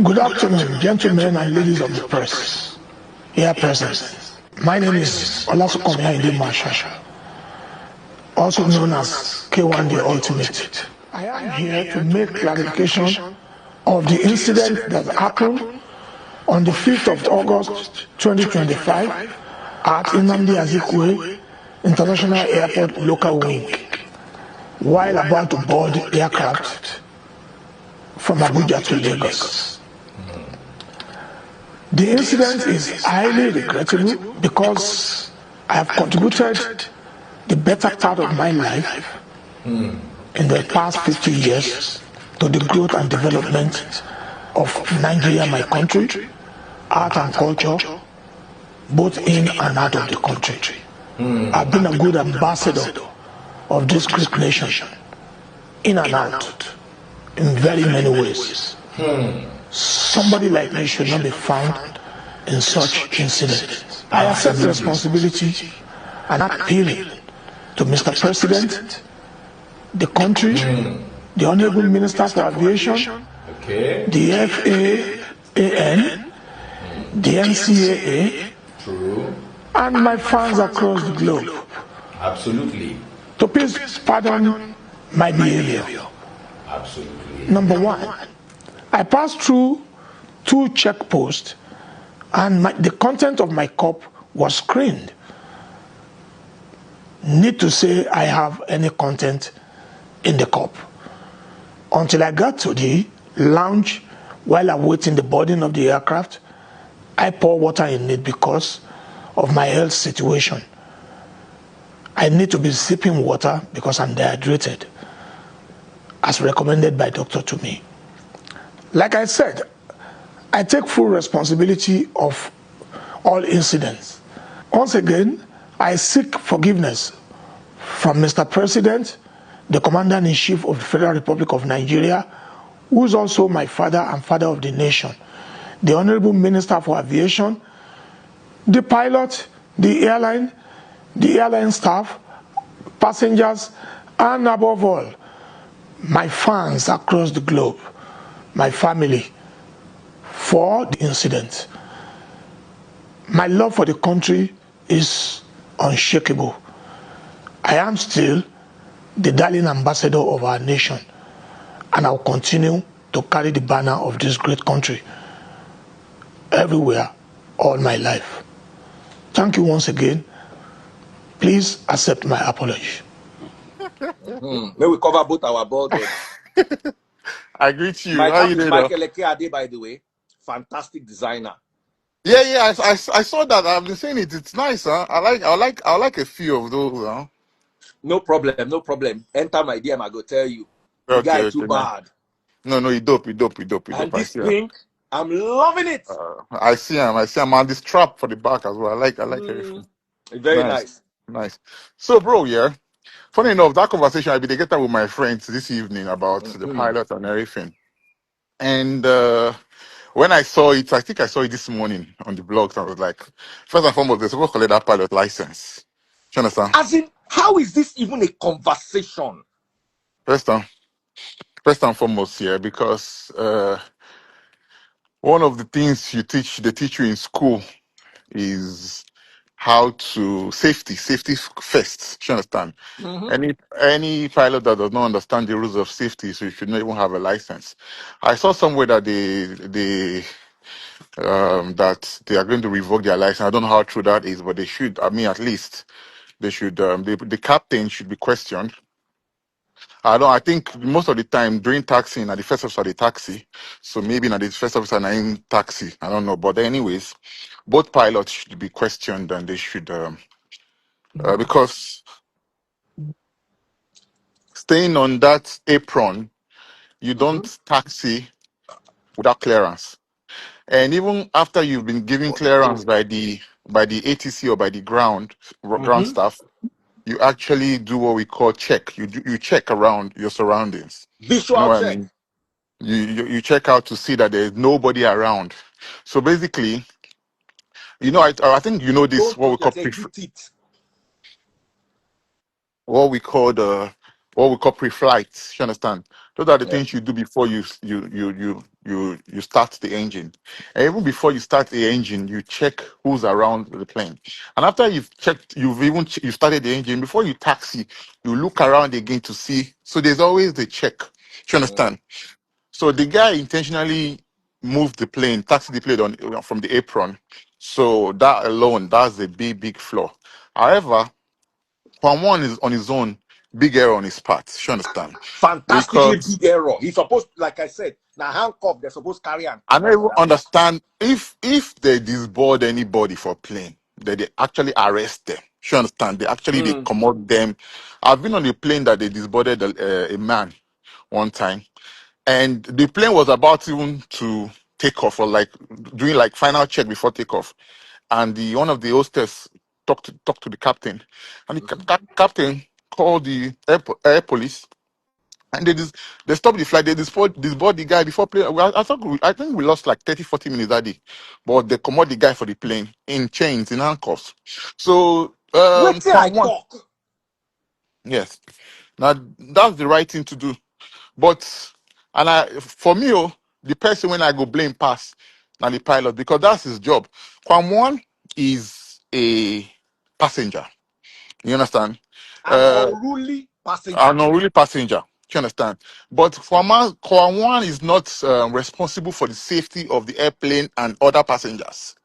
Good afternoon, gentlemen and ladies of the press here present. My name is Kwam1, also known as K1 the Ultimate. I am here to make clarification of the incident that happened on the 5th of August 2025 at Nnamdi Azikiwe International Airport local wing while about to board the aircraft from Abuja to Lagos. The incident is highly regrettable because I have contributed the better part of my life in the past 50 years to the growth and development of Nigeria, my country, art and culture, both in and out of the country. I've been a good ambassador of this great nation, in and out, in very many ways. Somebody like me should not be found in such incidents. I accept the responsibility and appealing to Mr. President, the country, the Honorable Minister for Aviation, the FAAN, the NCAA, and my fans across the globe. Absolutely. To please pardon my behavior. Absolutely. Number one, I passed through 2 checkposts and the content of my cup was screened. Need to say I have any content in the cup. Until I got to the lounge while awaiting the boarding of the aircraft, I pour water in it because of my health situation. I need to be sipping water because I'm dehydrated, as recommended by doctor to me. Like I said, I take full responsibility of all incidents. Once again, I seek forgiveness from Mr. President, the Commander-in-Chief of the Federal Republic of Nigeria, who is also my father and father of the nation, the Honorable Minister for Aviation, the pilot, the airline staff, passengers, and above all, my fans across the globe, my family, for the incident. My love for the country is unshakable. I am still the darling ambassador of our nation, and I'll continue to carry the banner of this great country everywhere all my life. Thank you once again. Please accept my apology. May we cover both our borders. I greet you. My How cap you is doing? Michael Eke, by the way. Fantastic designer. Yeah. I saw that. I've been saying it. It's nice, huh? I like a few of those, huh? No problem. Enter my DM, I go tell you. The guy Okay. too Nice. bad. No, you dope. And I this see him. pink, I'm loving it. I see him. And the strap for the back as well. I like everything. Very nice. So, bro, yeah. Funny enough, that conversation I be together with my friends this evening about the pilot and everything. And when I saw it, I think I saw it this morning on the blogs. I was like, first and foremost, they're supposed to collect that pilot license. Do you understand? As in, how is this even a conversation? First and foremost, yeah, because one of the things they teach you in school is how to safety first. Do you understand? Any pilot that does not understand the rules of safety, so you should not even have a license. I saw somewhere that that they are going to revoke their license. I don't know how true that is, but they should. I mean, at least they should. The captain should be questioned. I think most of the time during taxiing, at the first officer the taxi, so maybe not the first officer in taxi. I don't know, but anyways, both pilots should be questioned, and they should because staying on that apron, you don't taxi without clearance, and even after you've been given clearance by the ATC or by the ground staff, you actually do what we call check. You check around your surroundings. You know Visual what I check. mean? You check out to see that there's nobody around. So basically, I think you know this Don't touch yourself, hit it. what we call pre-flight. You understand? Those are the Yeah. things you do before you start the engine. And even before you start the engine, you check who's around the plane. And after you've checked, you started the engine. Before you taxi, you look around again to see. So there's always the check. Do you Mm. understand? So the guy intentionally moved the plane, taxied the plane from the apron. So that alone, that's a big flaw. However, Kwam1 is on his own, big error on his part. You understand? Fantastically Because big error. He's supposed, like I said, now handcuff, they're supposed to carry and I don't comot for even that place. understand if they disboard anybody for plane, that they actually arrest them. You understand? They Mm. commode them. I've been on a plane that they disboarded a man one time, and the plane was about even to take off or like doing like final check before takeoff, and the one of the hostess talked to the captain, and the captain called the air police. And they stopped the flight. They disboard the guy before plane. Well, I think we lost like 30, 40 minutes that day. But they commode the guy for the plane in chains, in handcuffs. So Wait till I Kwam1, talk. yes. Now that's the right thing to do. But for me, the person when I go blame pass now the pilot because that's his job. Kwam1 is a passenger. You understand? An Uh, unruly passenger. An unruly passenger. Do you understand? But Kwam1 is not responsible for the safety of the airplane and other passengers.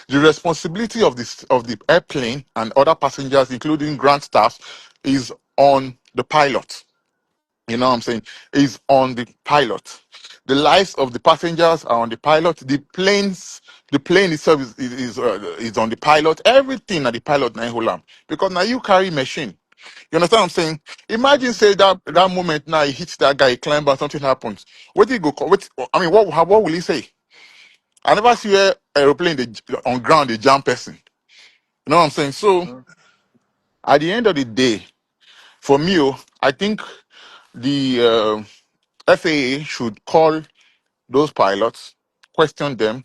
The responsibility of the airplane and other passengers, including ground staff, is on the pilot. You know what I'm saying? Is on the pilot. The lives of the passengers are on the pilot. The plane itself is on the pilot. Everything at the pilot na hold am. Because now you carry machine. You understand what I'm saying? Imagine say that moment now he hits that guy, he climb out, something happens. What did he go? I mean, what will he say? I never see where aeroplane on ground they jam person. You know what I'm saying? So Mm. at the end of the day, for me, I think the FAA should call those pilots, question them,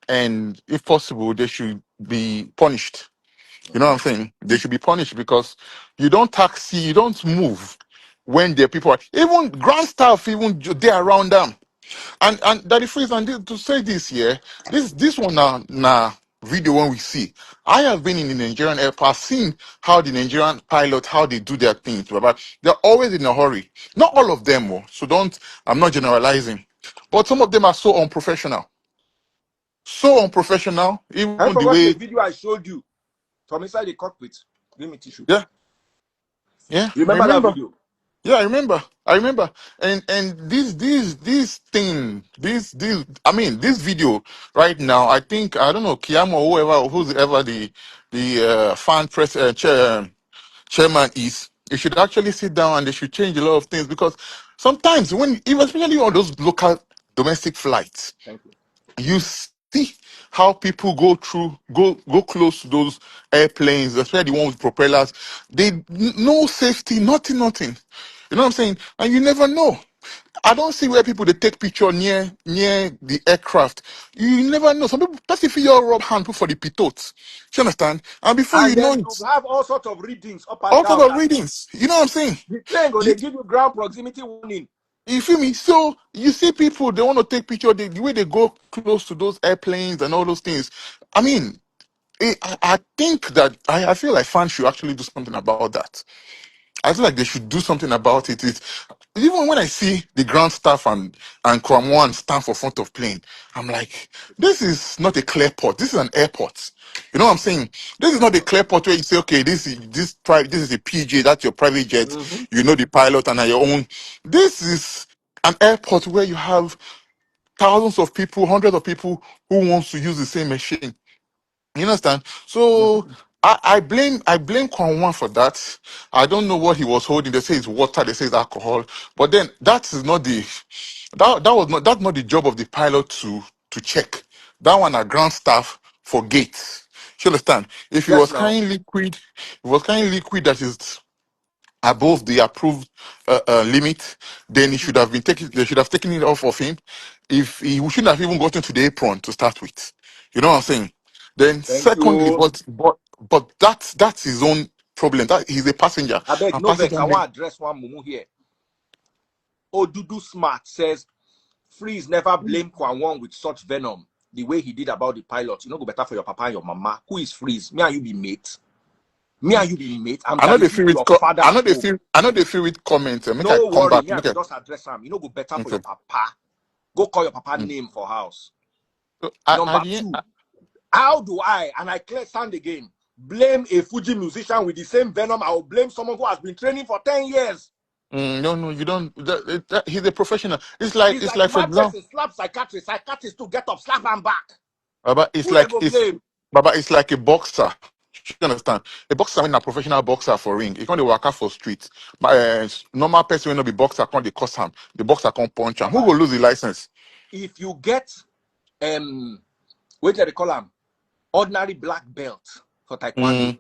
and if possible, they should be punished. You know what I'm saying? They should be punished because you don't taxi, you don't move when the people are even ground staff, even they're around them. And that is freeze and to say this here, this one now video when we see. I have been in the Nigerian airport, seen how the Nigerian pilot how they do their things, but they're always in a hurry. Not all of them, so don't. I'm not generalizing, but some of them are so unprofessional, so unprofessional. Have you Even the forgotten the way, video I showed you from inside the cockpit? Give me tissue. yeah, yeah. You I remember that remember. video? Yeah, I remember. And this thing, this I mean this video right now, I think I don't know, Kiamo or who's ever the fan press chairman is, they should actually sit down and they should change a lot of things because sometimes when even especially on those local domestic flights, Thank you. you see how people go close to those airplanes, especially the one with propellers. No safety, nothing. You know what I'm saying? And you never know. I don't see where people they take picture near the aircraft. You never know. Some people that's if you rub hand put for the pitot. You understand? And before And you know then it, you have all sorts of readings up and all sort down of that readings. You know what I'm saying? the plane go, You, they give you ground proximity warning. you feel me? So you see people they want to take picture the way they go close to those airplanes and all those things. I mean, I think that I feel like fans should actually do something about that. I feel like they should do something about it. Even when I see the ground staff and Kwam1 stand for front of plane, I'm like, this is not a clear port. This is an airport. You know what I'm saying? This is not a clear port where you say, okay, this is a PJ, that's your private jet. Mm-hmm. You know the pilot and are your own. This is an airport where you have thousands of people, hundreds of people who wants to use the same machine. You understand? So Mm-hmm. I blame Kwam1 for that. I don't know what he was holding. They say it's water, they say it's alcohol. But then that is not the that's not the job of the pilot to check. That one are ground staff for gates. You understand? If it Yes, was now. carrying liquid, it was carrying liquid that is above the approved limit, then he should have been taken. They should have taken it off of him. If he we shouldn't have even gotten to the apron to start with. You know what I'm saying? Then Thank secondly, you. but that's his own problem. That he's a passenger I beg and no vex. passenger. I want to address one mumu here. Odudu Smart says, Freeze never blame Kwam1 with such venom the way he did about the pilot. You know, go better for your papa and your mama. Who is Freeze? Me and you be mates. Me and you be mate. I'm I know Daddy they Freeze, feel with your father I at know they home. feel I know they feel with comments. Make I No come worry, back. me I Make go I just address him. You know, go better for okay. your papa. Go call your papa Mm. name for house. So Number two, how do I, and I clear stand again, blame a Fuji musician with the same venom I will blame someone who has been training for 10 years? no, you don't. He's a professional. It's It's like like for mad example, person slap psychiatrist to get up, slap him back. Baba, Who they go it's blame? Baba, it's like a boxer. You understand? A boxer when a professional boxer for ring, he can't work out for street. But normal person will not be boxer, can't they cost him. The boxer can't punch him. Who Baba, will lose the license? if you get what do they call him? Ordinary black belt for taekwondo. Mm,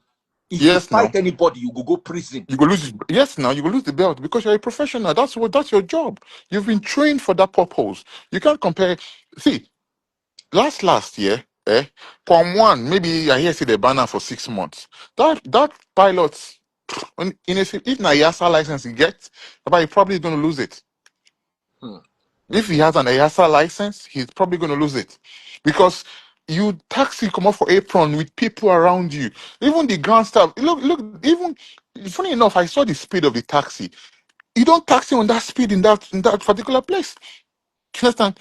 If you yes, fight now anybody, you go prison. you go lose. Yes, now you go lose the belt because you're a professional. That's your job. You've been trained for that purpose. You can't compare. See, last year, Kwam1, maybe I hear say the banner for 6 months. That pilot, if na EASA license he gets, but he probably going to lose it. Hmm. If he has an EASA license, he's probably going to lose it because you taxi come off for apron with people around you. Even the ground staff. Look. Even funny enough, I saw the speed of the taxi. You don't taxi on that speed in that particular place. You understand?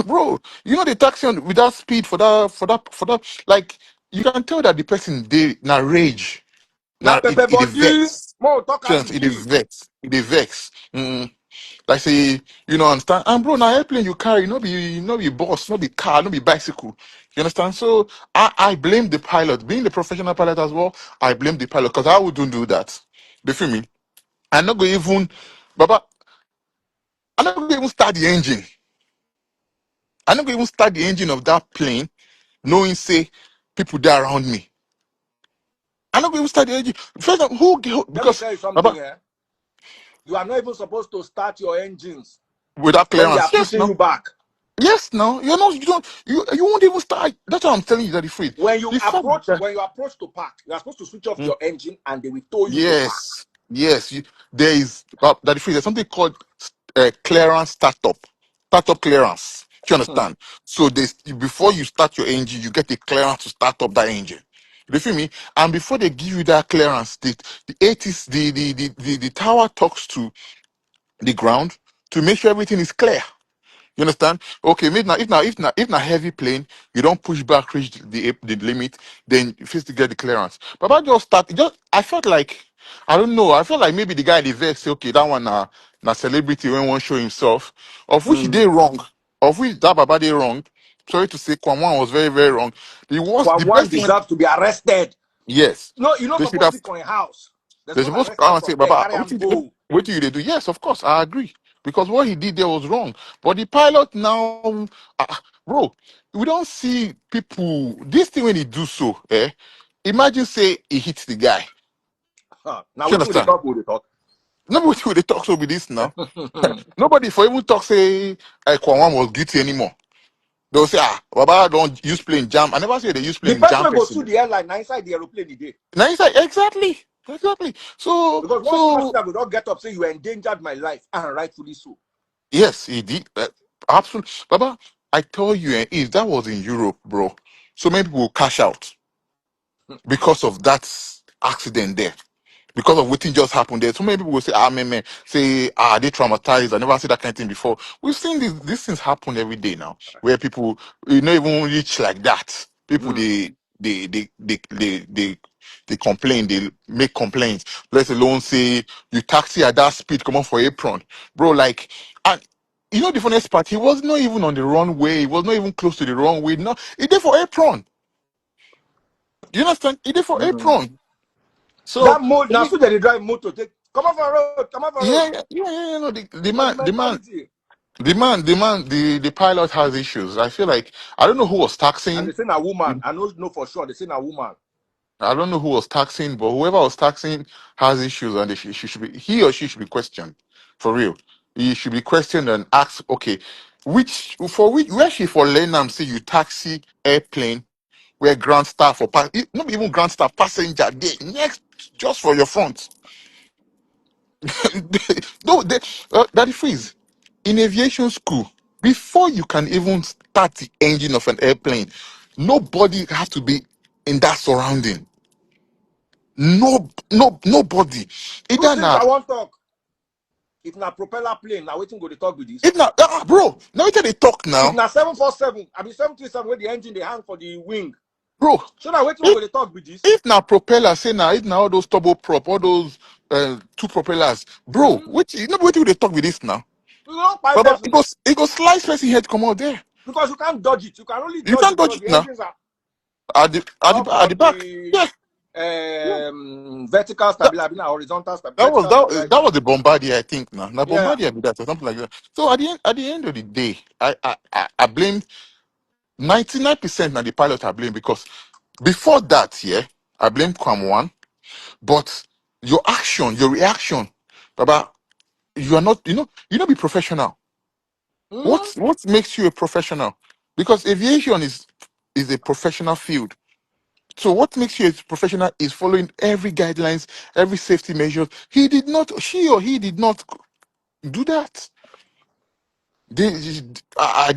Bro, the taxi on with that speed for that, like you can tell that the person they na rage. Now, Now Pepe it a body, vex. more talk as Just it it a be. vex. It a vex. Like say, understand? And bro, now airplane you carry, no be bus, no be car, no be bicycle. You understand? So I blame the pilot. Being the professional pilot as well, I blame the pilot because I wouldn't do that. You feel me? I'm not going even, Baba, I'm not going to even start the engine. I'm not going to even start the engine of that plane, knowing say people there around me. I'm not going to start the engine. First, Let me because tell you something Baba, here. You are not even supposed to start your engines without when they are clearance, yes, pushing no. you back. Yes, no, you're not. You don't. You won't even start. That's what I'm telling you. That the free. The fact that When you approach to park, you are supposed to switch off mm, your engine and they will tow you to park. yes, there is that the free. There's something called clearance startup clearance. Do you Hmm. understand? So this before you start your engine, you get a clearance to start up that engine. You feel me? And before they give you that clearance, the ATs, the tower talks to the ground to make sure everything is clear. You understand? Okay, maybe now if now heavy plane, you don't push back, reach the limit, then you first to get the clearance. But I just start just I felt like I don't know, I felt like maybe the guy the vex say, okay, that one na celebrity when one show himself, of which he Hmm. did wrong, of which that Baba did wrong. Sorry to say Kwam1 was very, very wrong. The Kwam1 best thing, deserves to be arrested. yes. No, you're not They should supposed to have sit for a house. They're they're supposed to supposed to arrest come him and say, from there, Baba, carry him go. what do you do? Yes, of course, I agree. Because what he did there was wrong. But the pilot now, bro, we don't see people, this thing when he do so, imagine say he hits the guy. Huh. Now, You which way they understand? talk, who they talk? Nobody will they talk so with this now. Nobody for even talk say Kwam1 was guilty anymore. They'll say, Baba don't use plane jam. I never say they use The plane person jam will go sue person. the airline now inside the aeroplane he did. Now he's like, exactly. So, Because once so passenger will not get up, say you endangered my life, and rightfully so. yes, he did. Absolutely. Baba, I tell you, if that was in Europe, bro, so many people will cash out because of that accident there. Because of what just happened there. So many people will say, man, say, they traumatized. I never see that kind of thing before. We've seen these things happen every day now, where people, not even reach like that. People, Hmm. they complain, they make complaints, let alone say, you taxi at that speed, come on for apron. Bro, like, and the funniest part, he was not even on the runway, he was not even close to the runway. No, he did for apron. You understand? He did for Hmm. apron. So, That mode, now so that they drive motor, take, come on for road. no, the Not the man, mentality. the pilot has issues. I feel like I don't know who was And they taxing. say a woman. I know for sure they say a woman. I don't know who was taxing, but whoever was taxing has issues, and she should be he or she should be questioned for real. He should be questioned and asked, okay, which where she for Lenam say you taxi airplane where ground staff or not even ground staff passenger there next just for your front. No, that is freeze. In aviation school, before you can even start the engine of an airplane, nobody has to be in that surrounding. Nobody. Two Either things I now, want talk. If na propeller plane, now waiting go to talk with this. if now, bro. Now they talk If now, na 747, I mean 737 where the engine they hang for the wing. bro. So now waiting we If go to talk with this. if now propeller, say now, if now all those turboprop, all those two propellers, bro. Mm-hmm. Which you know what they talk with this now? You don't buy Baba, person it goes slice person head come out there. because you can't dodge it. You can only You dodge it can't dodge because it the now. engines are At up the back. the Yeah. Yeah. vertical That, stability, horizontal that was vertical stability. that was the Bombardier, I think now. Now Yeah. Bombardier be that or something like that. So at the end of the day, I blame 99% now the pilot I blame because before that, yeah, I blame Kwam1, but your action, your reaction, Baba, you are not, you not be professional. Mm-hmm. What makes you a professional? Because aviation is a professional field. So what makes you a professional is following every guidelines, every safety measure. She or he did not do that. They, I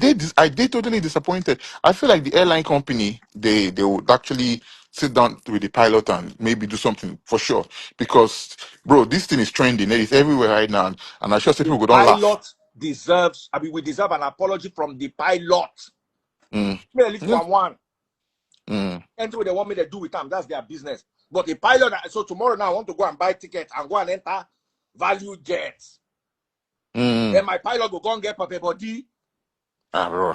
did totally disappointed. I feel like the airline company, they would actually sit down with the pilot and maybe do something for sure. Because bro, this thing is trending. It's everywhere right now, and I sure say The people don't laugh. pilot deserves, I mean, we deserve an apology from the pilot. Mm. Me leave Yeah. one. Mm. Anything they want me to do with them, that's their business. But the pilot, so tomorrow now I want to go and buy ticket and go and enter value jets. Mm. Then my pilot will go and get paper body. Ah, bro.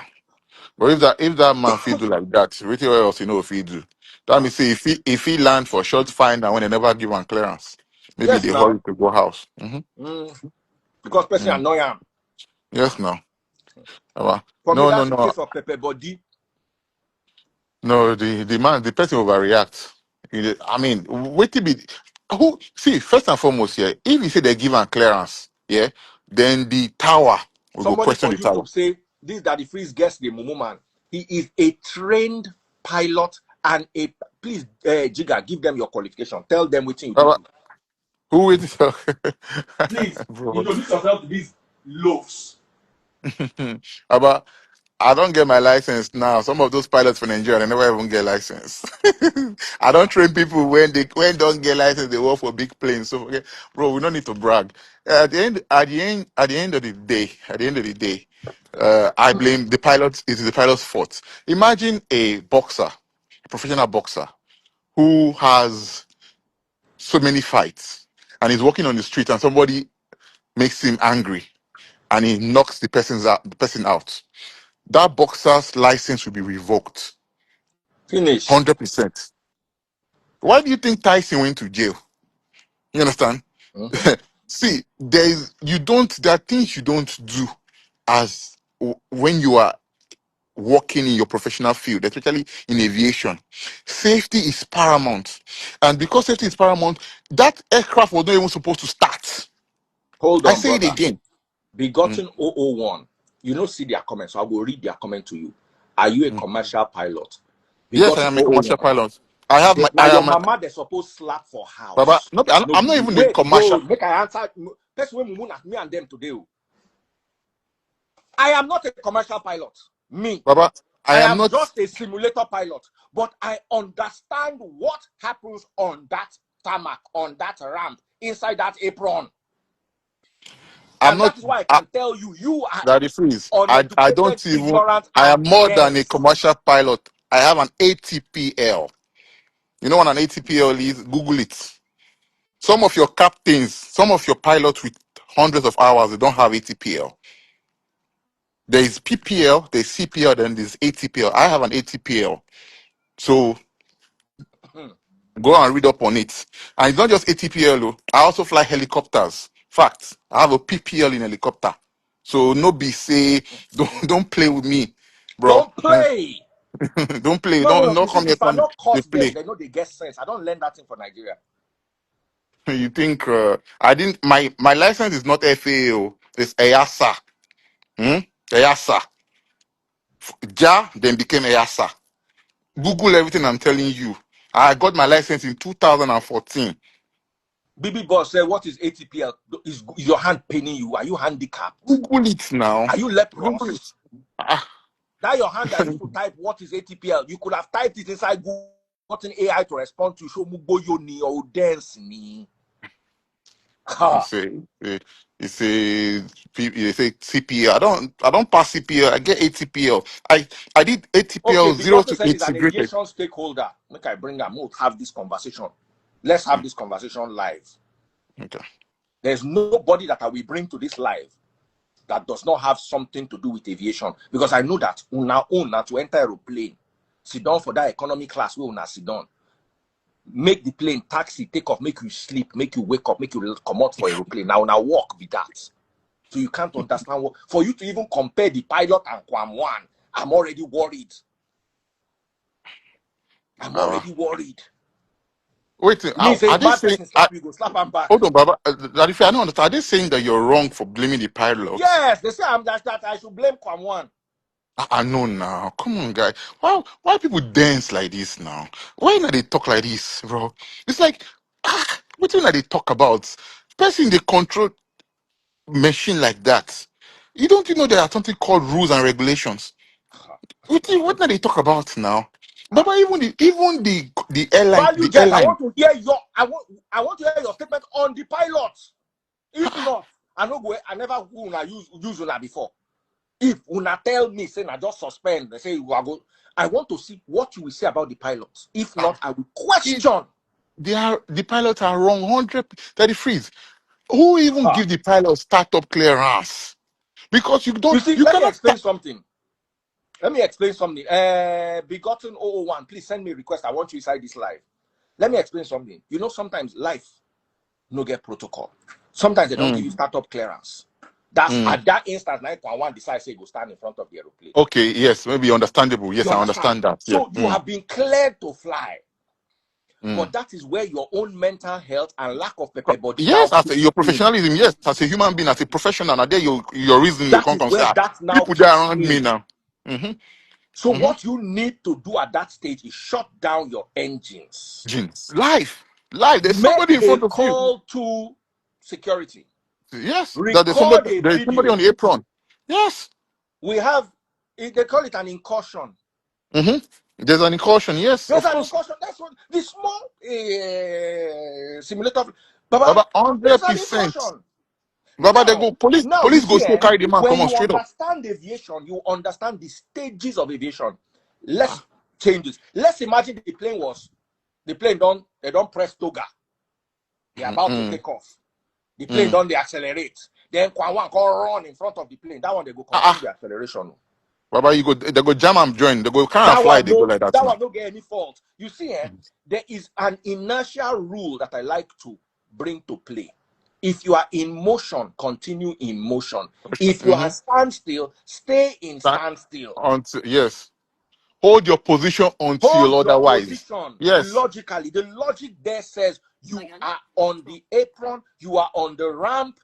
But if that man feel do like that, what else if he do? That Huh? means say if he land for short fine and when they never give one clearance, maybe Yes, they hurry now. to go house. Because person Mm. annoy him. Yes, no. For me, No, no, that's a no. case of paper body. No, the person overreact. I mean, wait till be who see first and foremost here. If you say they give an clearance, yeah, then the tower will go Somebody question for the tower. YouTube say this Daddy Freeze guest the Mumu man. He is a trained pilot and a please Jiga, give them your qualification. Tell them what you did Baba, do. who will Please bro? introduce yourself to these loaves. About I don't get my license now. Some of those pilots from Nigeria, they never even get license. I don't train people when don't get license, they work for big planes. So okay, bro, we don't need to brag. At the end of the day, I blame the pilot. It is the pilot's fault. Imagine a boxer, a professional boxer, who has so many fights and he's walking on the street and somebody makes him angry and he knocks the person out. That boxer's license will be revoked. Finish. 100%. Why do you think Tyson went to jail? You understand? Mm-hmm. See, there are things you don't do as when you are working in your professional field, especially in aviation. Safety is paramount. And because safety is paramount, that aircraft was not even supposed to start. Hold I on, say it brother. again. Mm, Begotten 001. You know, see their comments. So I will read their comment to you. Are you a mm. commercial pilot? Yes, I Begotten am a commercial 001. pilot. Now I your am an mama they supposed slap for Baba. house. No, No I'm be not you. even a Wait, commercial. no, make I answer. Person wey mumu na me and them today. I am not a commercial pilot. Me. Baba, I I am am not. just a simulator pilot. But I understand what happens on that tarmac, on that ramp, inside that apron. I'm And not. that is why I can tell you, you are That is freeze. I uneducated, don't even. ignorant, I and am more than a dense. commercial pilot. I have an ATPL. You know what an ATPL is? Google it. Some of your captains, some of your pilots with hundreds of hours, they don't have ATPL. There is PPL, there's CPL, then there's ATPL. I have an ATPL. So go and read up on it. And it's not just ATPL. Oh. I also fly helicopters. Fact, I have a PPL in helicopter. So no be say don't play with me, bro. Don't play. Don't play. No, no, no. Don't You see, come here if I come not caught to them, play. they know they get sense. I don't learn that thing for Nigeria. You think I didn't my license is not FAO, it's EASA. Hmm? EASA. Ja then became EASA. Google everything I'm telling you. I got my license in 2014. BB Boss said, what is ATPL? Is your hand paining you? Are you handicapped? Google it now. Are you Google it. leprous? Ah. That your hand that used to type what is ATPL, you could have typed it inside Google, gotten AI to respond to show Muboyo ni or dance ni. You say you say CPL. I don't pass CPL. I get ATPL. I did Okay, ATPL 0 Bigotten to said 8 he's an segregated. aviation stakeholder. Make I bring him. We'll have this conversation. Let's have this conversation live. Okay. There's nobody that I will bring to this live that does not have something to do with aviation, because I know that una own to enter aeroplane, sit down for that economy class, we una sit down, make the plane taxi, take off, make you sleep, make you wake up, make you come out for aeroplane. Now walk with that. So you can't understand what, for you to even compare the pilot and Kwam1, I'm already worried. I'm already worried. Wait, Me say are they mad saying? person slap you, go slap him back. Hold on, Baba. If I don't understand, are they saying that you're wrong for blaming the pilots? Yes, they say I'm that I should blame Kwam1. I know now. Come on, guy. Why people dance like this now? Why not they talk like this, bro? It's like what do they talk about? Person they control machine like that. You know there are something called rules and regulations. What they talk about now? Baba, even the airline Value the jet, I airline. want to hear I want to hear your statement on the pilots. If not, I never una use una before. If una tell me, say I just suspend, they say you are good. I want to see what you will say about the pilots. If not, I will question. The pilots are wrong 100. That is freeze. Who even give the pilots startup clearance? Because You see, you let me cannot. explain something. Begotten 001, please send me a request. I want you inside this live. Let me explain something. You know, sometimes life no get protocol. Sometimes they don't give you startup clearance. That's at that instance, like when one decides to go stand in front of the aeroplane. Okay, yes, maybe understandable. Yes, You I understand? understand that. Yeah. So you have been cleared to fly. Mm. But that is where your own mental health and lack of pepper body Yes, now as kicks your in. professionalism, yes, as a human being, as a professional, and there your reason you That can't is say where that now people there kicks around me in. now. Mm-hmm. So what you need to do at that stage is shut down your engines. Jeans. Life. There's Make somebody in a front of you. call to security. Yes, that Record a there's somebody video. on the apron. Yes. We have, they call it an incursion. Mm-hmm. There's an incursion. Yes, There's of an course. incursion. That's what the small simulator. Baba, Baba, there's an 100%. incursion. Baba, they Now, go police. you Police go see, still carry the man. when Come on, you straight up. understand aviation, you understand the stages of aviation. Let's change this. Let's imagine the plane they don't press toga. They're about to take off. The plane don't they accelerate. Then Kwam1 can run in front of the plane. That one they go continue the acceleration. Baba, they go jam and join. They go kind of fly. They go like that That now. one no get any fault. You see, there is an inertial rule that I like to bring to play. If you are in motion, continue in motion. If you are standstill, stay in standstill. Yes. Hold your position until Hold your otherwise. position Yes. logically. The logic there says you are on the apron, you are on the ramp,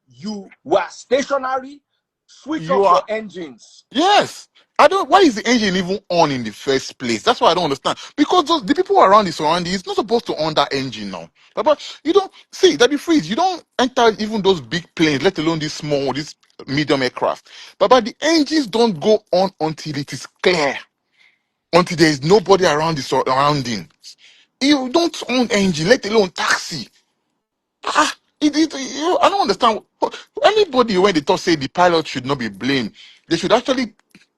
you were stationary, switch You off are. your engines. Yes. I don't. Why is the engine even on in the first place? That's what I don't understand. Because the people around the surroundings is not supposed to on that engine now. But you don't see that be freeze. You don't enter even those big planes, let alone this medium aircraft. But the engines don't go on until it is clear, until there is nobody around the surroundings. You don't own engine, let alone taxi. I don't understand. Anybody when they talk say the pilot should not be blamed, they should actually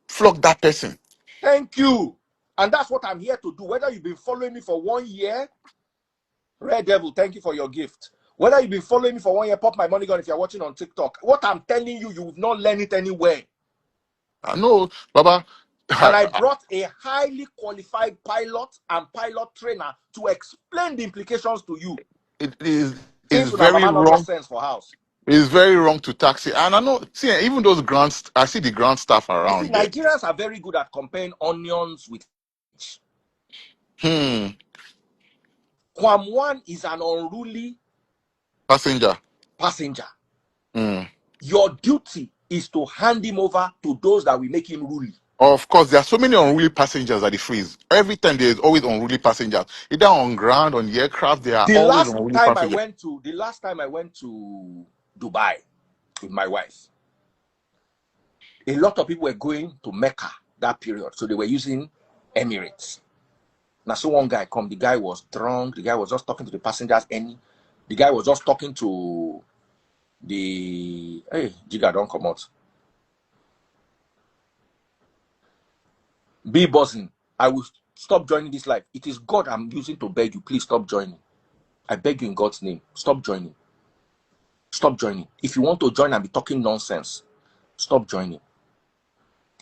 flog that person. Thank you. And that's what I'm here to do. Whether you've been following me for 1 year, Red Devil, thank you for your gift. Whether you've been following me for 1 year, pop my money gun if you're watching on TikTok. What I'm telling you, you will not learn it anywhere. I know, Baba. And I brought a highly qualified pilot and pilot trainer to explain the implications to you. It is Since when very Mama not get wrong. sense for house. It's very wrong to taxi. And I know, see, even those I see the ground staff You see, around there. Nigerians are very good at comparing onions with fish. Kwam1 is an unruly Passenger. passenger. Your duty is to hand him over to those that will make him ruly. Of course, there are so many unruly passengers at the freeze. Every time there is always unruly passengers. Either on ground, on the aircraft, there are The always last unruly time I passengers. went to the last time I went to Dubai with my wife, a lot of people were going to Mecca that period, so they were using Emirates. Now, so one guy come, the guy was drunk, the guy was just talking to the passengers, and the guy was just talking to the hey, Jiga, don't come out. Be buzzing. I will stop joining this life. It is God I'm using to beg you. Please stop joining. I beg you in God's name. Stop joining. Stop joining. If you want to join and be talking nonsense, stop joining.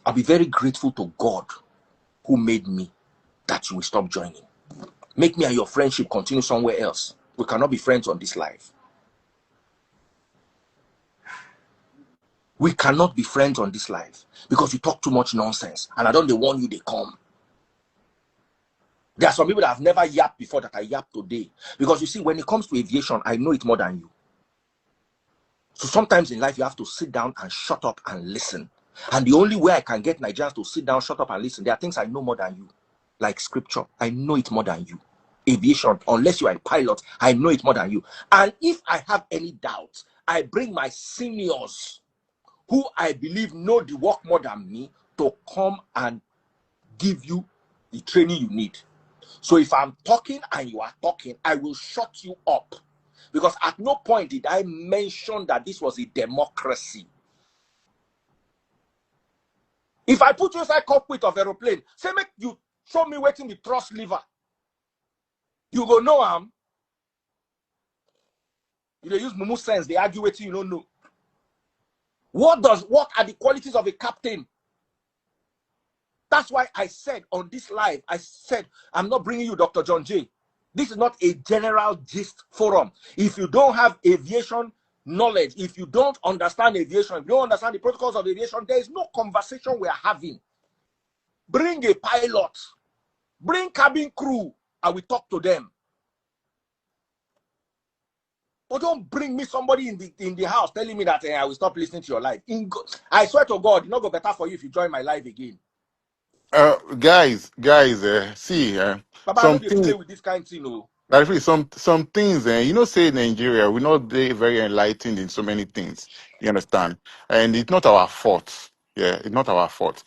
I'll be very grateful to God who made me that you will stop joining. Make me and your friendship continue somewhere else. We cannot be friends on this life. We cannot be friends on this life because you talk too much nonsense. And I don't warn you, they come. There are some people that have never yapped before that I yap today. Because you see, when it comes to aviation, I know it more than you. So sometimes in life, you have to sit down and shut up and listen. And the only way I can get Nigerians to sit down, shut up and listen, there are things I know more than you. Like scripture, I know it more than you. Aviation, unless you are a pilot, I know it more than you. And if I have any doubt, I bring my seniors who I believe know the work more than me to come and give you the training you need. So if I'm talking and you are talking, I will shut you up. Because at no point did I mention that this was a democracy. If I put you inside cockpit of aeroplane, say make you show me waiting the thrust lever. You go know am. You dey use mumu sense, they argue with you don't know. What are the qualities of a captain? That's why I said on this live, I said, I'm not bringing you Dr. John J. This is not a general gist forum. If you don't have aviation knowledge, if you don't understand aviation, if you don't understand the protocols of aviation, there is no conversation we are having. Bring a pilot, bring cabin crew, and we talk to them. But don't bring me somebody in the house telling me that I will stop listening to your live. I swear to God, it's not go better for you if you join my live again. Guys, see, Baba, I know some they play things. with this kind of thing, no. Like some things, you know, say Nigeria, we're not very enlightened in so many things. You understand? And it's not our fault. Yeah, it's not our fault.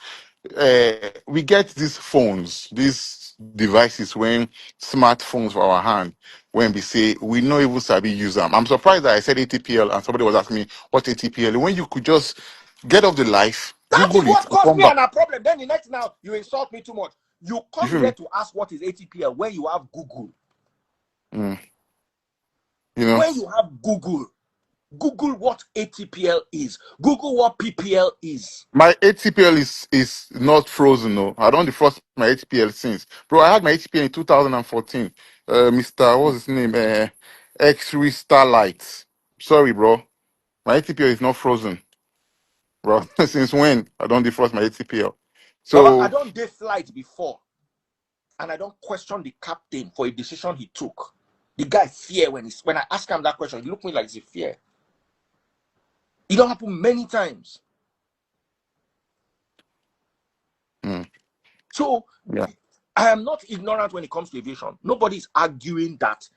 We get these phones, these devices, when smartphones for our hand, when we say we know even sabi use them. I'm surprised that I said ATPL and somebody was asking me what ATPL. When you could just get off the life, That is Google it, what and caused come me back. an a problem. Then the next now, you insult me too much. You You come feel here me? to ask what is ATPL when you have Google. Mm, you know. When you have Google, Google what ATPL is. Google what PPL is. My ATPL is not frozen. No, I don't defrost my ATPL since, bro. I had my ATPL in 2014. Mr. What's his name? X-ray Starlight. Sorry, bro. My ATPL is not frozen, bro. Since when? I don't defrost my ATPL. Baba, I So, don't date flight before. And I don't question the captain for a decision he took. The guy fear when I ask him that question, he look me like it's a fear. It don't happen many times. mm, So yeah, I am not ignorant when it comes to aviation. Nobody's arguing that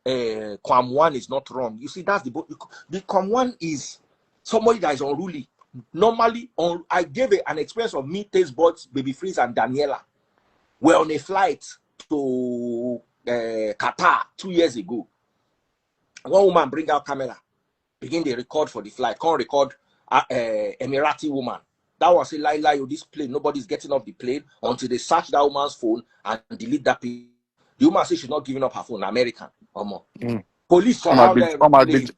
Kwam1 is not wrong. You see, that's the Kwam1 is somebody that is unruly. Normally, I gave an experience of me, Taste Buds, Baby Freeze, and Daniela. We're on a flight to Qatar 2 years ago. One woman bring out camera, begin the record for the flight. Can't record Emirati woman. That was a lie, this plane. Nobody's getting off the plane until they search that woman's phone and delete that picture. The woman says she's not giving up her phone. American. mm. Police surround the aeroplane.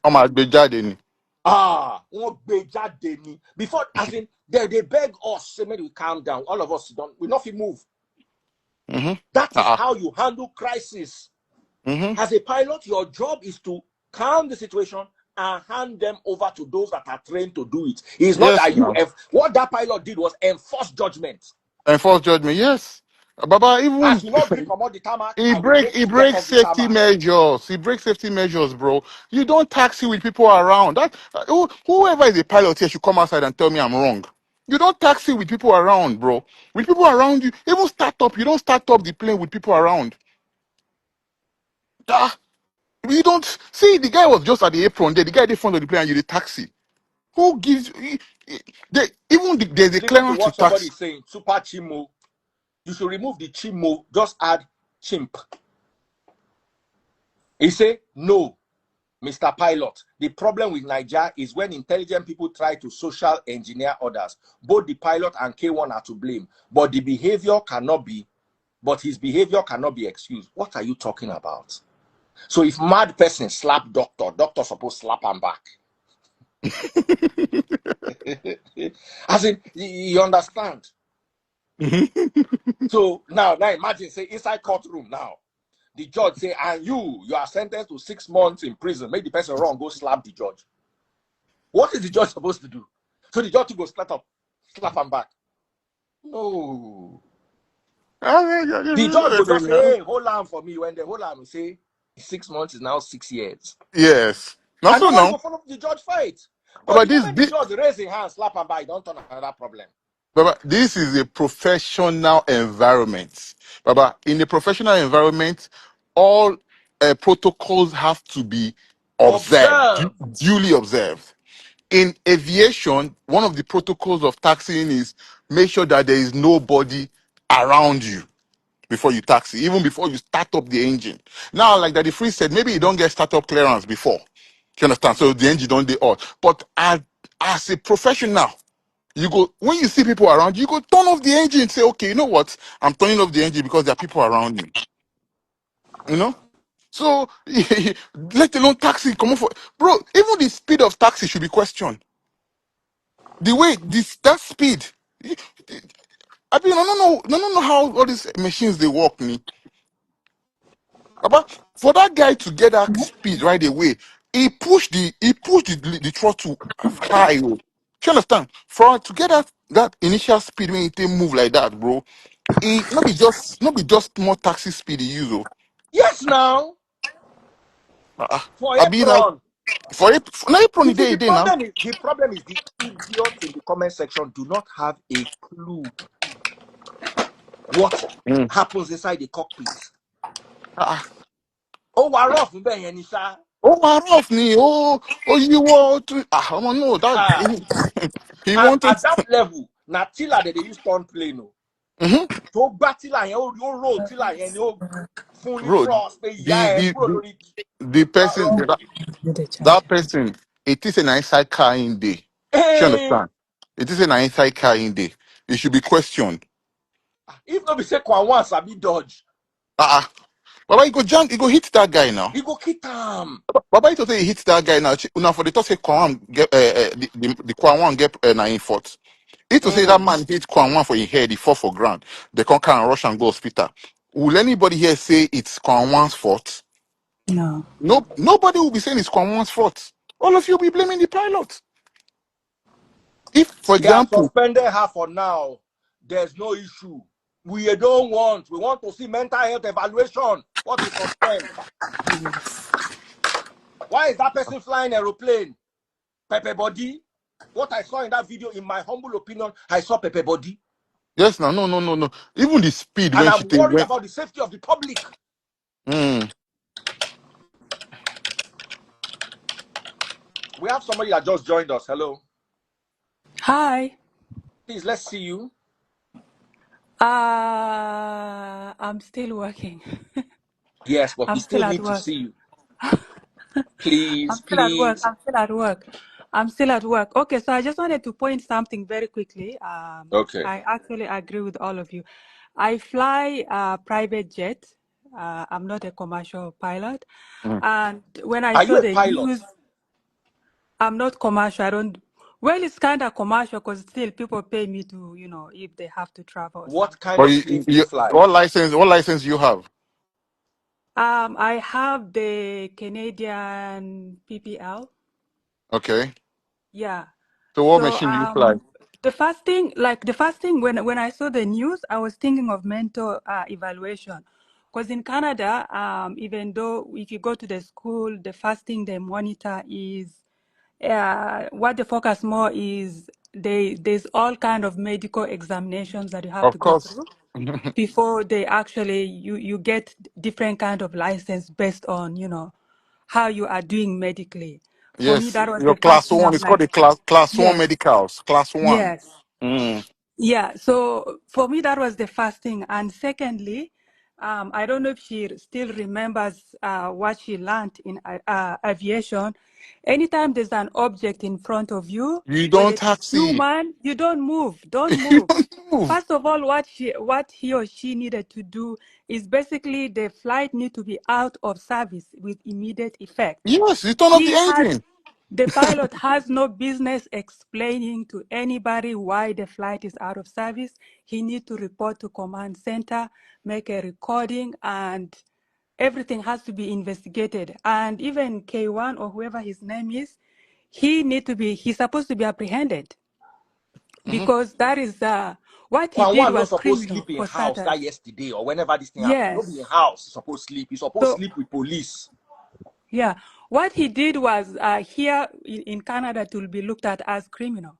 Before, as in, they beg us, say, maybe we calm down. All of us don't. We not move. Mm-hmm. That is how you handle crisis. Mm-hmm. As a pilot, your job is to calm the situation and hand them over to those that are trained to do it. It's not Yes, that you now. what that pilot did was enforce judgment. Enforced judgment. Yes, Baba. As Even you not grip on the tarmac, He I will break make he you get breaks off the safety tarmac. measures. He breaks safety measures, bro. You don't taxi with people around. That whoever is a pilot here should come outside and tell me I'm wrong. You don't taxi with people around, bro. With people around you, even start up, you don't start up the plane with people around. Ah, you don't see the guy was just at the apron there. The guy at the front of the plane and you the taxi. Who gives there's a Listen to clearance to what somebody tax? is saying. Super chimo. You should remove the chimo. Just add chimp. He say no. Mr. Pilot, the problem with Nigeria is when intelligent people try to social engineer others. Both the pilot and K1 are to blame, but his behavior cannot be excused. What are you talking about? So if mad person slap doctor supposed slap him back. As in, you understand? So now imagine, say, inside courtroom now. The judge say, and you are sentenced to 6 months in prison. Make the person wrong, go slap the judge. What is the judge supposed to do? So the judge will go slap him back. No. The judge will just say, hey, hold on for me. When they hold on, say 6 months is now 6 years. Yes. Not And so nobody now. will follow the judge fight. But But the this, moment the this judge raise his hand, slap him back, don't turn another problem. Baba, this is a professional environment. Baba, in a professional environment, all protocols have to be observed, Observe. duly observed. In aviation, one of the protocols of taxiing is make sure that there is nobody around you before you taxi, even before you start up the engine. Now, like Daddy Free said, maybe you don't get startup clearance before. You understand? So the engine don't do all. But as a professional, you go when you see people around you, go turn off the engine and say, okay, you know what? I'm turning off the engine because there are people around me. You know? So let alone taxi come on for bro, even the speed of taxi should be questioned. The way that speed. I mean, I don't know how all these machines they work me. But for that guy to get that speed right away, he pushed the throttle high. Oh. Do you understand? For to get that initial speed when it move like that, bro, it not be just more taxi speed he use. Oh. Yes, now. For I be now apron. for it now You apron see, day day now. the problem is the idiots in the comment section do not have a clue what Mm. happens inside the cockpit. Ah, Oh, we're off, Nisha. oh, rough me. Oh, you want to? I don't know that he And wanted. at that level, na tiller they use turn plane. No. Mhm. To gba tiller yẹn, ó roll tiller yẹn ni ó fún ní Bro, trust pé ìyá the ẹ the kúrò the, lórí the person run. that person, it is an inside car in day. She Hey, understand? It is an inside car in day. It should be questioned. if no be say Kwam1 sabi dodge, Ah, Baba, you go jump, you go hit that guy now. he go hit am. Baba, you say he hit that guy now. Now for the talk say Kwam get the Kwam1 get nine foot. If to say that man hit Kwam1 for his head, he fall for ground. They can't carry rush and go hospital. Will anybody here say it's Kwam1's fault? No. No, nobody will be saying it's Kwam1's fault. All of you will be blaming the pilot. If, for They have example, suspended her for now. There's no issue. We want to see mental health evaluation. What is suspend? Why is that person flying aeroplane? Pepe body. What I saw in that video, in my humble opinion, I saw Pepe body. yes, no. Even the speed And when she I'm take worried went. about the safety of the public. Mm. We have somebody that just joined us. Hello. Hi. Please, let's see you. I'm still working. Yes, but we I'm still still at need to work. see you. Please, I'm still at work. please. I'm still at work. I'm still at work. Okay, so I just wanted to point something very quickly. Okay. I actually agree with all of you. I fly a private jet. I'm not a commercial pilot. Mm. And when I Are you saw a the pilot? news, I'm not commercial. I don't. Well, it's kind of commercial because still people pay me to, if they have to travel or What something. kind But of plane do you fly? what license you have? I have the Canadian PPL. Okay. Yeah. So what So machine do you fly? the first thing when I saw the news, I was thinking of mental evaluation. Because in Canada, even though if you go to the school, the first thing they monitor is what they focus more is there's all kind of medical examinations that you have to Of go course. through before they actually you get different kind of license based on how you are doing medically. For me, Yes, that was your the first class thing. one. I'm It's called like, a class one yes, medicals. Class one. yes. Mm. Yeah, so for me, that was the first thing. And secondly, I don't know if she still remembers what she learned in aviation. Anytime there's an object in front of you, You whether don't it is taxi. human, you don't move. Don't You move. don't move. First of all, what he or she needed to do is basically the flight need to be out of service with immediate effect. Yes, you turn off the He has engine. the pilot has no business explaining to anybody why the flight is out of service. He needs to report to command center, make a recording, and everything has to be investigated. And even K1 or whoever his name is, he's supposed to be apprehended Mhm. because that is what he did Kwam1 no was suppose criminal sleep in for house starters. that yesterday or whenever this thing happened. No be in Yes. house. He supposed sleep. He supposed So sleep with police. yeah, what he did was here in Canada it will be looked at as criminal.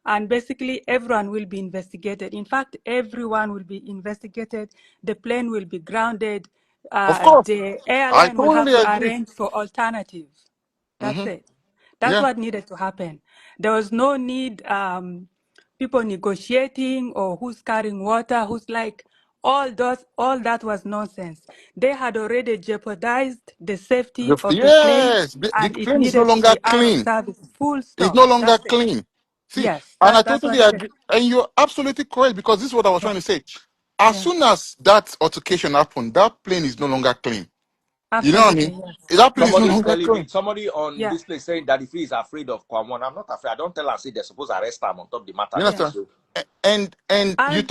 And basically everyone will be investigated. In fact, everyone will be investigated. The plane will be grounded. Of course, The I airline will have totally to agree. arrange for alternatives. That's Hmm. it. That's Yeah, what needed to happen. There was no need people negotiating or who's carrying water, who's like all that was nonsense. They had already jeopardized the safety of the plane yes, the and it plane is no needed to longer be out of clean. service. Full It's stop. no longer That's it. clean. See, Yes, and I that's what totally needed. agree. And you're absolutely correct because this is what I was Yeah, trying to say. As yeah, soon as that altercation happened, that plane is no longer clean. You know what I mean? absolutely. Yes. That plane is no Somebody is longer telling me, clean. somebody on Yeah, this place saying that if he is afraid of Kwam1, I'm not afraid. I don't tell her, say they're supposed to arrest him on top of the matter You there. yeah. understand? So, And And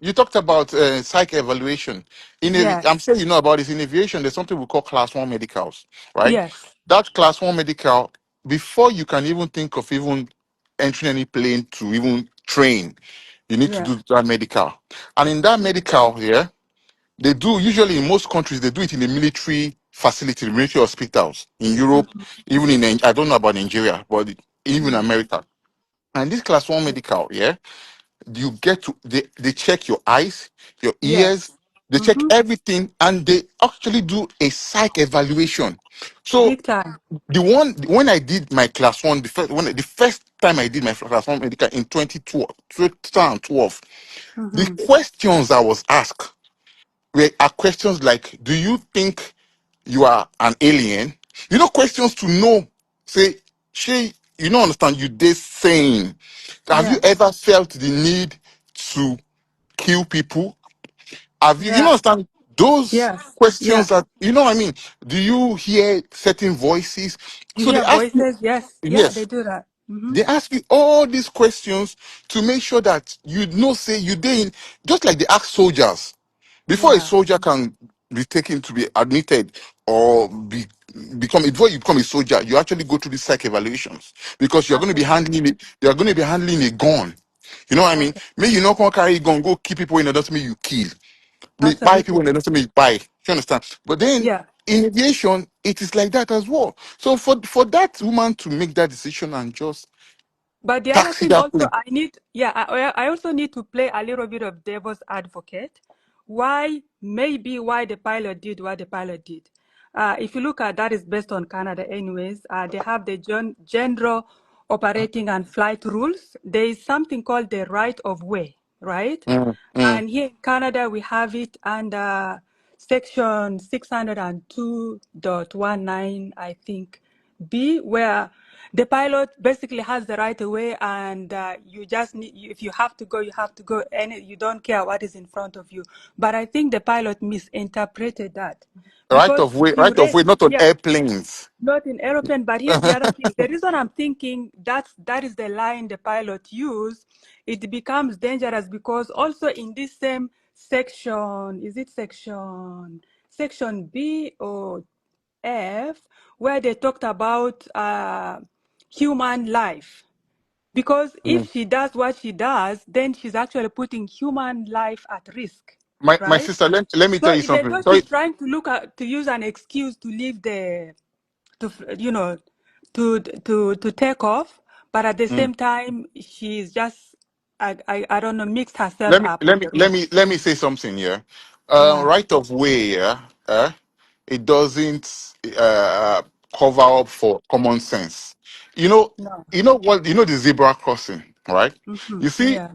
you talked about psych evaluation. I'm yes, sure you know about this. In aviation, there's something we call class one medicals, right? yes, That class one medical, before you can even think of even entering any plane to even train, you need to yeah. do that medical. And in that medical, yeah, they do usually in most countries they do it in a military facility, military hospitals in Europe, even I don't know about Nigeria, but even Mm. America. And this class one medical, yeah, you get to they check your eyes, your ears, Yes. they check Mm-hmm. everything, and they actually do a psych evaluation. So Big time. the one when I did my class one, the first time I did my class one medical in 2012, the Mm-hmm. questions I was asked are questions like, do you think you are an alien? You know, questions to know, say, she, you don't understand, you they saying, have you Yes. ever felt the need to kill people? You Yeah. understand those Yes. questions Yeah. that, you know what I mean? Do you hear certain voices? You So they hear ask you, voices? Yes. Yeah, they yes, do that. Mm-hmm. they ask you all these questions to make sure that you know, say you did, just like they ask soldiers. Before a Yeah. soldier can be taken to be admitted or before you become a soldier, you actually go through these psych evaluations because you're going to be Absolutely. handling it. You're going to be handling a gun. You know what I mean? Okay. May you not come carry a gun, go kill people in the doesn't mean you kill. May buy people Absolutely. in the doesn't mean you buy. You understand? But then Yeah. in aviation, it is like that as well. So for that woman to make that decision and just But the other taxi thing that also, plane. I also need to play a little bit of devil's advocate. Why the pilot did what the pilot did. If you look at that is based on Canada anyways, they have the general operating and flight rules. There is something called the right of way, right? Mm, mm. And here in Canada, we have it under section 602.19, I think, B, where the pilot basically has the right of way, and you just need, if you have to go, you have to go, and you don't care what is in front of you. But I think the pilot misinterpreted that because Right of way, not on yeah, airplanes. not in aeroplane. But here's the other thing. The reason I'm thinking that is the line the pilot used, it becomes dangerous because also in this same section, is it section B or F, where they talked about human life. Because Mm. if she does what she does, then she's actually putting human life at risk, My right? sister, let me So tell you even something. though Sorry. she's trying to look at to use an excuse to leave the, to you know, to take off, but at the same time she's just I don't know, mixed herself let me up let on me the let road. me let me say something here. Yeah. Right of way, yeah, it doesn't cover up for common sense. You know, No. the zebra crossing, right? Mm-hmm. You see, Yeah.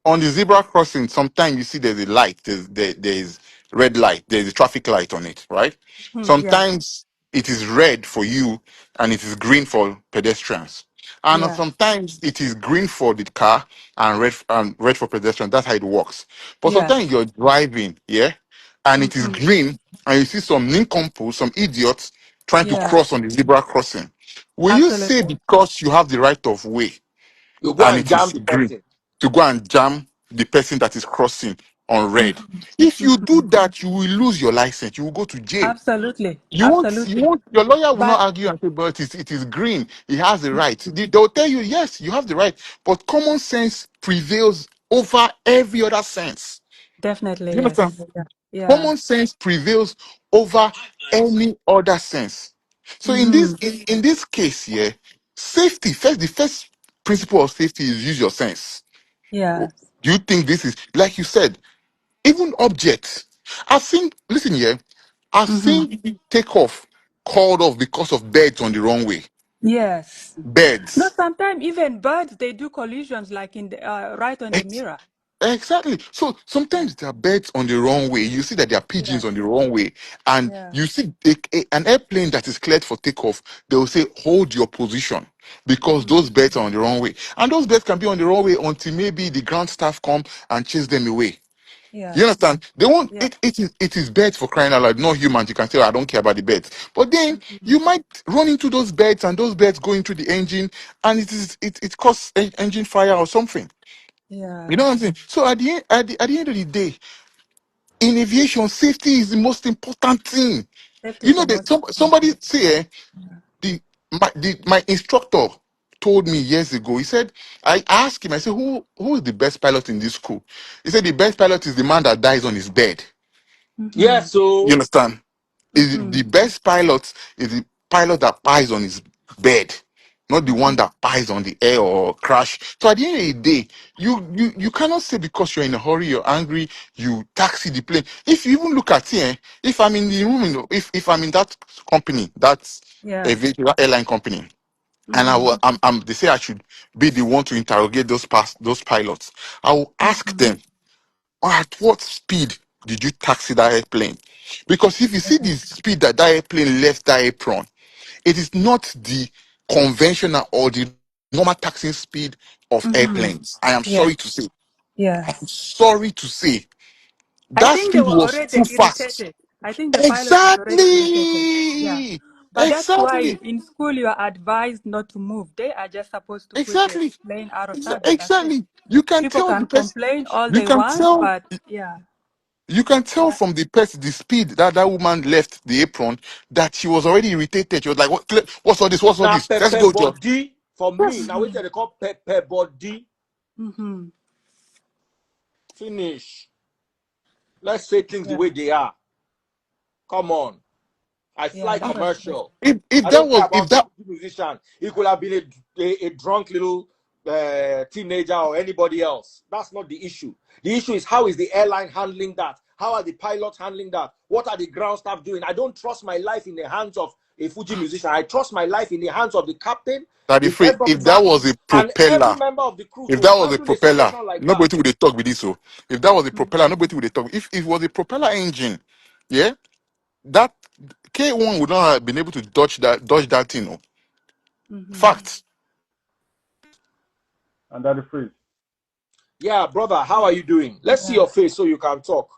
on the zebra crossing, sometimes you see there's a light, there's red light, there's a traffic light on it, right? Mm, yeah. Sometimes it is red for you and it is green for pedestrians. And Yeah. sometimes it is green for the car and red for pedestrians. That's how it works. But sometimes Yes. you're driving, yeah, and it is Mm-hmm. green, and you see some nincompoops, some idiots trying to Yeah. cross on the zebra crossing. Will you say Absolutely. because you have the right of way You go and and it jam is the green person. to go and jam the person that is crossing on red? Mm-hmm. If you Mm-hmm. do that, you will lose your license. You will go to jail. Absolutely. You Absolutely. won't, your lawyer will not But argue and say, but it is green. He has the right. They'll tell you, yes, you have the right. But common sense prevails over every other sense. definitely You yes. understand? Yeah. Yeah. Common sense prevails over any other sense. So in Mm-hmm. this case here, safety first. The first principle of safety is use your sense. Yeah. Do you think this is like you said? Even objects. Listen here. I've Mm-hmm. seen takeoff called off because of birds on the runway. Yes. No, Birds. sometimes even birds they do collisions like in the right on the Ex- mirror. Exactly. So Yeah. sometimes there are birds on the runway. You see that there are pigeons Yeah. on the runway, and Yeah. you see an airplane that is cleared for takeoff. They will say, "Hold your position," because Mm-hmm. those birds are on the runway, and those birds can be on the runway until maybe the ground staff come and chase them away. You Yes. understand? They won't. Yeah. It is birds for crying out loud, not humans. You can say, "I don't care about the birds," but then Mm-hmm. you might run into those birds, and those birds go into the engine, and it causes engine fire or something. You Yeah. know what I'm saying? So at the end of the day, in aviation, safety is the most important thing. Safety You is know the that most important somebody thing. say Yeah. my instructor told me years ago. He said I asked him. I said, who is the best pilot in this school? He said the best pilot is the man that dies on his bed. Mm-hmm. Yes, You so understand? Is Mm-hmm. the best pilot is the pilot that pies on his bed, not the one Mm-hmm. that pies on the air or crash. So at the end of the day, you cannot say because you're in a hurry, you're angry, you taxi the plane. If you even look at here, if I'm in the room, if I'm in that company, that's Yes. that airline company, and Mm-hmm. they say I should be the one to interrogate those pilots. I will ask Mm-hmm. them, at what speed did you taxi that airplane? Because if you see the speed that airplane left that apron, it is not the conventional or the normal taxiing speed of Mm-hmm. airplanes. I am Yes. sorry to say. I'm Yes. sorry to say. I That think they speed were was already too fast. irritated. I think the pilot was already irritated. Yeah. Exactly. But that's why Exactly. in school you are advised not to move. They are just supposed to put the Exactly. plane out of service. That's it. Exactly. You can People tell the can person. complain all You they can want, tell. but yeah. You can tell But from the person, the speed that woman left the apron, that she was already irritated. She was like, what's all this? What's all now this? Let's pepper go, Joe. body for me. Yes. Now wait till they call pepper body. mm-hmm. Finish. Let's say things the Yeah. way they are. Come on. I Yeah, fly that was good. commercial. If I that don't care was if about a that Fuji musician. He could have been a drunk little teenager or anybody else. That's not the issue. The issue is how is the airline handling that? How are the pilots handling that? What are the ground staff doing? I don't trust my life in the hands of a Fuji musician. I trust my life in the hands of the captain, that the if first officer, that was a and every propeller, member of the crew if to that was a handle a propeller, situation like that. nobody would talk with this. So if that was a Mm-hmm. propeller, nobody would talk. If it was a propeller engine, yeah, that K1 would not have been able to dodge that thing. Oh. Mm-hmm. Fact. Under the freeze. Yeah, brother, how are you doing? Let's see Yeah. your face so you can talk.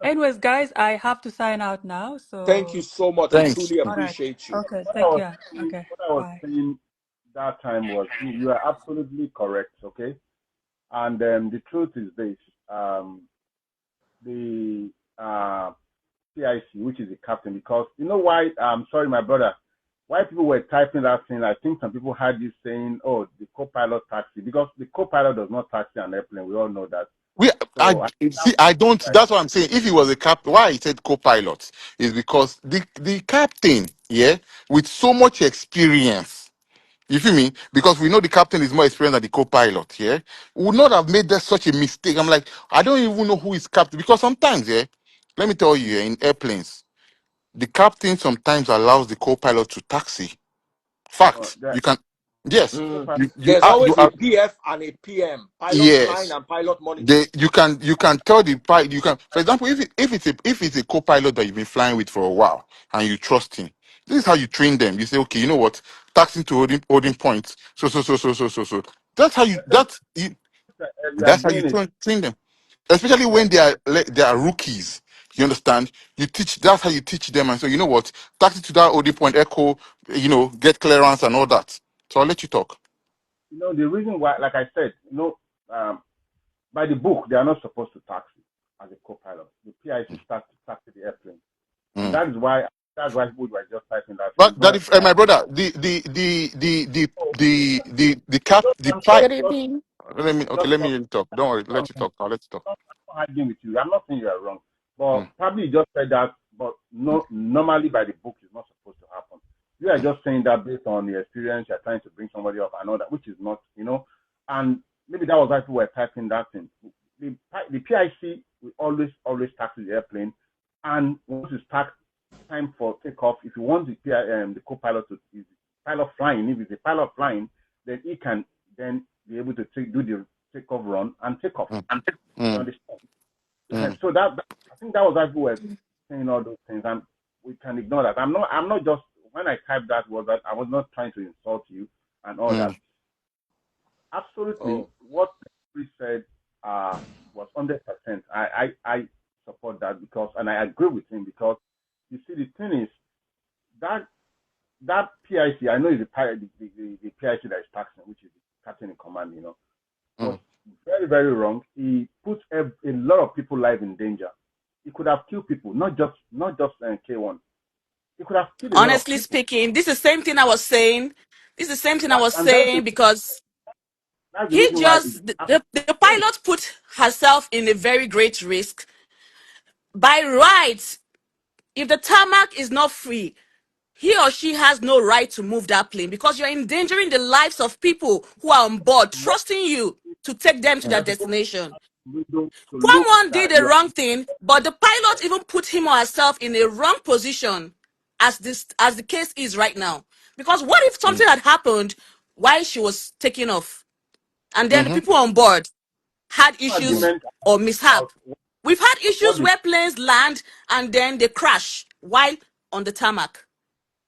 Anyways, guys, I have to sign out now. Thank you So, so much. We Thanks. truly all right. appreciate you. Okay. What I Take was care. saying, Okay. what I was Bye. saying that time was, you are absolutely correct, okay? And the truth is this: the CIC, which is the captain, because you know why? Sorry, my brother. Why people were typing that thing? I think some people had this saying, "Oh, the co-pilot taxi," because the co-pilot does not taxi an airplane. We all know that. We I So I see. I don't. That's what I'm saying. If he was a cap, why he said co-pilot is because the captain, yeah, with so much experience. You feel me? Because we know the captain is more experienced than the co-pilot, yeah? We would not have made that such a mistake. I'm like, I don't even know who is captain. Because sometimes, yeah, let me tell you, in airplanes, the captain sometimes allows the co-pilot to taxi. Fact. That You can, yes. Mm. co-pilot, There's You always a are, PF and a PM, pilot flying yes. and pilot monitoring. You can tell the pilot, you can, for example, if it's a co-pilot that you've been flying with for a while and you trust him, this is how you train them. You say, okay, you know what, taxing to holding points, so. That's how you we are that's how you doing it. train them, especially Yeah, when they are rookies. You understand? You teach. That's how you teach them. And so you know what, taxi to that holding point, echo, get clearance and all that. So I'll let you talk. the reason why, like I said, um, by the book, they are not supposed to taxi as a co-pilot. The PIC starts to taxi the airplane, and Mm. that's why people were just typing that thing. But It's that not. is, my brother, the cap, the I'm sure pipe. Good it's just evening. just Let me talk. Don't worry, let you talk. I'll let you talk. not arguing with you. I'm not saying you are wrong, but Mm, probably you just said that. But no, normally by the book, it's not supposed to happen. You are mm, just saying that based on the experience. You're trying to bring somebody up and all that, which is not, And maybe that was why people were typing that thing. The PIC will always taxi the airplane, and once it's time for takeoff, if you want the co-pilot to is pilot flying, if it's a pilot flying, then he can then be able to do the takeoff run and take off. mm, You mm, understand? mm, So I think that was why people were saying all those things, and we can ignore that. I'm not just when I typed that was that I was not trying to insult you and all that. mm, Absolutely, Oh, what Chris said was 100%. I support that because, and I agree with him because you see the thing is that PIC I know is the PIC that is taxing, which is the captain in command, was mm. very, very wrong. He put a lot of people live in danger. He could have killed people, not just K1. He could have killed a lot of Honestly people. speaking, this is the same thing I was saying. This is the same thing I was And that's saying because the reason why it's the pilot put herself in a very great risk. By right, if the tarmac is not free, he or she has no right to move that plane because you're endangering the lives of people who are on board, trusting you to take them to we their are supposed destination. to look Kwam1 did that the wrong thing, but the pilot even put him or herself in a wrong position as the case is right now. Because what if something had happened while she was taking off? And then the Mm-hmm. people on board had issues argument or mishap. about We've had what issues the where planes land and then they crash while on the tarmac.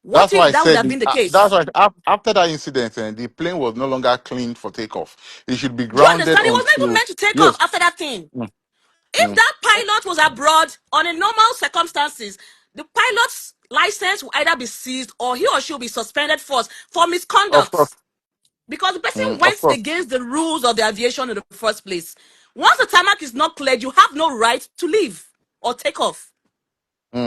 What That's why if I that would said have been the that's case? why after that incident, the plane was no longer clean for takeoff. It should be Do you grounded understand? It was not even until, meant to take off yes. after that thing. Mm, If mm. that pilot was abroad on a normal circumstances, the pilot's license will either be seized or he or she will be suspended for Of course. misconduct because the person Of went course. against the rules of the aviation in the first place. Once the tarmac is not cleared, you have no right to leave or take off.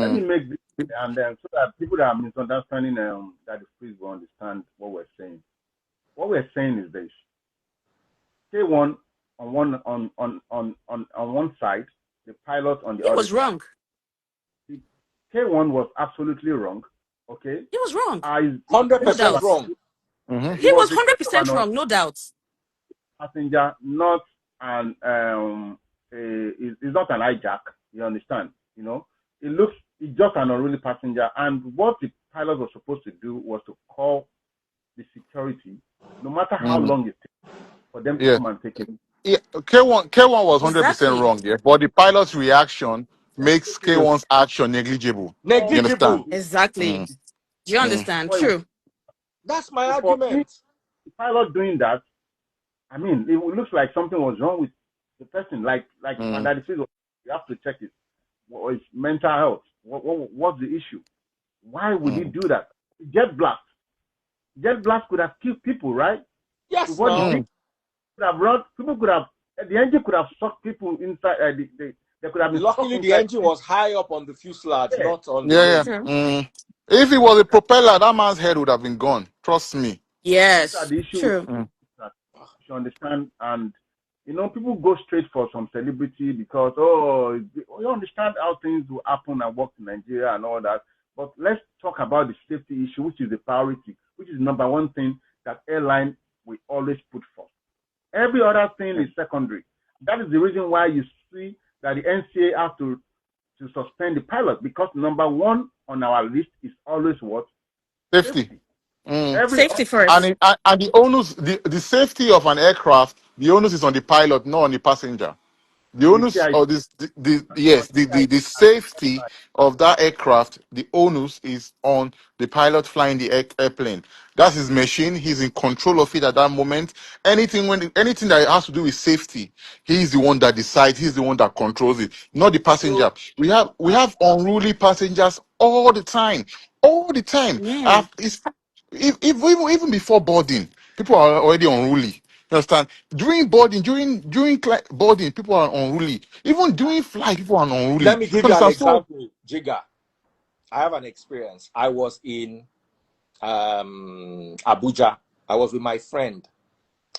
let me Mm, make this and then so that people that are misunderstanding that the please will understand what we're saying. What we're saying is this: K1 on one side, the pilot on the He other was side. wrong. K1 was absolutely wrong. Okay, He was wrong. it was a No case of 100% doubt. wrong. mm-hmm. it He was was a case of 100% an wrong. No doubt. passenger, not an is not an hijack. You understand? It's just an unruly passenger. And what the pilot was supposed to do was to call the security, no matter how Mm. long it takes for them to Yeah. come and take him. Yeah. K1 was 100% Exactly. wrong, yeah. But the pilot's reaction makes Taking your K1's action negligible. call You understand? Negligible. Exactly. Mm, Do you mm, understand? before he was. True. That's my So for me, argument. the pilot doing that, I mean, it looks like something was wrong with the person. Like mm, Under the field, you have to check his mental health. What's the issue? Why would he mm, do that? Jet blast. Jet blast could have killed people, right? With Yes, what he now. did, mm. could have run. People could have. The engine could have sucked people inside. They could have been sucked Luckily, the inside. engine was high up on the fuselage, Yeah, not on the Yeah, yeah. wing. True. Mm. If it was a propeller, that man's head would have been gone. Trust me. these are Yes. the issues with True. Mm, that. You should understand, and people go straight for some celebrity because you understand how things will happen and work in Nigeria and all that. But let's talk about the safety issue, which is the priority, which is number one thing that airline will always put first. Every other thing is secondary. That is the reason why you see that the NCA have to suspend the pilot, because number one on our list is always what? Safety. Safety. Mm. Every Safety first. And the onus, the safety of an aircraft, the onus is on the pilot, not on the passenger. The on the onus CIC, or this on yes, the CIC, the safety of that aircraft, the onus is on the pilot flying the airplane. That's his machine. He's in control of it at that moment. Anything that has to do with safety, he's the one that decides. He's the one that controls it, not the passenger. We have unruly passengers all the time, all the time. Yeah. It's even before boarding, people are already unruly. You understand? During boarding, boarding, people are unruly. Even during flight, people are unruly. Let me You give you an understand? So, example, Jigga. I have an experience. I was in Abuja. I was with my friend.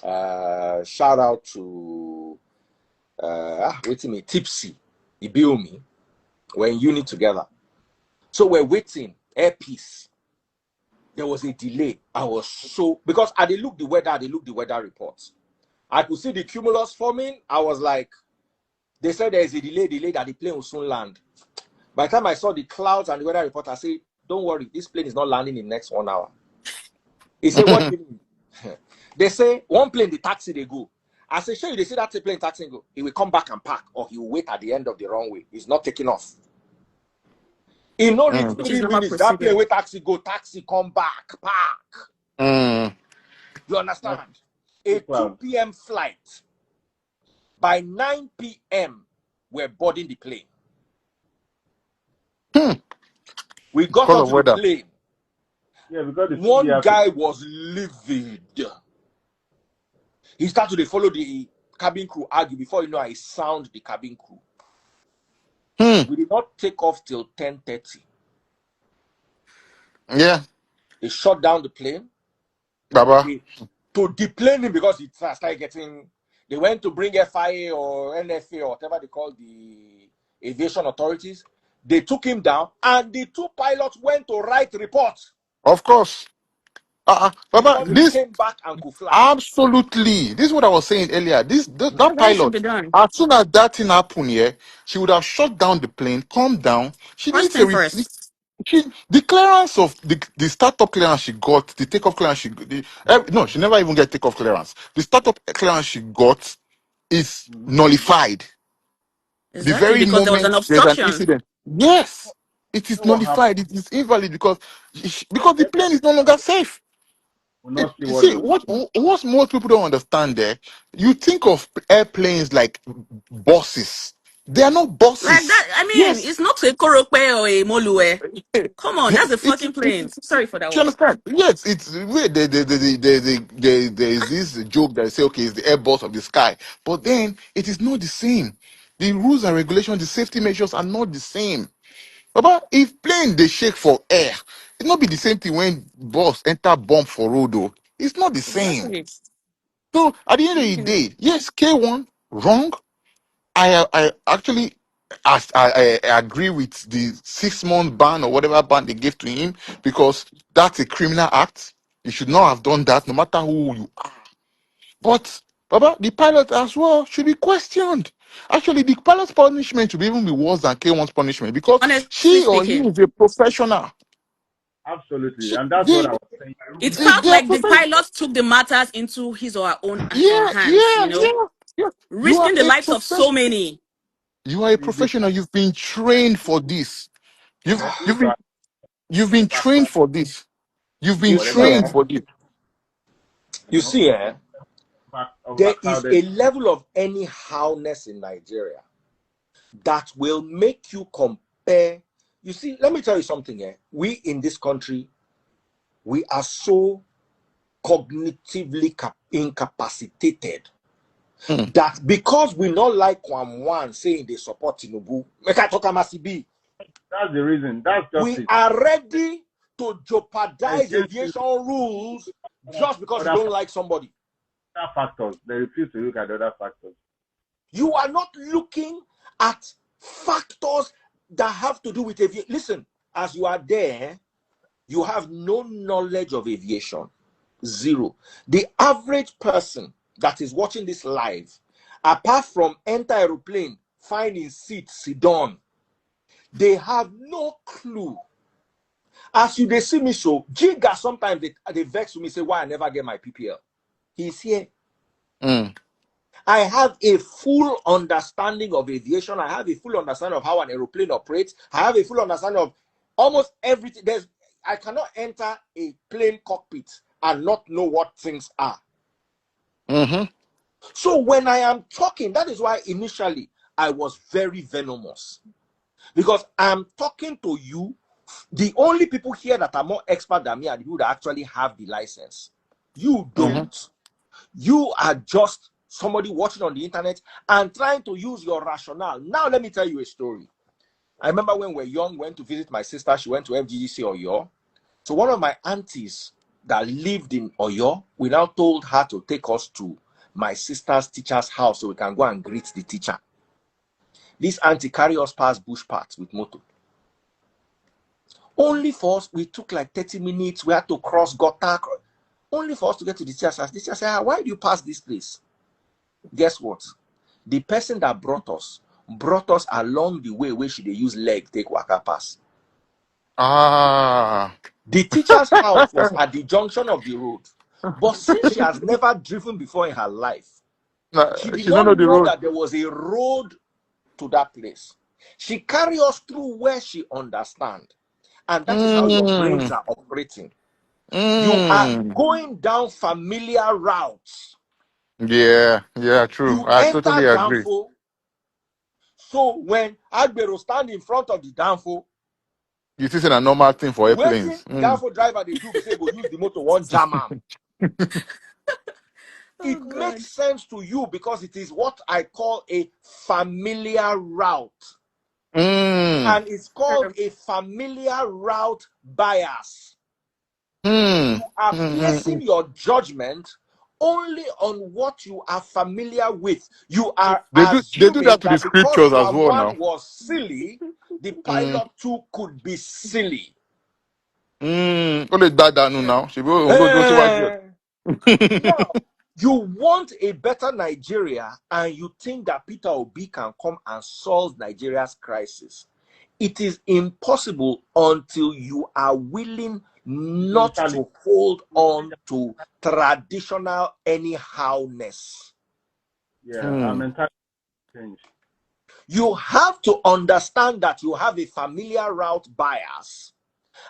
Shout out to waiting me, Tipsy, Ibiumi. We're in uni together. So we're waiting, airpiece. There was a delay. I was so, because I look the weather reports. I could see the cumulus forming. I was like, they said there's a delay that the plane will soon land. By the time I saw the clouds and the weather report, I said, don't worry, this plane is not landing in the next 1 hour. He said, what do you mean? They say, one plane, the taxi, they go. I said, sure, they see that plane taxi go. He will come back and park, or he will wait at the end of the runway. He's not taking off. In no reach Which is 3 normal minutes, that plane procedure. wait taxi go, taxi come back, park. mm, You understand? That's A super. 2 p.m. flight. By 9 p.m., we're boarding the plane. We got because of onto the weather. plane. Yeah, because the One CB guy was livid. He started to follow the cabin crew argue. Before you know, I sound the cabin crew. We did not take off till 10:30. Yeah, They shut down the plane. Baba. To deplane him, because it started getting. They went to bring FIA or NFA or whatever they call the aviation authorities. They took him down, and the 2 pilots went to write reports Of course. Baba, before they this came back and could fly. absolutely. This is what I was saying earlier. That That's how it should be pilot, done. as soon as that thing happened here, she would have shut down the plane, calm down. She First needs thing first. the clearance of the startup clearance she got, the takeoff clearance no, she never even get takeoff clearance. The startup clearance she got is nullified the Exactly, very because there was an moment there's an obstruction. incident. Yes, it You is know what happened? nullified. It is invalid because the plane is no longer safe. We'll not see You what see, they what most people don't understand there, you think of airplanes like buses. They are not Like buses. that, I mean, Yes. it's not a Korope or a Molue. Come on, that's a fucking It's plane. Sorry for that do you word. understand? Yes, it's wait, there is this joke that say, okay, it's the Airbus of the sky, but then it is not the same. The rules and regulations, the safety measures are not the same. But if plane they shake for air, it not be the same thing when bus enter bump for road. Though. It's not the same. Exactly. So at the end of the Mhm. day, yes, K1 wrong. I actually I agree with the 6 month ban or whatever ban they gave to him because that's a criminal act. You should not have done that, no matter who you are. But Baba, the pilot as well should be questioned. Actually, the pilot's punishment should even be worse than K1's punishment because Honestly she or he speaking, is a professional. absolutely, She, and that's what they, I was saying. it felt they are like the professional. pilot took the matters into his or her own Yeah, hands, yeah, yeah, yeah. You are risking the a lives of so professional. many. You are a The professional. You've been trained for this. You've but you've if been I you've been whatever trained for this. You've been You see, whatever trained for this. you see, there is overcrowded, a level of anyhowness in Nigeria that will make you compare. You see, let me tell you something. We in this country, we are so cognitively incapacitated Mm. that because we not like Kwam1 saying they support Tinubu, make I talk Amasibi, that's the reason. That's just we it. are ready to jeopardize Against the aviation rules just because you other don't like somebody. factors, they refuse to look at other factors. You are not looking at factors that have to do with aviation. Listen, as you are there, you have no knowledge of aviation. Zero. The average person that is watching this live, apart from enter aeroplane, finding seat, sit down, they have no clue. As you they see me so, Giga sometimes they vex with me, say, why I never get my PPL. He's here. I have a full understanding of aviation. I have a full understanding of how an aeroplane operates. I have a full understanding of almost everything. I cannot enter a plane cockpit and not know what things are. So when I am talking, that is why initially I was very venomous. Because I'm talking to you. The only people here that are more expert than me are the people that actually have the license. You don't. You are just somebody watching on the internet and trying to use your rationale. Now, let me tell you a story. I remember when we were young, went to visit my sister. She went to FGGC Oyo. So one of my aunties that lived in Oyo, we now told her to take us to my sister's teacher's house so we can go and greet the teacher. This auntie carried us past bush paths with motor. Only for us, we took like 30 minutes. We had to cross gutter. Only for us to get to the teacher's house. The teacher said, why do you pass this place? Guess what? The person that brought us along the way where she they use leg take waka pass. The teacher's house was at the junction of the road. But since she has never driven before in her life, she did not know that there was a road to that place. She carried us through where she understands. And that is how your brains are operating. You are going down familiar routes. Yeah, true. You I enter totally agree. Danfo. So when Agbero stand in front of the Danfo, this is a normal thing for airplanes. the Danfo driver they do, say go use the motor one jam am. It makes sense to you because it is what I call a familiar route. And it's called a familiar route bias. You are placing your judgment only on what you are familiar with. You are assuming that to the that because scriptures as well Kwam1 now. was silly, the pilot too could be silly. Only that now. Now, you want a better Nigeria and you think that Peter Obi can come and solve Nigeria's crisis. It is impossible until you are willing not to hold on to traditional anyhowness. Mentality change. You have to understand that you have a familiar route bias,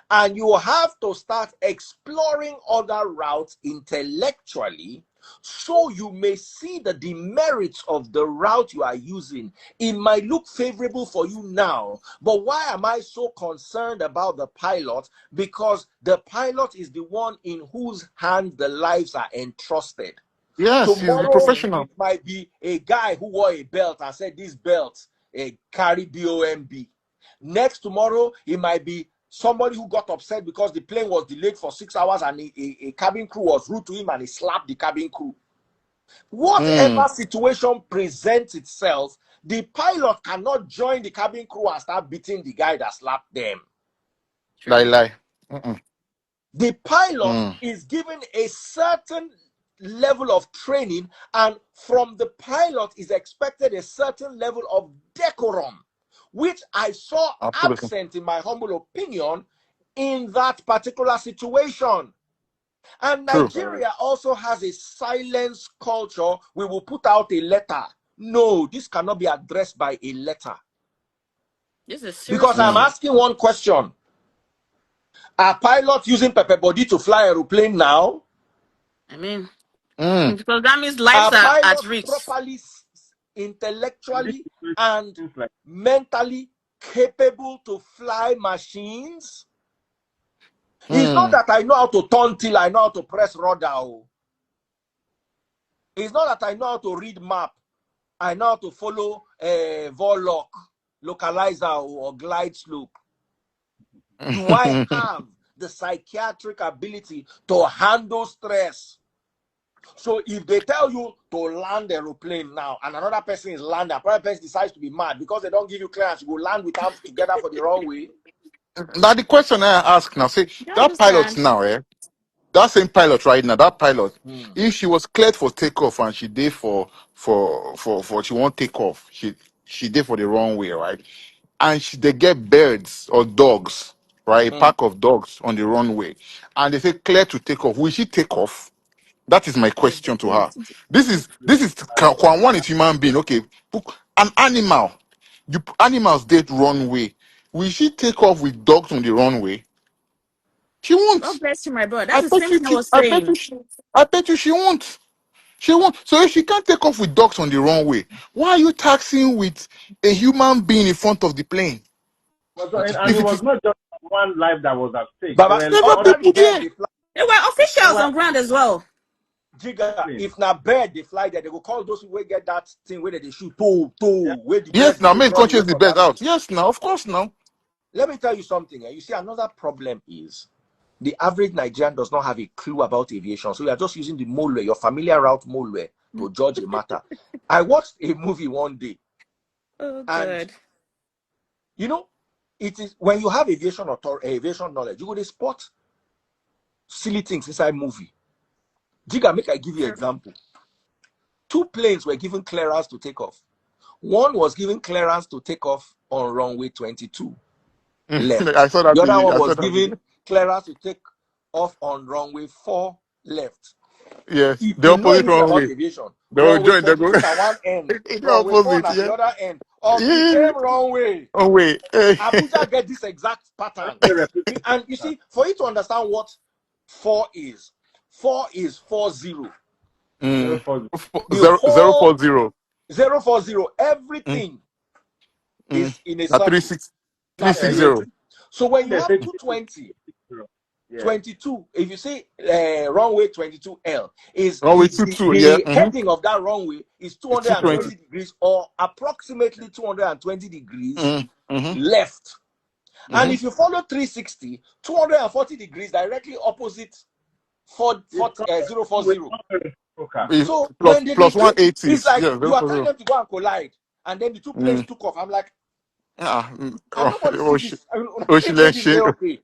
and you have to start exploring other routes intellectually so you may see the demerits of the route you are using. It might look favorable for you now, but why am I so concerned about the pilot? Because the pilot is the one in whose hands the lives are entrusted. Yes, Tomorrow, he's a professional. it might be a guy who wore a belt and said this belt carry BOMB. Next tomorrow, it might be somebody who got upset because the plane was delayed for 6 hours and a cabin crew was rude to him and he slapped the cabin crew. Whatever situation presents itself, the pilot cannot join the cabin crew and start beating the guy that slapped them. Lie. The pilot is given a certain level of training, and from the pilot is expected a certain level of decorum, which I saw absent, in my humble opinion, in that particular situation. And Nigeria also has a silence culture. We will put out a letter. No, this cannot be addressed by a letter. This is serious. Because I'm asking one question. Are pilots using pepper body to fly aeroplane now? I mean, because that means lives are at risk. Properly, intellectually, and mentally capable to fly machines? It's not that I know how to turn till I know how to press rudder. It's not that I know how to read map. I know how to follow Vorlock, localizer, or glide slope. Do I have the psychiatric ability to handle stress? So if they tell you to land aeroplane now and another person is landing, another person decides to be mad because they don't give you clearance, you go land with them together for the wrong way. Now the question I ask now, say that pilot now, that same pilot right now, that pilot, Hmm. if she was cleared for takeoff and she did for she won't take off, she did for the wrong way, right? And they get birds or dogs, right? A Mm-hmm. pack of dogs on the runway, and they say clear to take off. Will she take off? That is my question to her. This is Kwam1 is human being. Okay, an animal. Animals date runway. Will she take off with dogs on the runway? She God won't. bless you, my brother. I That's the bet same you. thing I was I bet saying. you. I bet you she won't. She won't. So if she can't take off with dogs on the runway, why are you taxing with a human being in front of the plane? And If it it was is not just one life that was at stake. There Baba, were several other under the people bed there. they fly. They were there officials were on ground as well. Jigga, planes. if na bird they fly there, they will call those who will get that thing where they shoot Yeah. where the Yes, birds now they men run can't away chase the from birds that thing. out. Yes, now of course now. Let me tell you something. You see, another problem is the average Nigerian does not have a clue about aviation. So we are just using the moleway, your familiar route moleway, to judge a matter. I watched a movie one day, Oh, and God. you know, it is when you have aviation knowledge, you would spot silly things inside movie. Jigga, make I give you an example. 2 planes were given clearance to take off. One was given clearance to take off on runway 22 left. I saw that The other video. one I saw was that given video. clearance to take off on runway 4 left. Yes, If the you know opposite anything wrong about way. aviation, They will runway join. They go 22 na one end, the runway 4 opposite. na the Yeah. other end of the Yeah. same runway. Oh wait. Abuja get this exact pattern. And you see, for you to understand what 4 is 40. Mm. 040. The Zero zero whole 40. 040, Mm. everything Mm. is in a Now circle. three Now six Yeah, zero. 360. So when you they have say 220, yeah. 22, if you say runway 22L, is Oh wait, two. Yeah. the heading of that runway is It's 220. 220 degrees or approximately 220 degrees Mm-hmm. left. And Mm-hmm. if you follow 360, 240 degrees directly opposite It's not 040. reciprocal. So Plus when they plus decrease, 180. it's like Yeah, you zero are four telling zero. them to go and collide. And then the 2 planes Mm. took off. I'm like, Ah, and nobody see Oshi, this. I mean, Oshi, if they did say, okay.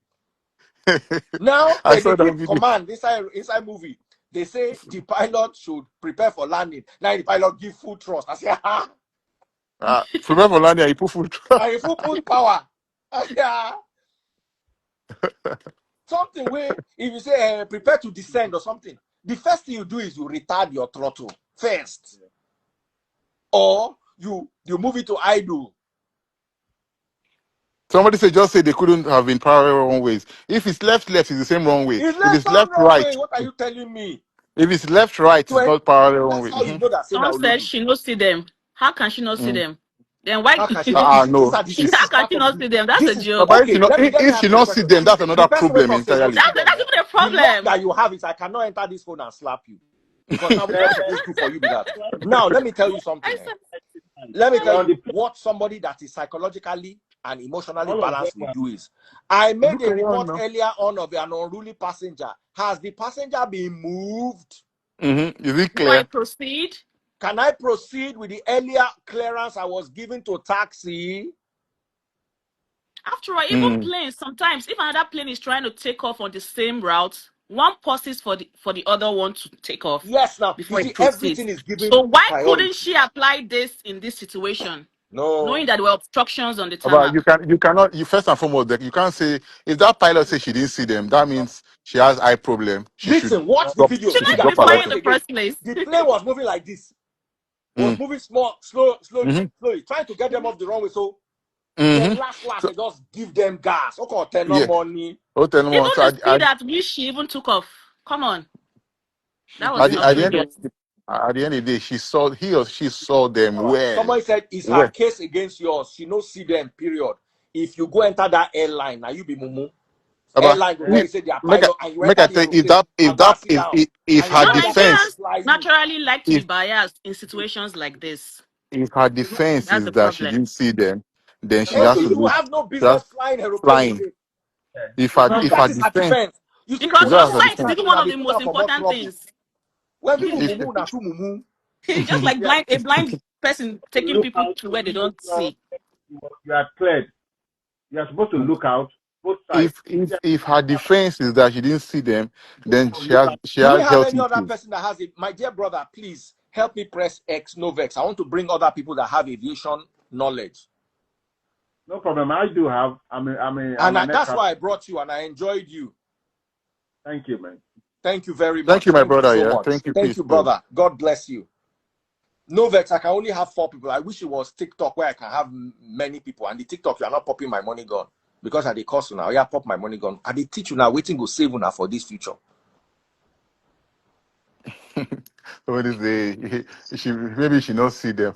Now I they saw that give video. command inside movie. They say the pilot should prepare for landing. Now the pilot give full thrust. I say, ah, Prepare for landing. You put food. and if you put power, I say, ah, something where if you say prepare to descend or something, the first thing you do is you retard your throttle first, or you move it to idle. Somebody said just say they couldn't have been parallel wrong ways. If it's left, it's the same wrong way. It's If left it's and left, wrong right. way. What are you telling me? If it's left, right, So it's not parallel wrong that's way. how you know that say Someone now said Olodu. she not see them. How can she not see Mm. them? Then why? How can she not? You see, No. this How is can part she of not the see them? That's this a is joke. But okay. Let me if she ask you a not see question. them, that's The another person will problem talk say no entirely. see them. That's Eh? even a The luck problem. that you have is I cannot enter this phone and slap you because now which one of those two for you be that? Now let me tell you something. I said, Let me They're tell on you the plane. what somebody that is psychologically and emotionally All of them balanced will are do is. I made Look a at one report now. earlier on of an unruly passenger. Has the passenger been moved? Is it do I clear? proceed? Can I proceed with the earlier clearance I was given to taxi? After all, even Mm. planes, sometimes if another plane is trying to take off on the same route, one pauses for the other one to take off Yes, now you before it see proceeds. everything is given So why couldn't priority. she apply this in this situation, knowing No. that there were obstructions on the But tarmac? you cannot you first and foremost you can't say if that pilot says she didn't see them, that means she has eye problem. Listen, watch the She video. shouldn't Jigga, even be drop her watch flying in it the license. again. first place. The plane was moving like this. Was Mm. moving slowly, Mm-hmm. trying to get them off the runway. So then Mm-hmm. last, So they just give them gas. Okay, ten no yeah. money. Oh, tell them Even one. So the speed at which she even took off. Come on, that was at the outrageous. end of the day, she saw them well. Somebody said it's her Well. case against yours. She no see them, period. If you go enter that airline, now you be mumu. About Airline will tell you say they are make I pilot and you make enter I the tell aeroplane and go and sit down. if And you her No, want that plane to defense Nigerians fly you. naturally like to be if biased in situations like this. if her defense That's is the that she problem. didn't see them, then she has Okay, to you will lose. have no business That's flying aeroplane flying. again. If If her that is her defense, defense. You see, if Because when your that's her people do sight is defense, that even thing, one now of they the put most them for more important trouble. things. When people if mumu na true mumu. It's just like Yeah. a blind person taking look people out to to where they make don't sure see. you are cleared. You are supposed to look out, both sides. If her defense is that she didn't see them, then she Do we has have health any other issues. person that has it? My dear brother, please help me press X, no vex. I want to bring other people that have aviation knowledge. No problem. I do have. I'm an That's aircraft. why I brought you and I enjoyed you. Thank you, man. Thank you very Thank much. you, my Thank you brother. so Yeah, much. thank you. Thank Peace, you, bro. brother. God bless you. No vex, I can only have 4 people. I wish it was TikTok where I can have many people. And the TikTok, you are not popping my money gun. Because at the cost now, yeah, pop my money gun. And they teach you now, waiting to save you now for this future. What is the maybe she not see them.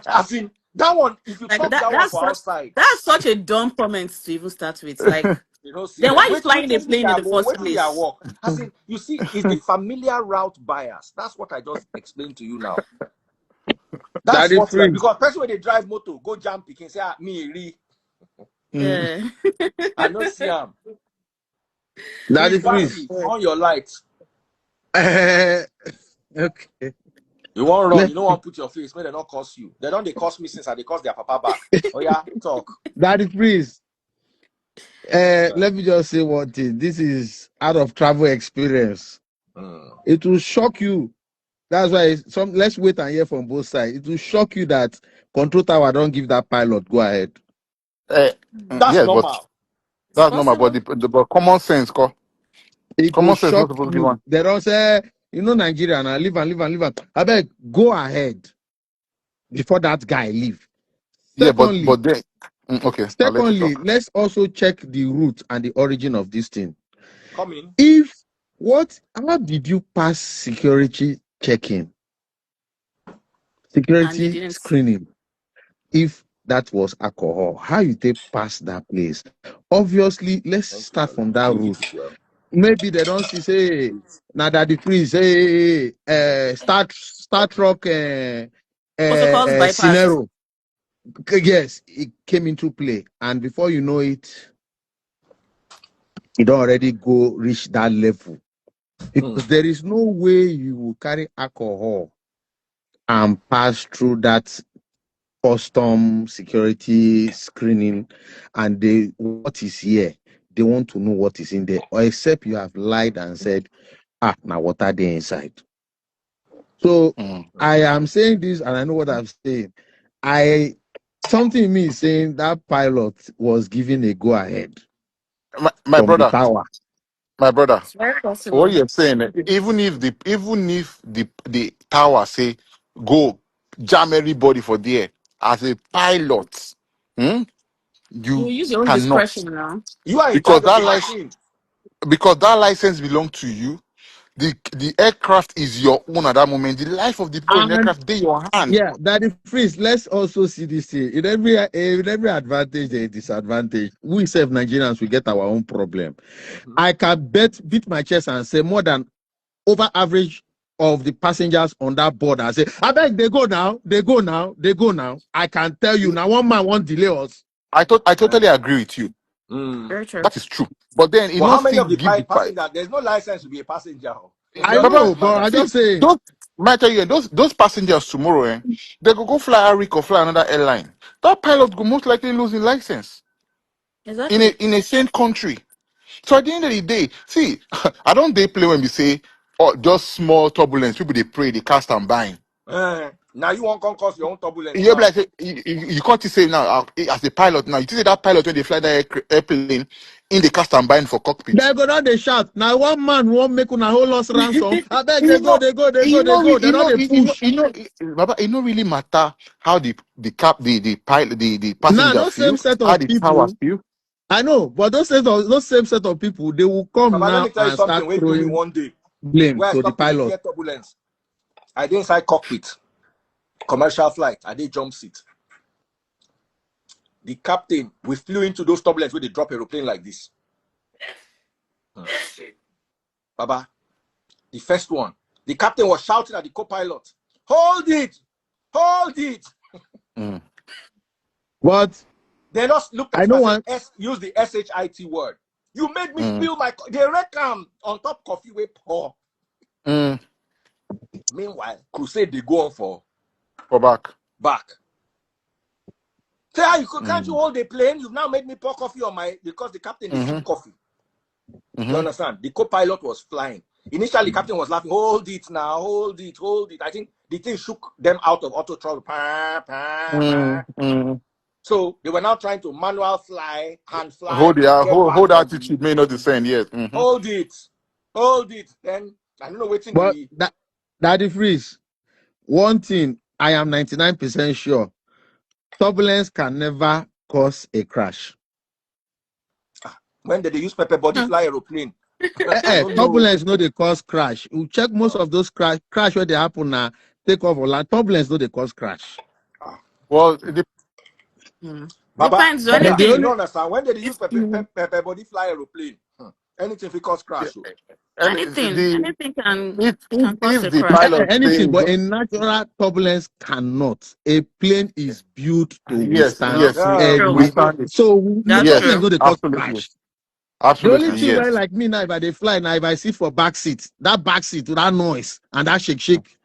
As in, that one, if you Like talk that one for outside, that's such a dumb comment to even start with. Like, you don't see then them. why are you flying a Waiting plane in the first their place? work. As in, you see, it's the familiar route bias. That's what I just explained to you now. That's Daddy what you are. Freeze. Because person when they drive motor, go jump, you can say, me, Mm. Yeah. I don't see him. Prince Daddy Freeze. Darcy, on your lights. Okay. You won't run, Le- you don't want to put your face, may they not cost you. They don't they cost me since they cost their papa back. Oh yeah, talk. Daddy Freeze. Let me just say one thing. This is out of travel experience. Mm. It will shock you. That's why let's wait and hear from both sides. It will shock you that control tower don't give that pilot go ahead. Eh, That's yes, but normal. It's that's normal. But possible. but common sense, It will common sense not shock supposed to give you. one. They don't say, Nigeria now, leave. I beg, go ahead before that guy leave. Yeah, Secondly, but then okay, I'll let you Secondly, talk. let's also check the root and the origin of this thing. Come in. How did you pass security checking, And you security didn't. screening? If that was alcohol, how you take pass that place? Obviously, let's Thank you, start darling. from that Take it route. well. Maybe they don't see, say, now that the freeze, start truck, Protocols bypassed. scenario. Yes, it came into play. And before you know it, you don't already go reach that level. Because there is no way you will carry alcohol and pass through that custom security screening and what is here. They want to know what is in there, or except you have lied and said, now what are they inside? So Mm. I am saying this and I know what I'm saying. Something in me is saying that pilot was given a go ahead My from the brother, tower. my brother. It's very What possible. you're saying, even if the tower say go jam everybody for there as a pilot, hmm, You you use your own cannot discretion now. You are in because charge of that the license machine. belongs to you. The aircraft is your own at that moment. The life of the people in the And aircraft they your hand. yeah, that is freeze. Let's also see this thing. In every advantage, there is disadvantage. We self Nigerians, we get our own problem. Mhm. I can beat my chest and say more than over average of the passengers on that board. I say, I beg, they go now, they go now, they go now. I can tell you now, one man won't delay us. I totally agree with you. Mm. Very true. That is true. But then it But how not many still of the give the passengers? There's no license to be a passenger. It's I just Baba, know, the but I mandatory. see, just say, those might tell you those passengers tomorrow, they go fly Arik or fly another airline. That pilot will most likely lose his license Exactly. in a same country. So at the end of the day, see, I don't they play when we say oh just small turbulence. People they pray, they cast and bind. Now you won't cause your own turbulence You be now. like you can't say now as a pilot now. You see that pilot when they fly that airplane in the cast and bind for cockpit. they go down, they shout. Now one man won't make una whole loss ransom. I beg, You they go, know, they go, they go, you they know, go. They don't they push. Baba, it don't really matter how the pilot, the Now, passenger those same feel, set how of the tower people, feel. I know, but those same set of people, they will come But let me now tell you and start something. Wait to me throwing one day. blame Where I to the stop to the pilot. fear turbulence. I did inside cockpit. Commercial flight. I did jump seat. The captain, we flew into those turbulence where they drop aeroplane like this. Baba, the first one. The captain was shouting at the co-pilot. Hold it! Hold it! Mm. But They just looked I at him know and said, one. use the SHIT word. You made me Mm. spill my... They reckon on top coffee way pour. Mm. Meanwhile, crusade they go on for Go back. back. Say, how can't you hold the plane? You've now made me pour coffee on my, because the captain they sip coffee. You understand? The co-pilot was flying. Initially, the captain was laughing. Hold it now, hold it, hold it. I think the thing shook them out of auto throttle. So they were now trying to manual fly, hand fly, get back Hold on the. altitude may not descend. Yes. Hold it, hold it. Then I don't know waiting But the. Daddy Freeze, one thing I am 99% sure: turbulence can never cause a crash. When did they use pepper body fly aeroplane? I don't know. Turbulence no they cause crash. You check most of those crash where they happen now. Take off or land. Turbulence no they cause crash. Well, Baba, Depends on And the you anything. don't only understand. When did they use pepper body fly aeroplane? Anything if cause crash. Oh. and Anything if can cause if a the crash. pilot anything, stays, but a natural turbulence cannot. A plane is built to yes, withstand True. we every. stand it. So no That's Yes, turbulence true. no they cause absolutely, crash. The only absolutely, thing where yes. like me now, if I they fly now, if I sit for back seat, that back seat with that noise and that shake,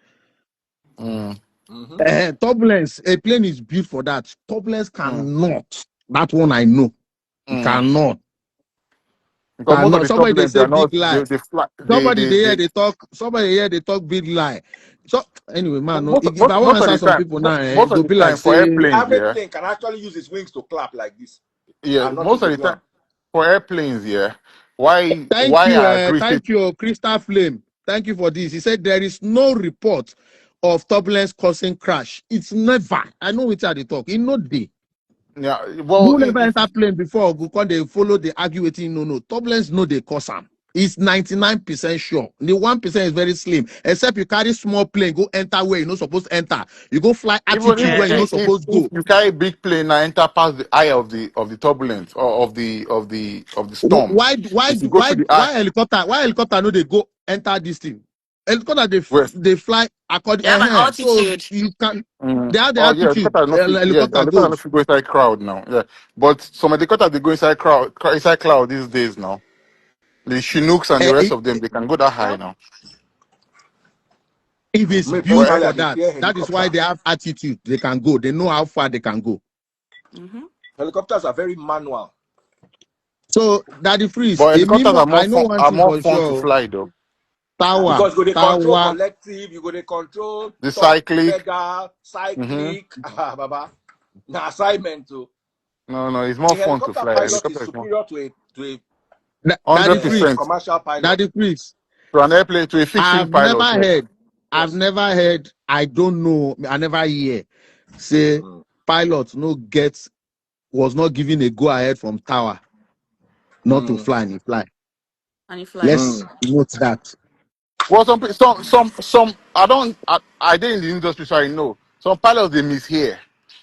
turbulence, a plane is built for that. Turbulence cannot. That one I know. It cannot. Because most of the Somebody they turbulence, they say are not big lie. they fly Somebody they hear they talk. Somebody here they talk big lie. So anyway, man, no, if I want to answer some people now, most it of go the be like time for say, The airplanes, average yeah, plane can actually use its wings to clap like this yeah, and not most hit of the the time ground. for airplanes, yeah. Why I agree say thank you, Crystal Flame. Thank you for this. He said there is no report of turbulence causing crash. It's never. I know it's at the talk. In no day. yeah, well, Who never enter plane before? Go come they follow the arguing. No. Turbulence no they cause them. It's 99% sure. The 1% is very slim. Except you carry small plane, go enter where you're not supposed to enter. You go fly even altitude where you're not supposed to if go. you carry big plane and enter past the eye of the turbulence or of the storm, Why why if you go why through the eye, why helicopter no they go enter this thing? Helicopter where they fly according They have an so altitude. you can they have the oh yeah, altitude helicopter no fit, yeah, helicopter helicopter no goes. fit go inside crowd now. Yeah, but some helicopter they go inside cloud these days now. The Chinooks and the rest Eh, of them they can go that high now. if it's Me built Well, for personally, I that, fear that is why helicopter. they have altitude. They can go. They know how far they can go. Helicopters are very manual. So Daddy Freeze, but a helicopters memo, are I know one are thing more for fun to sure. fly though. Tower, Because you go to control tower. collective, you go to control The top cyclic, pedal, hmm cyclic, baba. Now assignment too. no, it's more A fun to helicopter fly. pilot is Helicopter is more superior to Daddy hundred a Freeze, percent commercial pilot. Daddy Freeze. to an airplane to a fixed-wing I've never pilot. Yes. heard, Yes. I don't know, I never hear say pilot no get was not given a go ahead from tower not to fly and he fly. And he flies. Let's note that. Well, some. I did in the industry, so I know some pilots they mishear.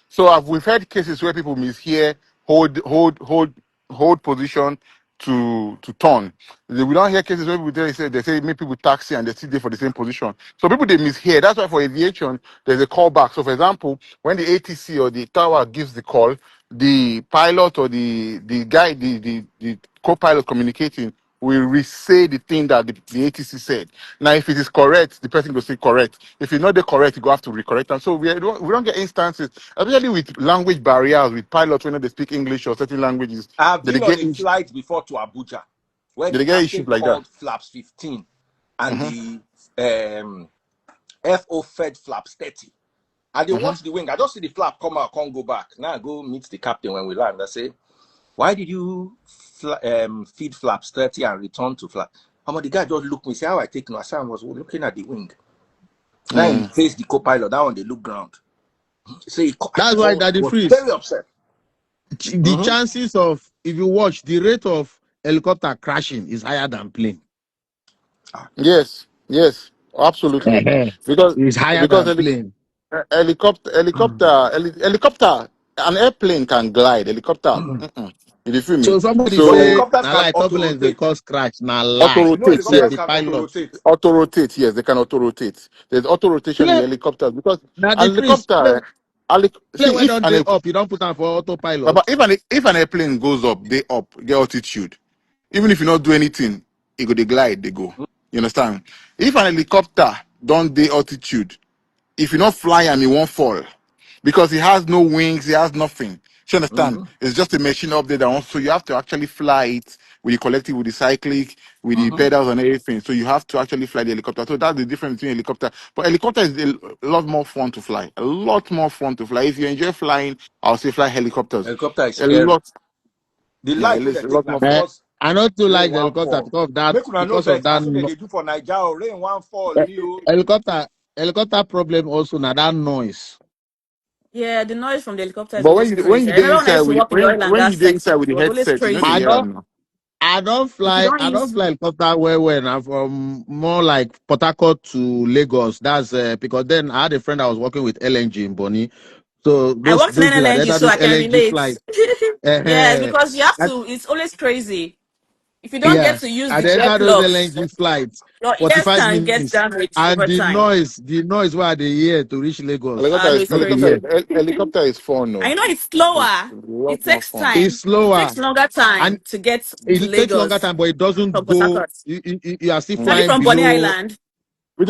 So we've had cases where people mishear, hold position to turn. We don't hear cases where people they say make people taxi and they sit there for the same position. So people they mishear. That's why for aviation there's a callback. So for example, when the ATC or the tower gives the call, the pilot or the guy the co-pilot communicating will re-say the thing that the ATC said. Now, if it is correct, the person will say correct. If it's not the correct, you go have to recorrect. And so we don't get instances, especially with language barriers, with pilots when they speak English or certain languages, I've that they been on get a flight before to Abuja where the they get captain issues like that. called flaps 15 and the FO fed flaps 30. And they watch the wing. I just see the flap come out, can't go back. Now I go meet the captain when we land. I say, why did you feed flaps 30 and return to flap? The guy just looked me, say how I take no. I said I was looking at the wing. Now he faced the co-pilot. That one they look ground. Say he That's why Daddy was Freeze. very upset. The chances of if you watch the rate of helicopter crashing is higher than plane. Yes, absolutely. Because It's higher because than plane. helicopter, an airplane can glide. Helicopter, you feel me? So somebody So say So helicopters na can lie auto turbulence they rotate. cause crash. Na auto lie. You know rotate, Except helicopters the yes. can auto pilot. rotate. Auto rotate, yes, they can auto rotate. There's auto rotation in Plane helicopters because na an the freeze. helicopter, Plane see where if don't they up, you don't put on for but autopilot. if an airplane goes up, they up, get altitude. Even if you not do anything, it go they glide, they go. You understand? If an helicopter don't they altitude, if you not fly and it won't fall, because it has no wings, it has nothing. You understand? It's just a machine up there that also you have to actually fly it with the collective, with the cyclic, with the pedals and everything. So you have to actually fly the helicopter. So that's the difference between helicopter. But helicopter is a lot more fun to fly. A lot more fun to fly. If you enjoy flying, I'll say fly helicopters. Helicopter is A scary. lot. The Yeah, light where it's they a take lot now more. because I not too rain like the one helicopter fall. because of that. Make una no Because of vex. that That's what they do for Nigeria. Oh, rain one fall. You. helicopter problem also now that noise. Yeah, the noise from the helicopter is But always when crazy. you I get remember when I inside used to with work in the oil and when you gas get sector, inside with it the was always headset, you know they I crazy. hear don't am now. I don't If you fly. don't I don't use, fly helicopter where I'm from more like Port Harcourt to Lagos. That's because then I had a friend I was working with LNG in Bonny. So I those worked in days I NLNG, had so those I can LNG relate. flights. Yes, Uh, because you have and, to. It's always crazy. If you don't get yeah, to use I the enter those earplugs, LNG flights, your ears 45 can get minutes, damaged and over time. the noise where they hear to reach Lagos, Ah, Helicopter no, is it's crazy. helicopter is fun, I no. know it's It's slower. a lot It more takes fun. it's time. It slower takes longer and time to get to it takes longer Lagos time, but it doesn't from Port go. Harcourt. You are still Are you flying from Bonny below. Island? No, With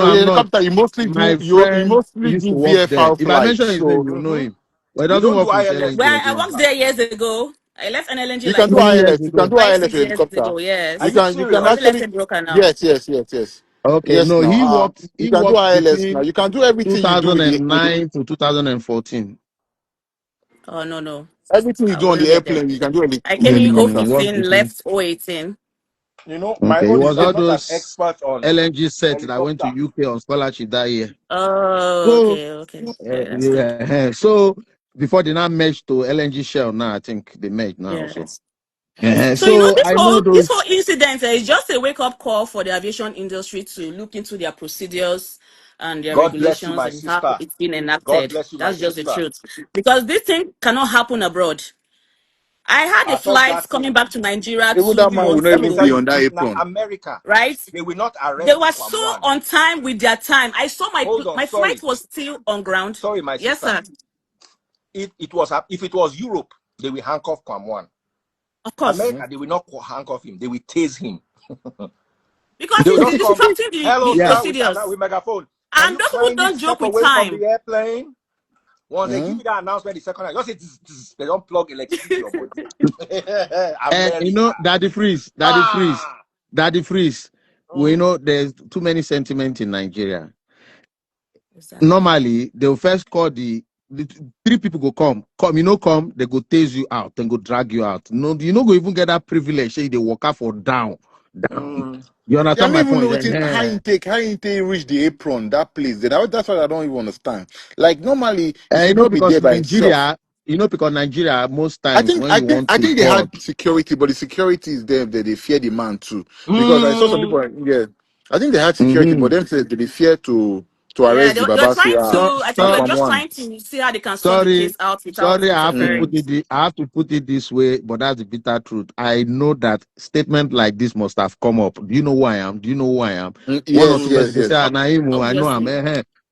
I'm not. helicopter, My you friend mostly used do to work there. VFR If I mention flights. his name, So you know him. But it We doesn't don't do work with ILS Well, in LNG I again. worked helicopter. there years ago. I left NLNG you can like do Many years ILS. You can ago. do five, ILS with 6 years helicopter. ago. Are Yes. you You can I serious? only left actually it broken now. yes. Okay, Yes no, now. he You can do worked ILS now. between You can do everything you do with 2009 to 2014. Oh no, no. everything you I do on wouldn't the get there. airplane, you can do I came in helicopter. He worked 015, between. left 018. You know, my Okay, it own is was I'm all not an those expert on LNG sets that went to helicopter. UK on scholarship that year. Oh, So, okay, okay. Okay, that's good. so before they now merged to LNG Shell, now I think they merged now also. Yes. So So this I know whole those. incident is just a wake up call for the aviation industry to look into their procedures and their God bless you, regulations my and how sister. it's been God enacted. bless you, my That's just the sister. truth. Because this thing cannot happen abroad. I had a I talk flight that coming thing. back to Nigeria Even that two man will months not Let me even tell be ago, you, on that if now apron. America, right? they will not They arrest were so Kwam1. on time with their time. I saw Hold on, my flight sorry. was still on ground. Sorry, my Yes, sister. sir. If it was Europe, they will handcuff Kwam1. Of course. America, they will not handcuff him. They will tase him. Because They will just he's come. disrupting Hello, the Yeah. sir, procedures. with megaphone. Can And you those people kindly don't step joke with away from time. the airplane? Once they give Mm-hmm. you that announcement, the second time, just say they don't plug electricity to your body. You America. know, Ah. Daddy Freeze. We Mm. know there's too many sentiments in Nigeria. Exactly. Normally, they'll first call the three people go come. Come, they go tase you out and go drag you out. No, you know, go even get that privilege. Say they walk out for down. Mm. You Yeah, I understand don't my even know point? what high intake reach the apron that place. That's what I don't even understand. Like normally it You should know, not be because there by itself. Nigeria, most times when you want I to think they board, had security, but the security is there that they fear the man too. Because I saw some Mm. people, yeah, I think they had security, but mm-hmm. them said they fear to Yeah, arrest the they were Baba say trying to, I think and they were so, just Kwam1. trying to see how they can sort the sorry, case out without sorry, interference. I have to put it this way, but that's the bitter truth. I know that statement like this must have come up. Do you know who I am? Do you know who I am? One or Yes, two Mm. persons yes, go say, yes. "Ah, Naimu, I know him." Obviously.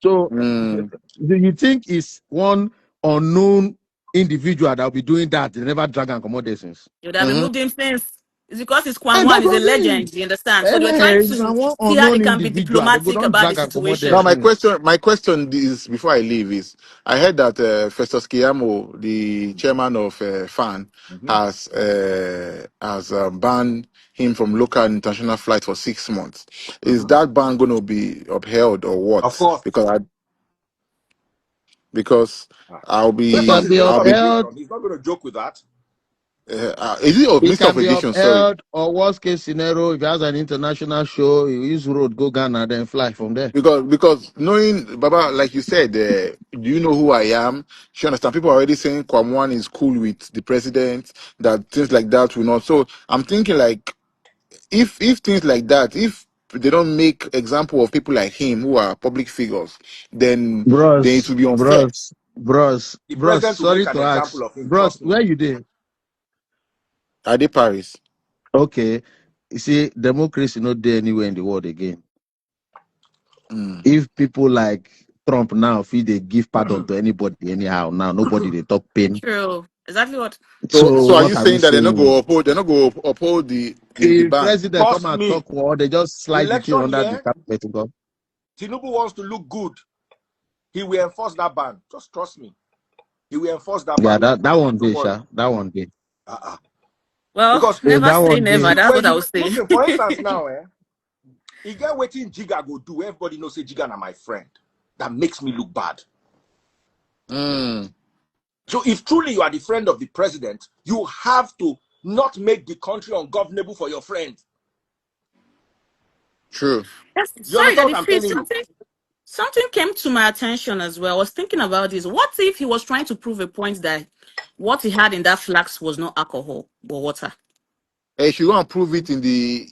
So, Mm. do you think it's one unknown individual that will be doing that? They never drag and accommodations. You would have Mm-hmm. removed him since. It's because it's Kwam And One that's is a what I mean. legend, you understand? So they were trying It's to one see how they unknown can be individual. They go diplomatic don't about the drag and Now situation. accommodation. my question is before I leave is I heard that Festus Keyamo, the chairman of FAN, Mhm. has banned him from local and international flights for 6 months. Is Mhm. that ban going to be upheld or Of what? course. Because Ah. It Festus can is be Minister I'll of be upheld. Aviation. He's not going to joke with that. is it of It Minister can of be Aviation? Sorry. upheld, or worst case scenario, if he has an international show, he use road, go Ghana, then fly from there. Because knowing Baba, like you said, do you know who I am? You understand? People are already saying Kwam1 is cool with the president, that things like that will not. So I'm thinking like if things like that, if they don't make example of people like him who are public figures, then it Bros, will be unfair. bros, bros, The bros, president will make sorry an to ask. example of him. Bros, Trust me. where you there? Are they Paris? Okay. You see, democracy not there anywhere in the world again. Mm. If people like Trump now, if they give pardon to anybody anyhow, now nobody they talk pain. True. Exactly what. So So are what you are we saying that saying? they're not go uphold the If ban? president come Trust and me. talk, or they just slide the thing Election under the year, carpet. Tinubu wants to look good. He will enforce that ban. Just trust me. He will enforce that Yeah, barrier. that one Don't day, worry. Sha. That one day. Uh-uh. Well, Because Yeah, never that say one never. day. That's when what I you would say. listen, for instance, now, he get waiting Jiga go do. Everybody knows say Jiga na my friend. That makes me look bad. Mm, So if truly you are the friend of the president, you have to not make the country ungovernable for your friend. true. Yes, You sorry, understand Daddy what I'm Freeze. telling you? Something came to my attention as well. I was thinking about this. What if he was trying to prove a point that what he had in that flask was not alcohol but water? Hey, she want to prove it in the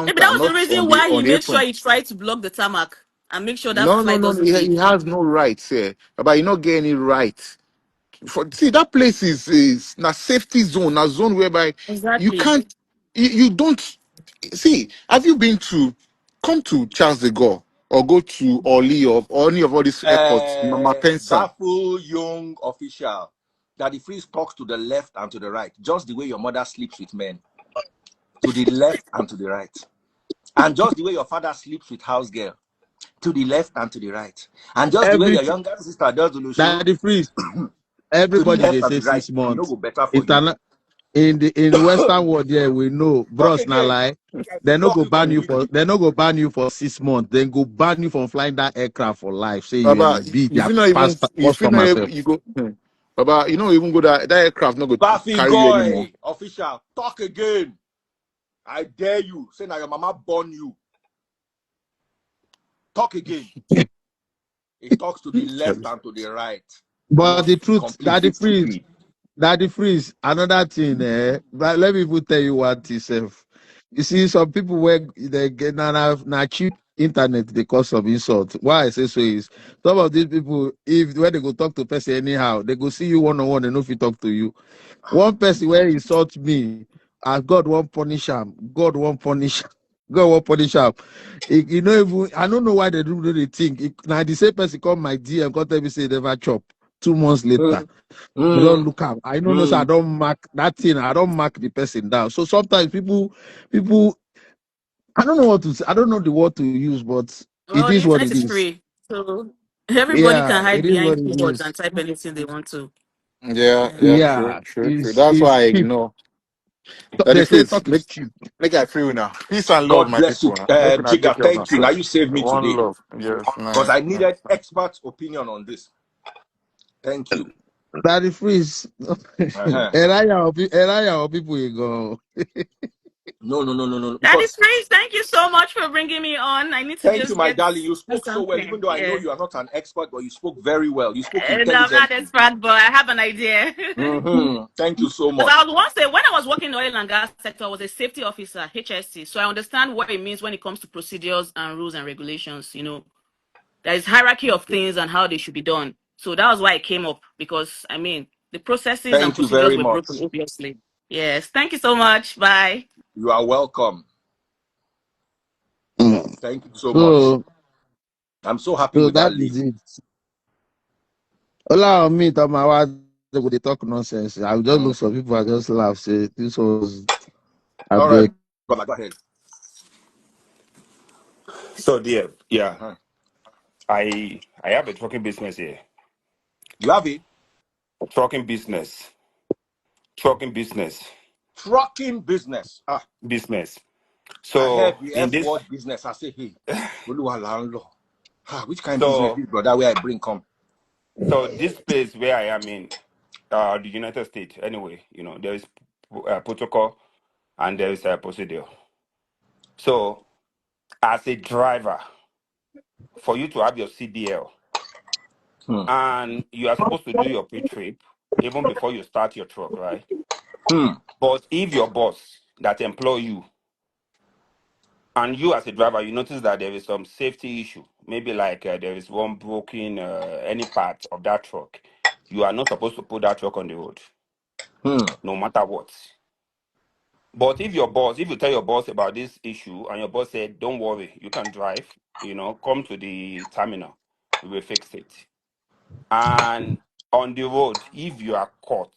Maybe that counter, was the not reason why he on the made sure apron. he tried to block the tarmac and make sure that No, no, flight no. doesn't He take. has no rights here. But you not get any right. See, that place is na safety zone, a zone whereby you Exactly. can't, you don't see. Have you been to come to Charles de Gaulle or go to Orly or any of all these airports, Mapensa? Baffle young official that the freeze talks to the left and to the right, just the way your mother sleeps with men, to the left and to the right, and just the way your father sleeps with house girl, to the left and to the right, and just the way your Everything. younger sister does the show, Daddy Freeze. to the Everybody left they and say to the right. 6 months. Go better for you. Interna- in Western world, yeah, we know. Talk Bros, na again. lie. I They no block go you from ban the you for. video. They no go ban you for 6 months. Then go ban you from flying that aircraft for life. Say you Baba, be you their feel not even past you feel not customer self. you go. Baba, you know even go that aircraft not go Baffy carry you anymore. Goy, official, talk again. I dare you. Say now your mama born you. Talk again. It talks to the left and to the right. He But was the truth, Daddy completely Freeze, stupid. Daddy Freeze, another thing, but let me even tell you one thing, self. You see, some people where they get na cheap internet, they cause some insult. Why I say so is some of these people, if when they go talk to person anyhow, they go see you one on one, they know if he talk to you. One person where insult me, and God won't punish him. God won't punish. God won't punish him. You know, even I don't know why they do the thing. Now the same person call my DM, come tell me say they never chop. 2 months later. Mm, We don't mm, look up. I don't know, so I mm. don't mark that thing. I don't mark the person down. So sometimes people, I don't know what to say. I don't know the word to use, but Well, it the is what internet it is is. free. So everybody Yeah, can hide it is what behind it keyboards and is. type anything they want to. Yeah, Yeah. yeah, true, Yeah, true, true. is That's why I cheap. ignore. That They the say freeze. talk is cheap. Make I free now. Peace and love, God my bless you. people. Now. Make una take Jigga, care of thank you. Now myself. you saved me One today. love. Yes, Because nice, I nice. needed expert opinion on this. Thank you. Daddy Freeze. Uh-huh. Eraya of people you go. No. Daddy Because Freeze, thank you so much for bringing me on. I need to thank you, just my get darling. You do spoke so well, even something. though I know Yeah. you are not an expert, but you spoke very well. You spoke No, I'm not intelligently. expert, but I have an idea. Thank you so Because I much. was once when I was working in the oil and gas sector, I was a safety officer, HSC. So I understand what it means when it comes to procedures and rules and regulations. You know, there is hierarchy of things and how they should be done. So that was why it came up because I mean the processes and Thank you procedures very were broken, much. obviously. Yes. Thank you so much. Bye. You are welcome. Mm. Thank you so much. So I'm so happy so with that that lead. is it. Allow me to my wife they go dey talk nonsense. I will just look some people, I just laugh. Say this was a All right, big. brother, go ahead. So dear, yeah, Uh-huh. I have a trucking business here. You have a Trucking business. Trucking business. trucking business. Business. I heard So the in F this word business. I say, hey, Oluwa landlord. Which kind of business so this brother where I bring come? so this place where I am in the United States, anyway, there is protocol and there is a procedure. So as a driver, for you to have your CDL Hmm. and you are supposed to do your pre-trip even before you start your truck, right? Hmm. But if your boss that employ you and you as a driver, you notice that there is some safety issue, maybe like there is one broken any part of that truck, you are not supposed to put that truck on the road, Hmm. no matter what. But if you tell your boss about this issue and your boss said, don't worry, you can drive, come to the terminal, we will fix it. And on the road, if you are caught,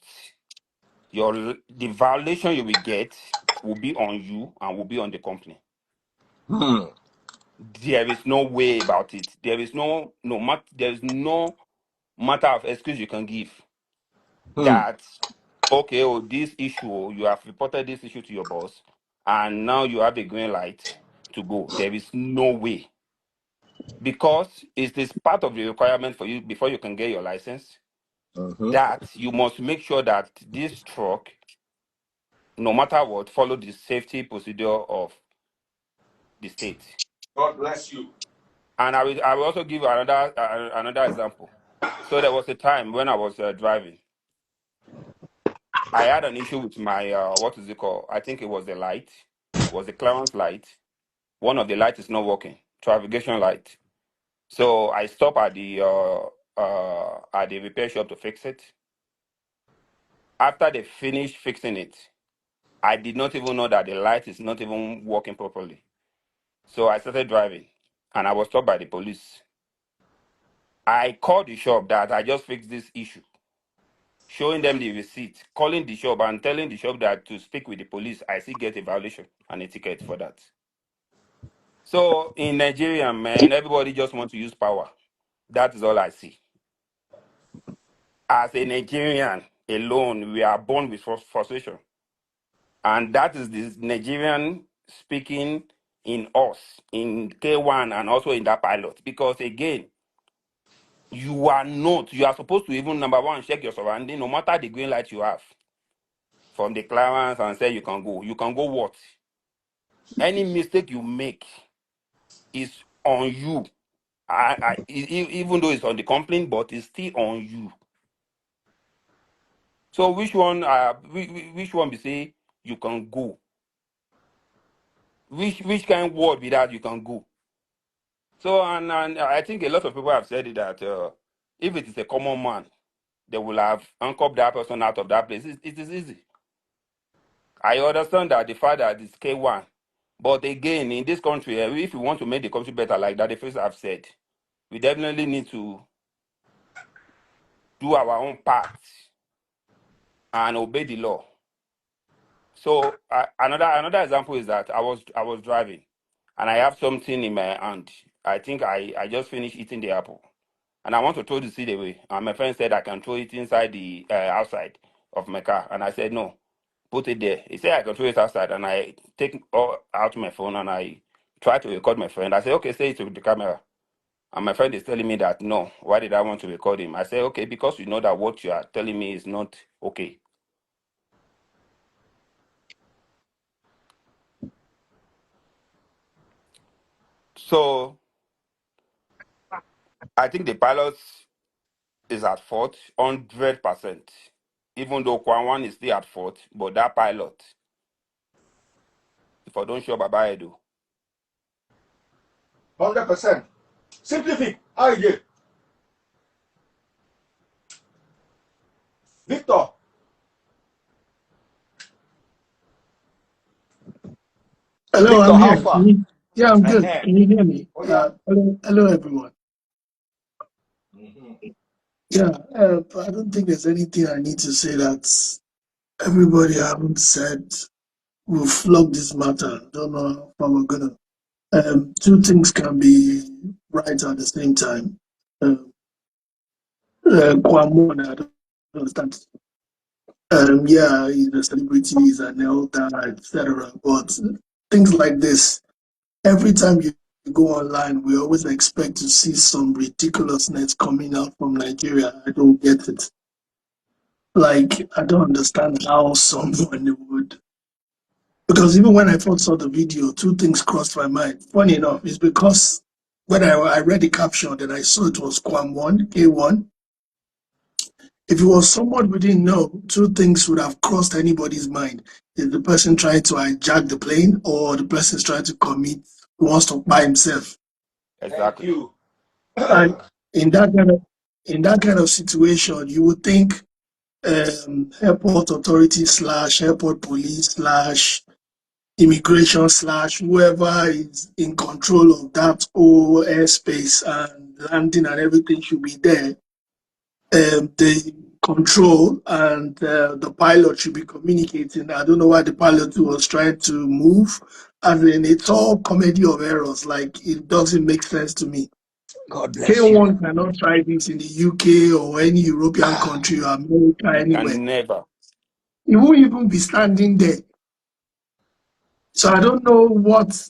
the violation you will get will be on you and will be on the company. Hmm. There is no way about it. There is no matter of excuse you can give. That, okay, oh, this issue, you have reported this issue to your boss, and now you have a green light to go. There is no way. Because it is part of the requirement for you before you can get your license, that you must make sure that this truck, no matter what, follow the safety procedure of the state. God bless you. And I will also give another example. So there was a time when I was driving. I had an issue with my what is it called? I think it was the light. It was the clearance light. One of the lights is not working. Navigation light. So I stopped at the repair shop to fix it. After they finished fixing it, I did not even know that the light is not even working properly. So I started driving, and I was stopped by the police. I called the shop that I just fixed this issue, showing them the receipt, calling the shop and telling the shop that to speak with the police, I still get a violation and a ticket for that. So in Nigeria, man, everybody just wants to use power. That is all I see. As a Nigerian alone, we are born with frustration. And that is this Nigerian speaking in us, in K1 and also in that pilot. Because again, you are supposed to even, number one, check your surrounding, no matter the green light you have from the clearance and say you can go. You can go what? Any mistake you make is on you. Even though it's on the complaint, but it's still on you. So which one we say you can go? Which kind of word with that you can go? So and I think a lot of people have said it that if it is a common man, they will have uncuffed that person out of that place. It is easy. I understand that the fact that it's K1, but again, in this country, if we want to make the country better, like that the first have said, we definitely need to do our own part and obey the law. So another example is that I was driving, and I have something in my hand. I think I just finished eating the apple, and I want to throw the seed away. And my friend said I can throw it inside the outside of my car, and I said no, put it there. He said I can throw it outside, and I take out my phone and I try to record my friend. I said okay, say it to the camera. And my friend is telling me that no, why did I want to record him? I said okay, because you know that what you are telling me is not okay. So I think the pilots is at fault 100%. Even though Kwam1 is still at fault, but that pilot, if I don't show Baba Edo. 100%. Simplify. How you get? Victor. Hello, Victor, I'm how here. far? Yeah, I'm good. Can you hear me? Oh, yeah. Hello, everyone. Yeah, I don't think there's anything I need to say that everybody haven't said. We'll flog this matter. Don't know how we're gonna. Two things can be right at the same time. Kwam1, I don't understand. Yeah, he's a celebrity, he's an elder, etc. But things like this, every time you go online, we always expect to see some ridiculousness coming out from Nigeria. I don't get it. Like, I don't understand how someone would. Because even when I first saw the video, two things crossed my mind. Funny enough, it's because when I read the caption and I saw it was Kwam1, K1. If it was someone we didn't know, two things would have crossed anybody's mind. Is the person trying to hijack the plane or the person is trying to commit, wants to by himself? Exactly. Thank you. And in that kind of situation, you would think airport authority / airport police / immigration / whoever is in control of that whole airspace and landing and everything should be there. The control and the pilot should be communicating. I don't know why the pilot was trying to move. I mean, it's all comedy of errors. Like, it doesn't make sense to me. God bless you. K1 cannot try this in the UK or any European country or America, You anywhere. can never. He won't even be standing there. So I don't know what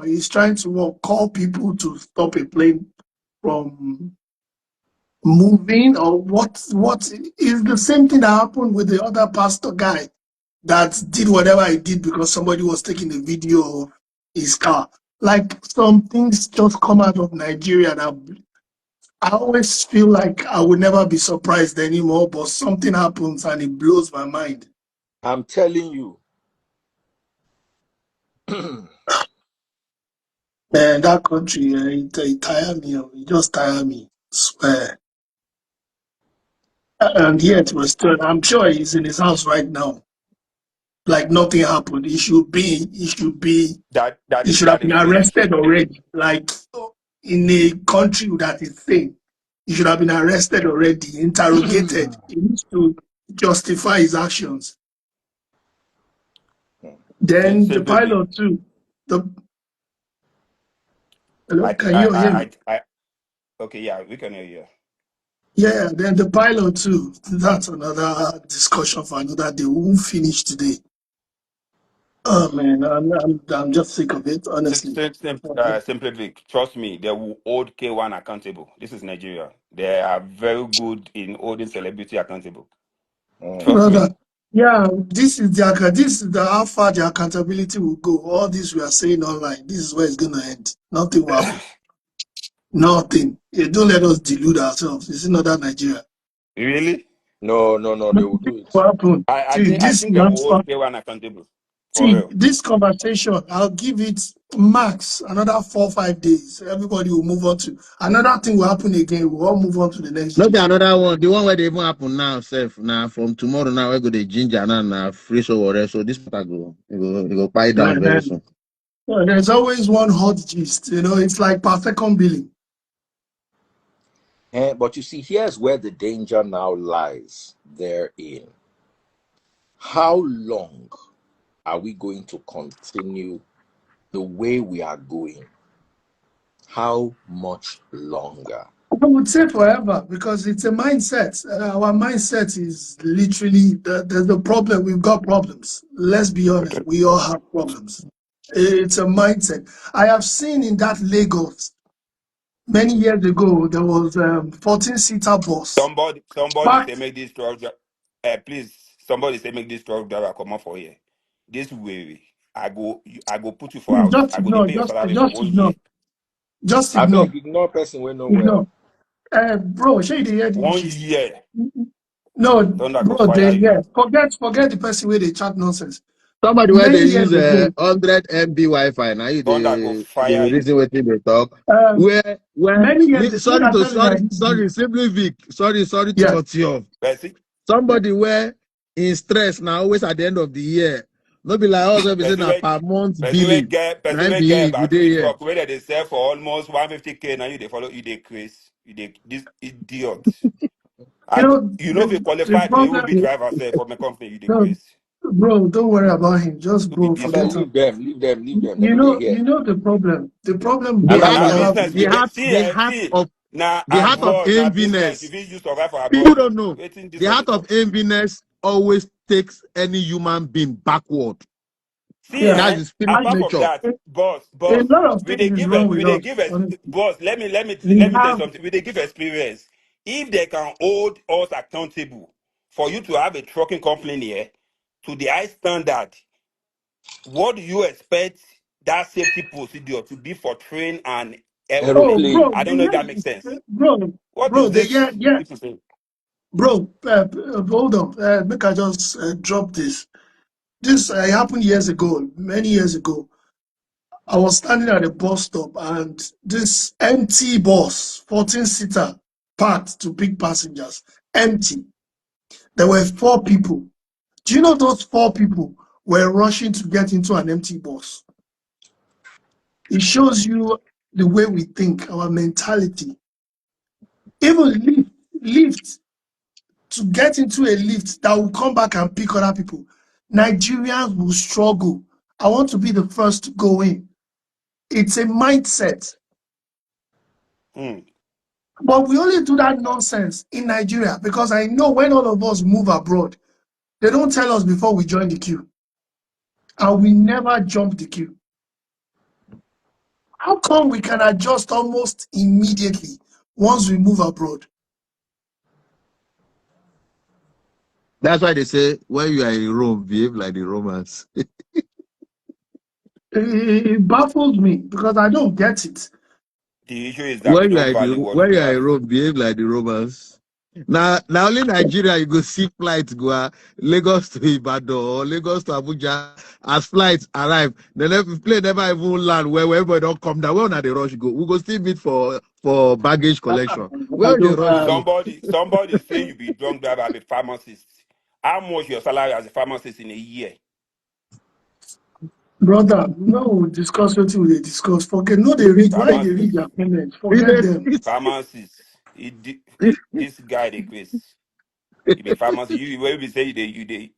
he's trying to call people to stop a plane from moving, or what is the same thing that happened with the other pastor guy that did whatever he did because somebody was taking a video of his car. Like, some things just come out of Nigeria that I always feel like I will never be surprised anymore, but something happens and it blows my mind. I'm telling you. Man, that country, it tire me. It just tire me. Swear. And yet, we're still, I'm sure he's in his house right now. Like nothing happened. That He is should have that been is finished. arrested already. Like, in a country that is sane, he should have been arrested already, interrogated. He needs to justify his actions. Then the Simply be. pilot too. The Hello, I think can you hear me? okay, yeah, we can hear you. Yeah, then the pilot too. That's another discussion for another day. We won't finish today. Oh man, I'm just sick of it, honestly. Simply be. Trust me, they will hold K1 accountable. This is Nigeria. They are very good in holding celebrity accountable. Trust me. Brother, yeah, this is the how far the accountability will go. All this we are saying online, this is where it's gonna end. Nothing will happen. Nothing. Don't let us delude ourselves. It's not that Nigeria. Really? No, they will Nothing do it. will happen. I think they will hold K1 accountable. For See, real. this conversation, I'll give it max another 4 or 5 days. Everybody will move on to another thing will happen again. We'll all move on to the next Not be gist. another one. The one where they even happen now, self. Now from tomorrow now we go the ginger now free so whatever. So this matter go pie down very Man, soon. there's always one hot gist. It's like perfect billing. But you see, here's where the danger now lies therein. How long are we going to continue the way we are going? How much longer? I would say forever because it's a mindset. Our mindset is literally there's a problem. We've got problems. Let's be honest. We all have problems. It's a mindset. I have seen in that Lagos many years ago, there was 14-seater bus Somebody say parked. make this truck please, somebody say make this truck driver come up for here. This way, I go put you for house. Just I go dey ignore, pay your just, salary for just one year. ignore, just I ignore, beg, ignore person we know well. ignore. Bro, show you the hear the 1 gist. year. No, Thunder go bro, fire you. forget the person where they chat nonsense. Somebody where they Many years use ago, 100 MB Wi-Fi. Now you Thunder go the fire you. reason what they talk. um, many years, make I tell you like this. Simply Vic. Sorry to Yeah, cut you off. But see, Somebody where in stress now always at the end of the year. Not be like us we say person na wey per month person wey billing. get Now person wey get be good day battery here. truck where they sell for almost 150K. Now you they follow you they craze. You they this idiot. You know if you the qualify to even be problem, driver say for my company, you no, decrease. bro, don't worry about him. Just Stupid bro, I beg, forget idiot. him. leave them. Let me they hear. You know the problem. The problem The And that heart we now of have business with we the it. get heart see the eh, heart see of now the heart of abroad now business if enviness. you use survive for People abroad don't oh. know. Waiting this The one they heart of talk. enviness always takes any human being backward. See Yeah, That's eh, the spirit apart actually, from nature. that, a, boss, a lot of things is wrong we with they us. give Honestly, boss, we let me tell you have something. We they give experience. If they can hold us accountable for you to have a trucking company here to the high standard, what do you expect that safety procedure to be for train and Oh, aeroplane? bro, Aeroplane. I don't know if that makes sense. What bro, is they this yeah, people saying? bro. Hold on, make I just drop this. This happened years ago, many years ago. I was standing at a bus stop, and this empty bus, 14-seater, parked to pick passengers, empty. There were 4 people. Do you know those 4 people were rushing to get into an empty bus? It shows you the way we think, our mentality. Even lift to get into a lift that will come back and pick other people. Nigerians will struggle. I want to be the first to go in. It's a mindset. But we only do that nonsense in Nigeria because I know when all of us move abroad, they don't tell us before we join the queue. And we never jump the queue. How come we can adjust almost immediately once we move abroad? That's why they say when you are in Rome, behave like the Romans. It baffles me because I don't get it. The issue is that we don't value what When we you are in have. Rome, behave like the Romans. Now only Nigeria you go see flights go Lagos to Ibadan or Lagos to Abuja. As flights arrive, the plane never even land where everybody don't come down. Where they rush go? We go still meet for baggage collection. Where they rush go? Somebody say you be drunk driver, I be pharmacist. How much your salary as a pharmacist in a year? Brother, no, we discuss what we discuss. Forget no, they read. Why they read Pharmacist. their comments? Forget them. Pharmacist. This guy they Chris. He be pharmacist. You will be say you dey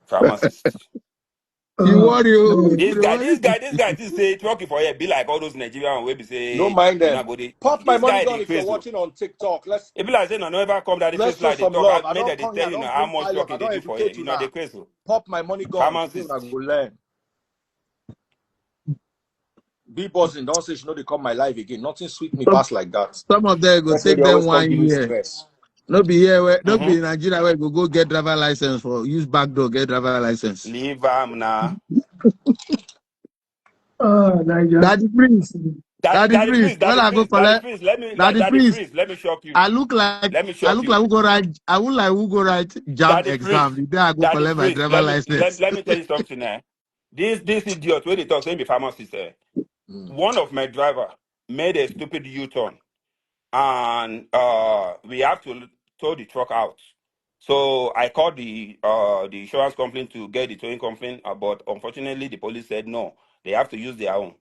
pharmacist. You worry, No. This you guy, worry. this say working for you be like all those Nigerians will be No say mind you know them. go dey. Pop my This money guy gun they if you're crazy. watching on TikTok. It be like say no ever come that the Let's face show like they some talk. love. I Make don't that they come here. tell I you know don't how bring much pilot. I talking they don't do for you. educate You you know they now. crazy. Pop my money gun. Today I Pharmacist. go learn. Be buzzing. Don't say she know they come my life again. Nothing sweet me past like that. Some of them go That's why take they them always come 1 give me year. stress. No be here, no be Mm-hmm. in Nigeria where go get driver license for use back door, get driver license. Leave now. Niger. Daddy Prince, Daddy Freeze, when Daddy I go Freeze, Daddy collect, Freeze. Let me Daddy Daddy Prince, Freeze. Let me shock you. I look like Let me shock you. who go write, I look like who go write jam Daddy Freeze. exam the day I go Daddy collect my Freeze. driver Let license. me tell you something. This idiot where they talk, say be pharmacist. One of my driver made a stupid U-turn, and we have to tow the truck out. So I called the insurance company to get the towing company, but unfortunately the police said no, they have to use their own.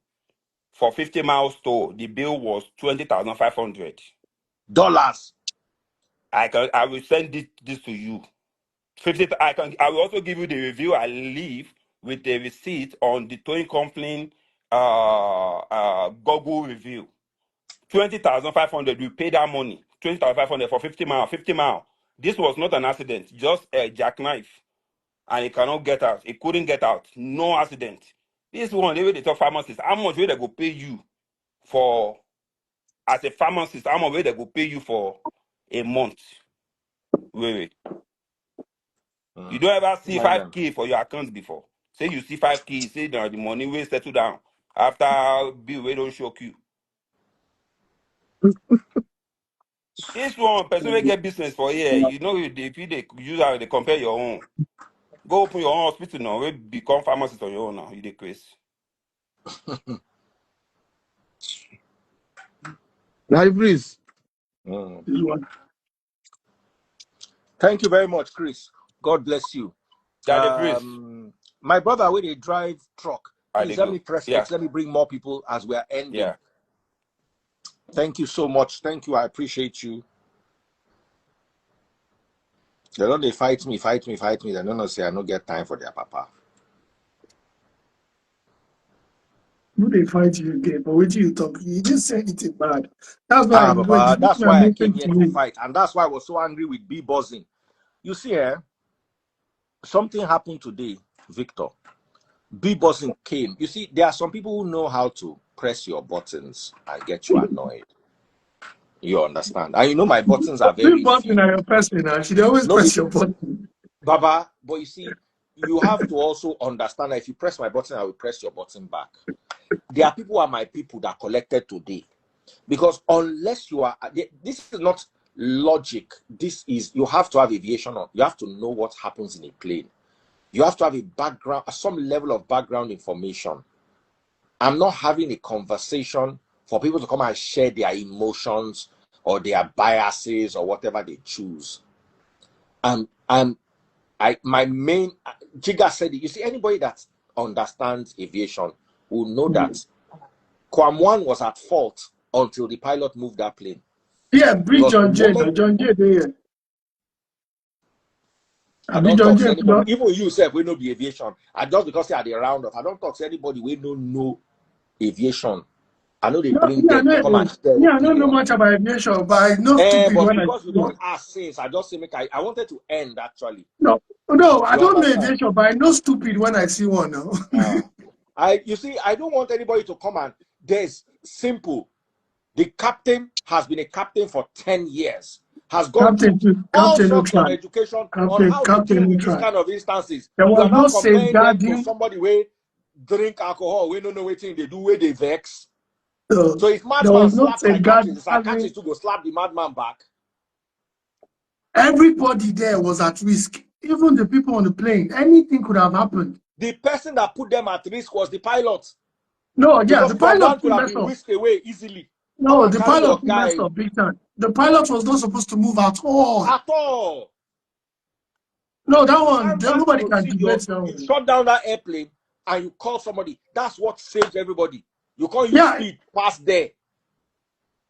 For 50 miles tow, the bill was $20,500. I will send this to you. 50. I will also give you the review I leave with the receipt on the towing company Google review. 20,500. We pay that money. 20,500 for 50 miles. 50 miles. This was not an accident, just a jackknife, and it cannot get out. It couldn't get out. No accident. This one, they will talk pharmacist. How much will they go pay you for as a pharmacist? How much will they go pay you for a month? Wait. You don't ever see Mind them. 5K for your account before. Say you see 5K, say the money will settle down after bill we don't shock you. This one person will get business for here. You know if they use how they compare your own. Go open your own hospital now. We become pharmacist on your own now. You dey crazy. Daddy Prince, Thank you very much, Chris. God bless you. Daddy Freeze. My brother, when they drive truck, I please dey let go. me press Yeah, X. Let me bring more people as we are ending. yeah. Thank you so much. Thank you. I appreciate you. They don't they fight me. They don't know say I don't get time for their papa. Who they fight you again? But what do you talk? You just said it's bad. That's why when the Papa, people that's are why I came mentioned here to to me. fight. And that's why I was so angry with B buzzing. You see, something happened today, Victor. B buzzing came. You see, there are some people who know how to press your buttons and get you annoyed. You understand? And you know my buttons are You very button few. are your person, and she always No, press your button. Baba, but you see, you have to also understand that if you press my button, I will press your button back. There are people who are my people that collected today. Because unless you are, this is not logic. This is, you have to have aviation on. You have to know what happens in a plane. You have to have a background, some level of background information. I'm not having a conversation for people to come and share their emotions or their biases or whatever they choose. My main Jiga said it. You see, anybody that understands aviation will know that Kwam1 was at fault until the pilot moved that plane. Yeah, bring Because the John Jay. moment John Jay there. I Be don't John talk to Jay. anybody, even you say we know the aviation. I just because they are the roundup, I don't talk to anybody we don't know aviation I know they No, bring them to come and share I don't know opinion. much about aviation, but I know stupid But when I because see you one. don't ask since, I just say I wanted to end actually. No, I You don't know understand? aviation, but I know stupid when I see one now. You see, I don't want anybody to come and there's simple. The captain has been a captain for 10 years, has gone through all Captain, no sorts of try. education on how to deal Captain, no with this try. kind of instances. There You was are no now comparing them to safeguarding. somebody where drink alcohol, we don't know what thing they do, where they vex. So So if there madman was no slap safeguarding. psychiatrist, the psychiatrist to go slap the madman back. Everybody there was at risk. Even the people on the plane. Anything could have happened. The person that put them at risk was the pilot. No, yeah, Because the pilot Kwam1 could too have messed been up. whisked away easily. Come No, and the carry pilot your too messed guy up big time. The pilot was not supposed to move at all. at all. No, that You one, can't run nobody can procedure, debate that you one. shut down that airplane and you call somebody. That's what saves everybody. You can't use Yeah, speed past there.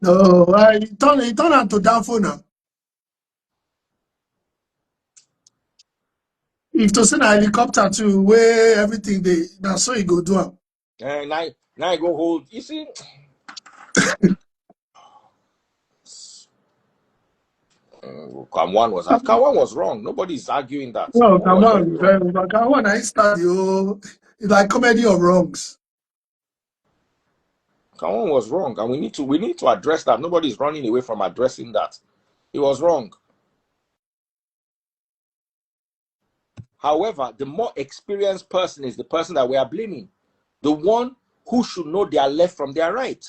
no, it turned out to downfall now. If to send a helicopter to where everything that's so you go do it. And now I go hold. You see, Kwam1 was wrong. Nobody's arguing that. No, Kwam1 come was very on, wrong. come on, I start you. It's like comedy of wrongs. Kwam1 was wrong, and we need to address that. Nobody's running away from addressing that. He was wrong. However, the more experienced person is the person that we are blaming. The one who should know their left from their right.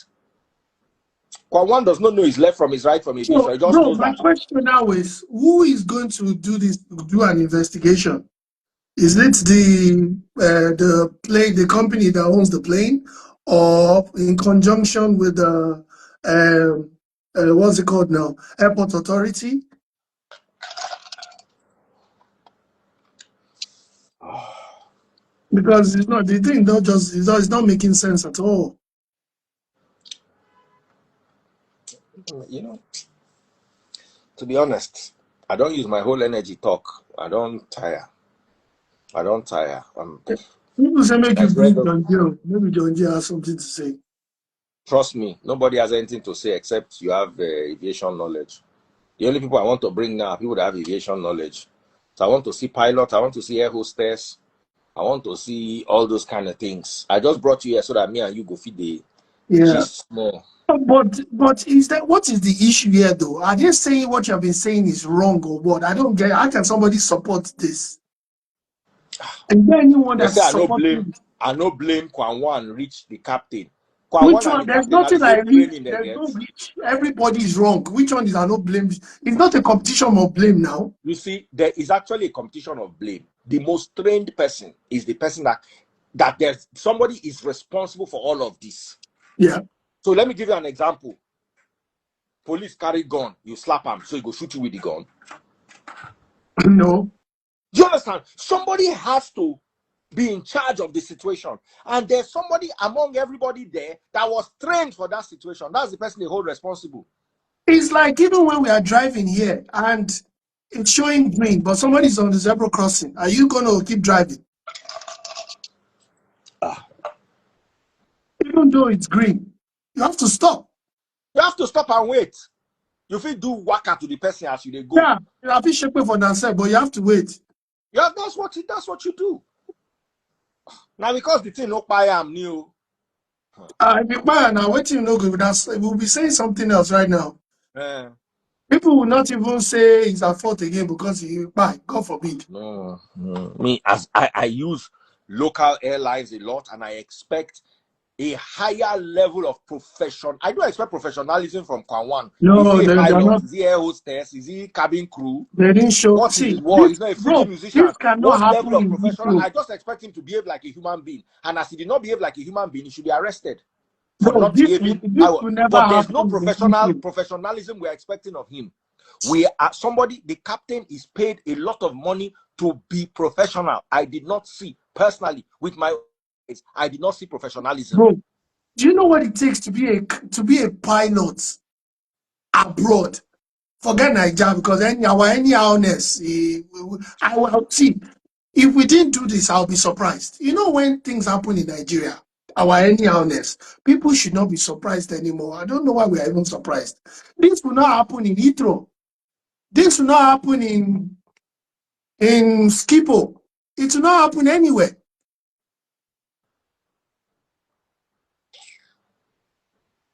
Kwam1 does not know his left from his right from aviation. So, He just bro, knows my that. question now is, who is going to do an investigation? Is it the company that owns the plane, or in conjunction with the what's it called now, airport authority? Because it's not the thing. Not just it's not making sense at all. You know, to be honest, I don't use my whole energy talk. I don't tire. People say make you That's where bring John Joe. Maybe John Joe has something to say. trust me, nobody has anything to say except you have aviation knowledge. The only people I want to bring now are people that have aviation knowledge. So I want to see pilots, I want to see air hostess, I want to see all those kind of things. I just brought you here so that me and you go feed the Yeah. gist more. But what is the issue here though? Are they saying what you have been saying is wrong or what? I don't get. How can somebody support this? Is there anyone They that's say supporting it? I no blame Kwam1 reach the captain. Which Kwam1 and one? the There's captain are the nothing same I read. training they There's get. no reach. Everybody is wrong. Which one is I no blame? It's not a competition of blame now. You see, there is actually a competition of blame. The most trained person is the person that there's somebody is responsible for all of this. Yeah. So let me give you an example. Police carry gun, you slap him, so he go shoot you with the gun. No. Do you understand? Somebody has to be in charge of the situation. And there's somebody among everybody there that was trained for that situation. That's the person they hold responsible. It's like even when we are driving here and it's showing green, but somebody's on the zebra crossing. Are you going to keep driving? Even though it's green, you have to stop. You have to stop and wait. You feel do waka to the person as you go. Yeah, you have to shape for themselves, but you have to wait. Yeah, that's what you do. Now because the thing no buy am new. If you buy now, waiting no good. We'll be saying something else right now. Eh. People will not even say it's a fault again because you buy. God forbid. No. Me, as I use local airlines a lot, and I expect a higher level of profession. I do expect professionalism from Kwam1. Is No, he a they're pilot? not. Is he air hostess? Is he cabin crew? They didn't show. What is See, his work? this, He's not a fully bro, musician. this cannot What level happen of in professional? Heathrow. I just expect him to behave like a human being. And as he did not behave like a human being, he should be arrested for Bro, not behaving. this will never But there's no happen in Heathrow. professionalism we're expecting of him. The captain is paid a lot of money to be professional. I did not see personally with my eyes, I did not see professionalism. Bro, do you know what it takes to be a pilot abroad? Forget Nigeria because any honest, I will see. If we didn't do this, I'll be surprised. You know when things happen in Nigeria, our anyhowness. People should not be surprised anymore. I don't know why we are even surprised. This will not happen in Heathrow. This will not happen in Skipo. It will not happen anywhere.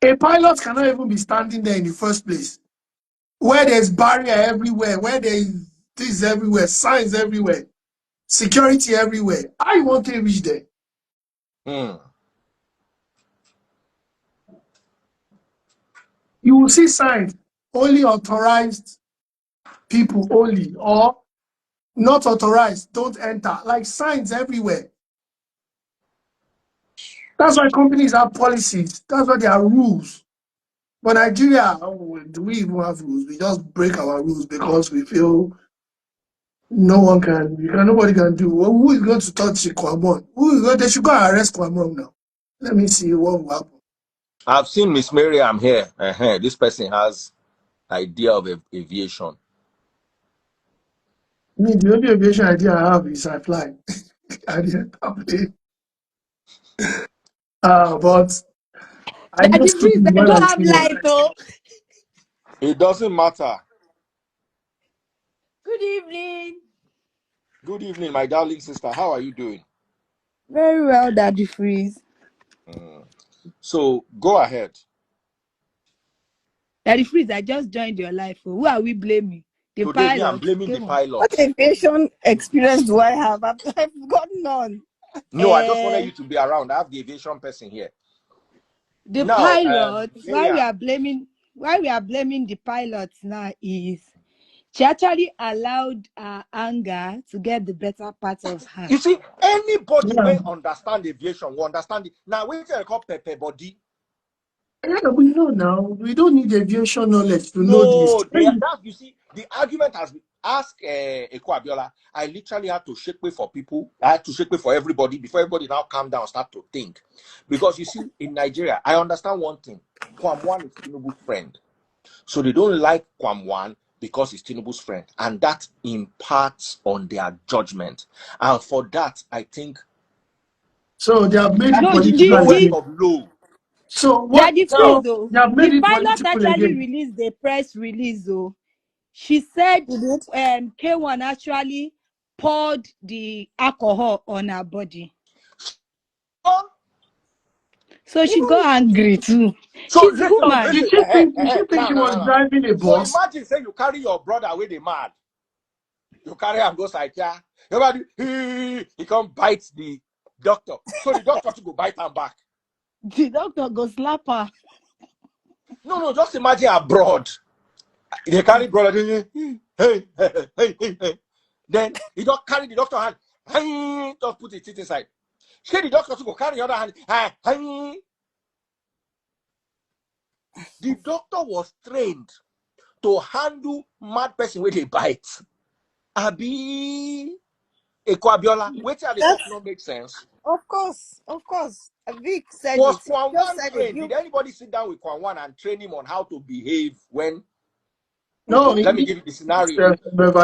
A pilot cannot even be standing there in the first place, where there's barrier everywhere, where there's this everywhere, signs everywhere, security everywhere. I want to reach there. You will see signs, only authorized people only, or not authorized, don't enter, like signs everywhere. That's why companies have policies. That's why there are rules. But Nigeria, do we even have rules? We just break our rules because we feel nobody can do. Well, who is going to touch Kwam1? They should go and arrest Kwam1 now. Let me see what will happen. I've seen Miss Mary, I'm here. This person has idea of aviation. The only aviation idea I have is I fly. But I know Daddy Freeze, stupid I when I don't have see one. light, oh. It doesn't matter. Good evening. Good evening, my darling sister. How are you doing? Very well, Daddy Freeze. So go ahead. Daddy Freeze, I just joined your life. Oh. Who are we blaming? The Today, me, I'm pilot. blaming the Come on. pilot. What aviation experience do I have? I've got none. No, I just wanted you to be around. I have the aviation person here. The Now, pilot. Why we Miriam, are blaming the pilots now is she actually allowed her anger to get the better part of her. you see, anybody Yeah. will understand aviation, will understand it. Now, wait till I call Pepe Body. Yeah, we know now. We don't need aviation knowledge to know this. No, you see, the argument has been asked Eko Abiola. I literally had to shake way for people. I had to shake way for everybody before everybody now calm down, start to think. Because you see, in Nigeria, I understand one thing. Kwam1 is Tinubu's friend. So they don't like Kwam1 because he's Tinubu's friend. And that imparts on their judgment. And for that, I think So they have made it No, political lowest again. of low. So what? Daddy Freeze, So though, they have the made it pilot political actually again. released the press release, though. She said K1 actually poured the alcohol on her body. So she got angry too. So She's listen, human. Did listen. she think? Did she think he was No. driving a So bus? imagine say you carry your brother away the mad. You carry him go psychiatry. Everybody he come bite the doctor. So the doctor to go bite him back. The doctor go slap her. No, just imagine abroad. They carry brother. Hey. Then he don't carry the doctor hand. Just put it inside. Say the doctor to go carry the other hand. The doctor was trained to handle mad person where they bite. Abi Eko Abiola, wait till the talk not make sense. Of course. Vic said Was it. Kwam1 trained? Did anybody sit down with Kwam1 and train him on how to behave when? No, Let me give you the scenario.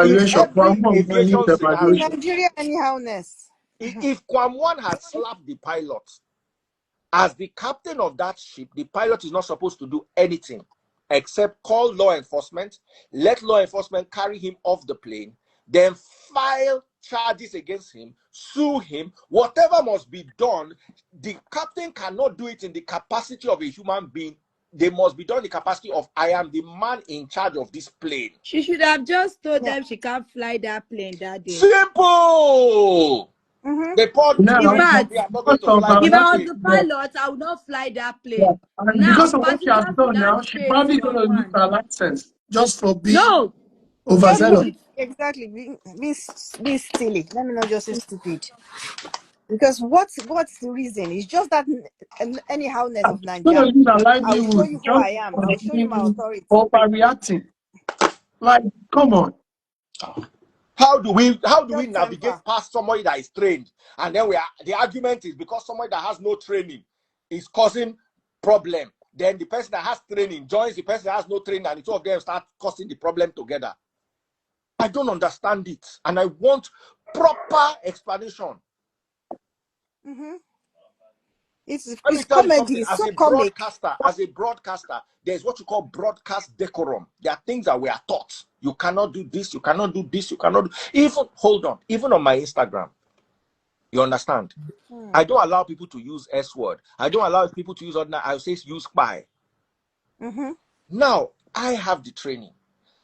In evaluation. every Kwam1 needs aviation scenario, evaluation. Nigeria anyhowness. if Kwam1 had slapped the pilot, as the captain of that ship, the pilot is not supposed to do anything except call law enforcement, let law enforcement carry him off the plane, then file charges against him, sue him, whatever must be done. The captain cannot do it in the capacity of a human being. They must be done in the capacity of I am the man in charge of this plane. She should have just told them she can't fly that plane that day. Simple. They poured Now, In drink on fact, me. I'm not going because to of fly if this I was plane. the pilot, I would not fly that yeah, plane. and Now, because of what she has passengers done should have now, she faced probably going to lose someone. her license just for being No, Just for overzealous. exactly being silly. Let me not just say stupid. Because what's the reason? It's just that anyhowness of She's going to Nigeria. lose her I will show livelihood you who just I am. I for will show you my being authority. overreacting. Like, come on. How do we Just navigate temper. past somebody that is trained? And then the argument is because somebody that has no training is causing problem. Then the person that has training joins the person that has no training, and the two of them start causing the problem together. I don't understand it, and I want proper explanation. Let me It's tell you comedy. something. It's so comic. As a broadcaster, there's what you call broadcast decorum. There are things that we are taught. You cannot do this. You cannot do this. You cannot do. Even hold on. Even on my Instagram, you understand? I don't allow people to use S word. I don't allow people to use ordinary. I say use spy. Now I have the training.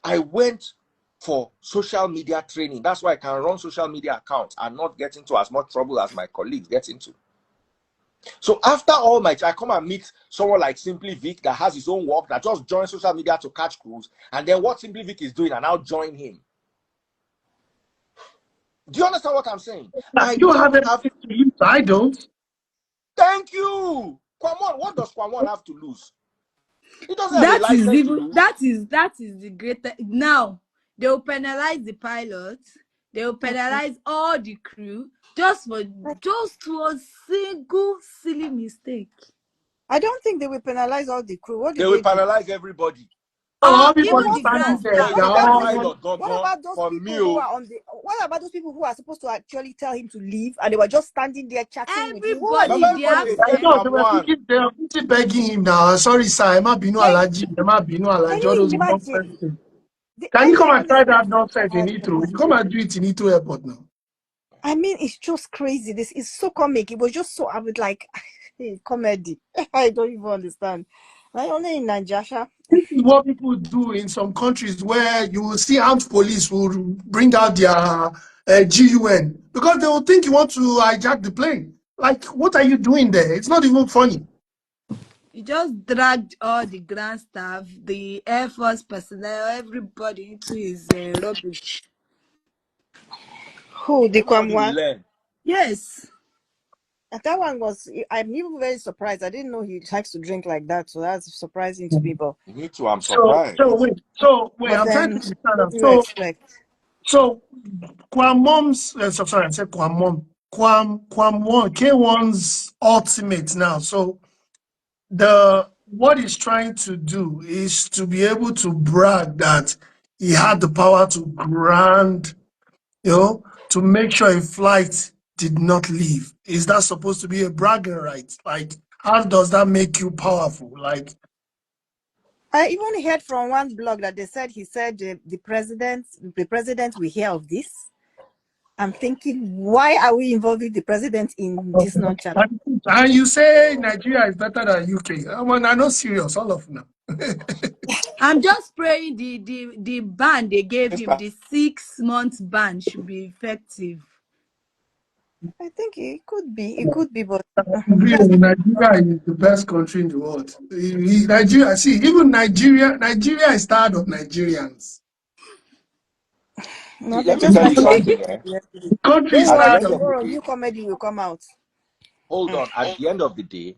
I went for social media training. That's why I can run social media accounts and not get into as much trouble as my colleagues get into. So after all my, I come and meet someone like Simply Vic that has his own work, that just joins social media to catch crews, and then what Simply Vic is doing, and I'll join him. Do you understand what I'm saying? I You have don't have. everything to use. I don't. Thank you, Kwam1. What does Kwam1 have to lose? He doesn't have a That is license to even lose. that is the greatest. Now they will penalize the pilots. They will penalize all the crew just for a single silly mistake. I don't think they will penalize all the crew. What They did will they do? penalize everybody. Oh, Even everybody's the standing grand there. For staff. They're you, that all. pilot, gone, What gone about those for people who me. are on the? What about those people who are supposed to actually tell him to leave, and they were just standing there chatting with him? What are But they Everybody in the doing? everybody they I hate absence. know Kwam1. they were busy begging him now. Sorry, sir. Emma Binu Like, Alaji. Emma Binu can Alaji. All you those imagine? nonsense things. Can I you come don't and try understand. that nonsense in Heathrow? You come and do it in Heathrow Airport now. I mean, it's just crazy. This is so comic. It was just so, I would like, comedy. I don't even understand. Like, only in Nigeria. This is what people do in some countries where you will see armed police will bring out their GUN because they will think you want to hijack the plane. Like, what are you doing there? It's not even funny. He just dragged all the grand staff, the Air Force personnel, everybody into his rubbish. Who, the Everybody will Kwam1? learn. Yes. That one was, I'm even very surprised. I didn't know he likes to drink like that. So that's surprising to me. Me too, I'm So, surprised. wait, But I'm trying to then, understand what that. do you expect? So, sorry, I said Kwam1. Kwam1, K1's ultimate now. So, what he's trying to do is to be able to brag that he had the power to grant, to make sure a flight did not leave. Is that supposed to be a bragging right? Like, how does that make you powerful? Like, I even heard from one blog that they said, he said the president will hear of this. I'm thinking, why are we involving the president in this nonsense? and you say Nigeria is better than UK. I'm not serious, all of them. I'm just praying the ban they gave him, Mr. the 6 month ban, should be effective. I think it could be, but Nigeria is the best country in the world. Nigeria, see, even Nigeria is tired of Nigerians. no, See, they let me just tell want you to make something, it. eh? The country Don't is At the worry, tired end of of the tomorrow day, new comedy will come out. hold on. At the end of the day,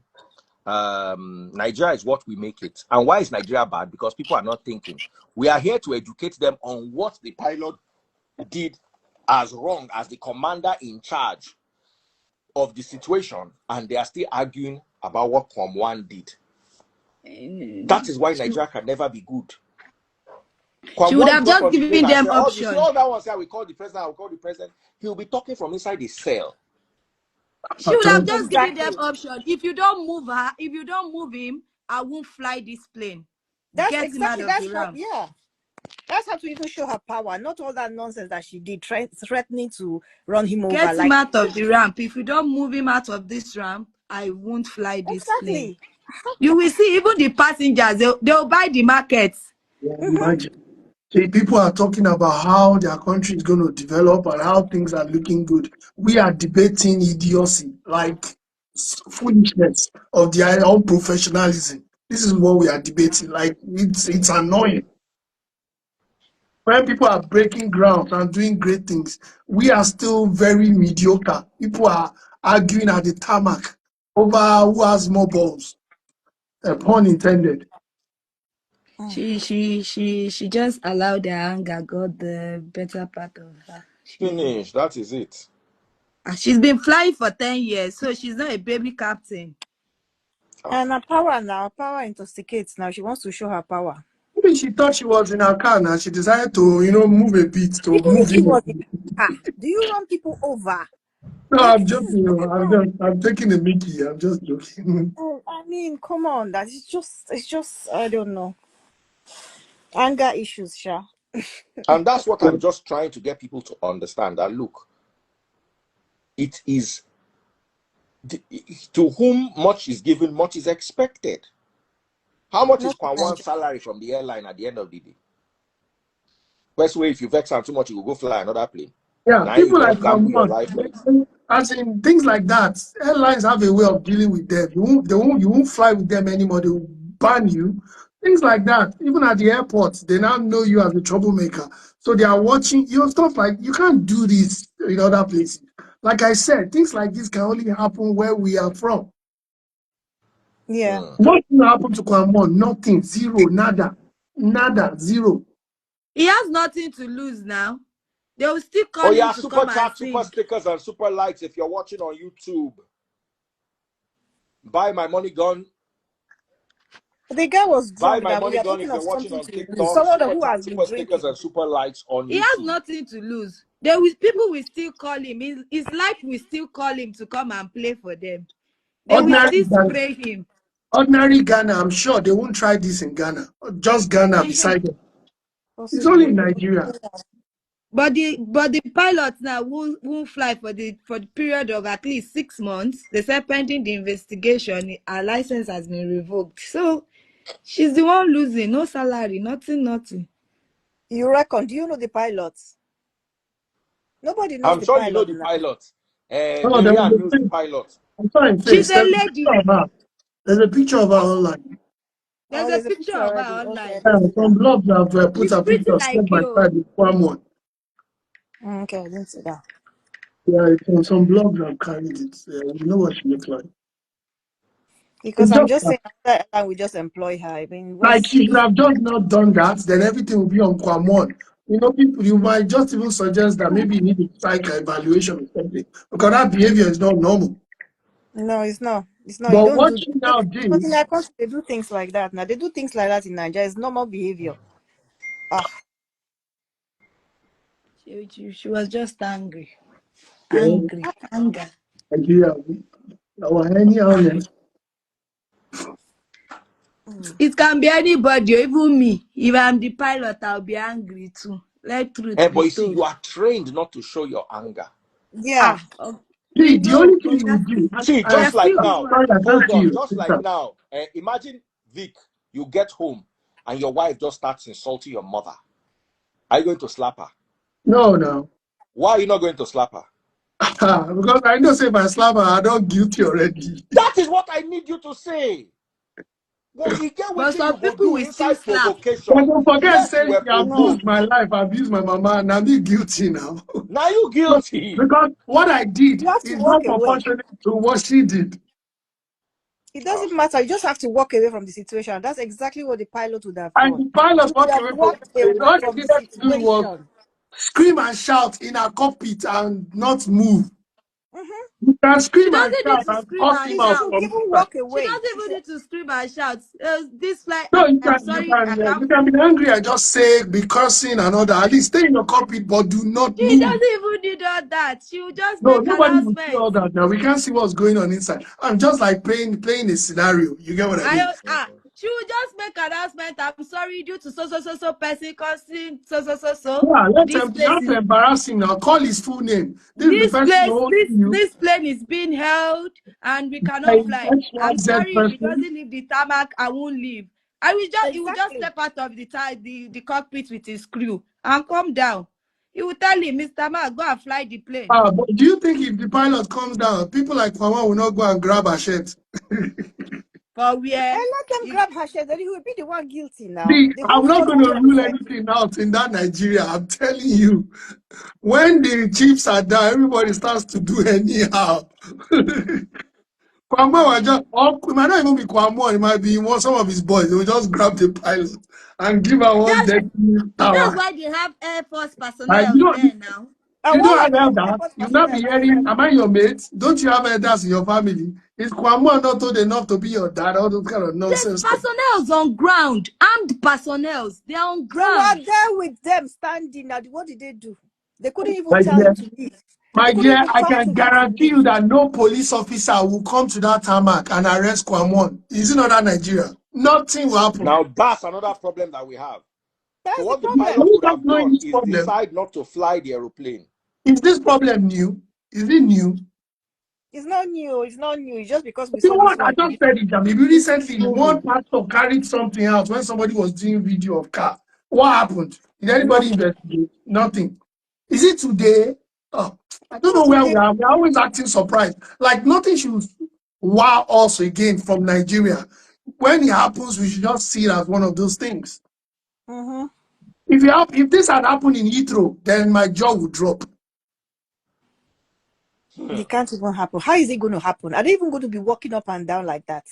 Nigeria is what we make it. And why is Nigeria bad? Because people are not thinking. We are here to educate them on what the pilot did as wrong as the commander in charge of the situation, and they are still arguing about what Kwam1 did. That is why Nigeria can never be good. She would Kwam1 have got just on the plane given and them said, "Oh, you see option. all that one say I will call the president, I will call the president." He'll be talking from inside the cell. She would have just given them Exactly. option. If you don't move her, if you don't move him, I won't fly this plane. That's Get him out exactly of the that's how. ramp. Yeah, that's how to even show her power. Not all that nonsense that she did, threatening to run him over. Get him Like, out of the ramp. If you don't move him out of this ramp, I won't fly this plane. exactly. You will see even the passengers, they'll buy the markets. imagine. See, people are talking about how their country is going to develop and how things are looking good. We are debating idiocy, like foolishness of their own professionalism. This is what we are debating. Like, it's annoying. When people are breaking ground and doing great things, we are still very mediocre. People are arguing at the tarmac over who has more balls. Pun intended. She just allowed the anger got the better part of her. Finish. That is it. She's been flying for 10 years, so she's not a baby captain. And her power now, power intoxicates now. She wants to show her power. Maybe she thought she was in her car now. She decided to, move a bit, to Even move if she in. was in her car, do you run people over? No, I'm joking. I'm taking a Mickey. I'm just joking. I mean, come on, that is it's just I don't know. Anger issues, Sha. And that's what I'm just trying to get people to understand, that look, it is to whom much is given, much is expected. How much is Not in Kwam1's Nigeria. salary from the airline at the end of the day? Best way, if you vex him too much, you will go fly another plane. Yeah, Now you people like don't gamble your Kwam1, life for it. as in things like that, airlines have a way of dealing with them. You won't fly with them anymore. They will ban you. Things like that. Even at the airport, they now know you as a troublemaker. So they are watching your stuff. Like, you can't do this in other places. Like I said, things like this can only happen where we are from. Yeah. What will happen to Kwam1? Nothing. Zero. Nada. Nada. Zero. He has nothing to lose now. They will still Oh call him yeah, to super come and chat, super sing. stickers, and super likes if you're watching on YouTube. Buy my money gun. The guy was Buy drunk my that we money are gun talking if of you're watching something on to lose. TikTok. Someone Super who chat, has been super stickers, drinking. and super likes on He has YouTube. nothing to lose. People will still call him. His life will still call him to come and play for them. They will Ordinary still Ghana. spray him. Ordinary Ghana, I'm sure they won't try this in Ghana. Just Ghana beside them. It's only Possibly. in Nigeria. But the pilots now won't fly for the period of at least 6 months. They said pending the investigation, her license has been revoked. So she's the one losing. No salary, nothing. You reckon? Do you know the pilots? Nobody knows I'm the sure you know pilot the now. pilot. Oh, there Marianne was knows a the thing. pilot. I'm trying to She's face. a There's a lady. picture of her. There's a picture of her online. There's Oh, a there's a picture picture of her already. Okay, I online. didn't see Some that. blogs have put She's her pretty picture step like by you. side with Kwam1. Okay, I didn't see that. Yeah, it's on some blogs have carried it. We know what she looks like. Because It's I'm just just saying, after airline, we just employ her. I mean, like what's she should have just not done that, then everything will be on Kwam1. You know, people, you might just even suggest that maybe you need a psych evaluation or something, because that behavior is not normal. no, it's not. It's not. You But don't what do she that. now But in did, our country, they do things like that. Now they do things like that in Nigeria. It's normal behavior. Ah, She was just angry. well, Anger. Nigeria, our any It can be anybody, or even me. If I'm the pilot, I'll be angry too. Let truth But be you see, told. you are trained not to show your anger. yeah. We See, the know, only thing but you would do, See, we are just like still now, human. sorry, I can't hold see on, you. just like now, imagine Vic, you get home and your wife just starts insulting your mother. Are you going to slap her? No, no. Why are you not going to slap her? Because I know, say, if I slap her, I don't guilty already. That is what I need you to say. But you get what But you some go people do will still inside slap. But provocation. don't forget, Yes, say, you were you No. abused provoked. my life, I abused my mama, and I'm not guilty now. Now you No, guilty. because what I did You have to is walk not away. proportionate to what she did. It Ah. doesn't matter. You just have to walk away from the situation. That's exactly what the pilot would have And done. the pilot She would walked have away from walked it. away All they from the needed to do was situation. scream and shout in her cockpit and not move. Mm-hmm. You can She scream and doesn't need shout to and scream cut and him She out should shout. from even inside. walk She away. doesn't even need to scream and shout. This flight, No, you I'm can, sorry, I can't. you can be angry and just say, be cursing and all that. At least stay in your cockpit, but do not She move. doesn't even need all that. She will just No, make nobody will see all announcements. that now. We can't see what's going on inside. I'm just like playing a scenario. You get what I mean? She will just make announcement. I'm sorry due to so person causing so. Yeah, This you place have is to embarrass him now. Call his full name. This is the this person place holding this you. this plane is being held and we By cannot fly. I'm XYZ sorry if it person. doesn't leave the tarmac, I won't leave. He will just Exactly. step out of the cockpit with his crew and come down. He will tell him, Mr. Man, go and fly the plane. But do you think if the pilot comes down, people like Kwam1 will not go and grab her shirt? For where And let them if grab her shirt. Then he will be the one guilty now. See, The whole I'm not force going will to be on his rule head. anything out in that Nigeria. I'm telling you. When the chiefs are down, everybody starts to do anyhow. Kwame was just, or it might not even be Kwame, it might be some of his boys. They will just grab the pilot and give her one that's dead that's tower. why they have Air Force Like, personnel there now. And you what don't like have the elders. airport You will not personnel be now? hearing, am I your mate? Don't you have elders in your family? Is Kwame not old enough to be your dad? All those kind of There's nonsense stuff. personnel on ground, armed personnel. They're on They were ground. there with them standing. Now, what did they do? They couldn't even Like, tell him yeah. to leave. My They couldn't dear, even I find can him to guarantee leave. you that no police officer will come to that tarmac and arrest Kwam1. Is it not that Nigeria? Nothing will happen. Now that's another problem that we have. So That's the what the Do pilot problem. you could guys have know done this is problem? decide not to fly the aeroplane. Is this problem new? Is it new? It's not new. It's not new. It's just because we You saw know this what? I one. just said it, maybe recently one Mhm. pastor carried something out when somebody was doing video of car. What happened? Did anybody Nothing. investigate? Nothing. Is it today? Oh, I don't Not know where we today. are. We're always acting surprised. Like nothing should wow us again from Nigeria. When it happens, we should just see it as one of those things. Mm-hmm. If this had happened in Heathrow, then my jaw would drop. It can't even happen. How is it going to happen? Are they even going to be walking up and down like that?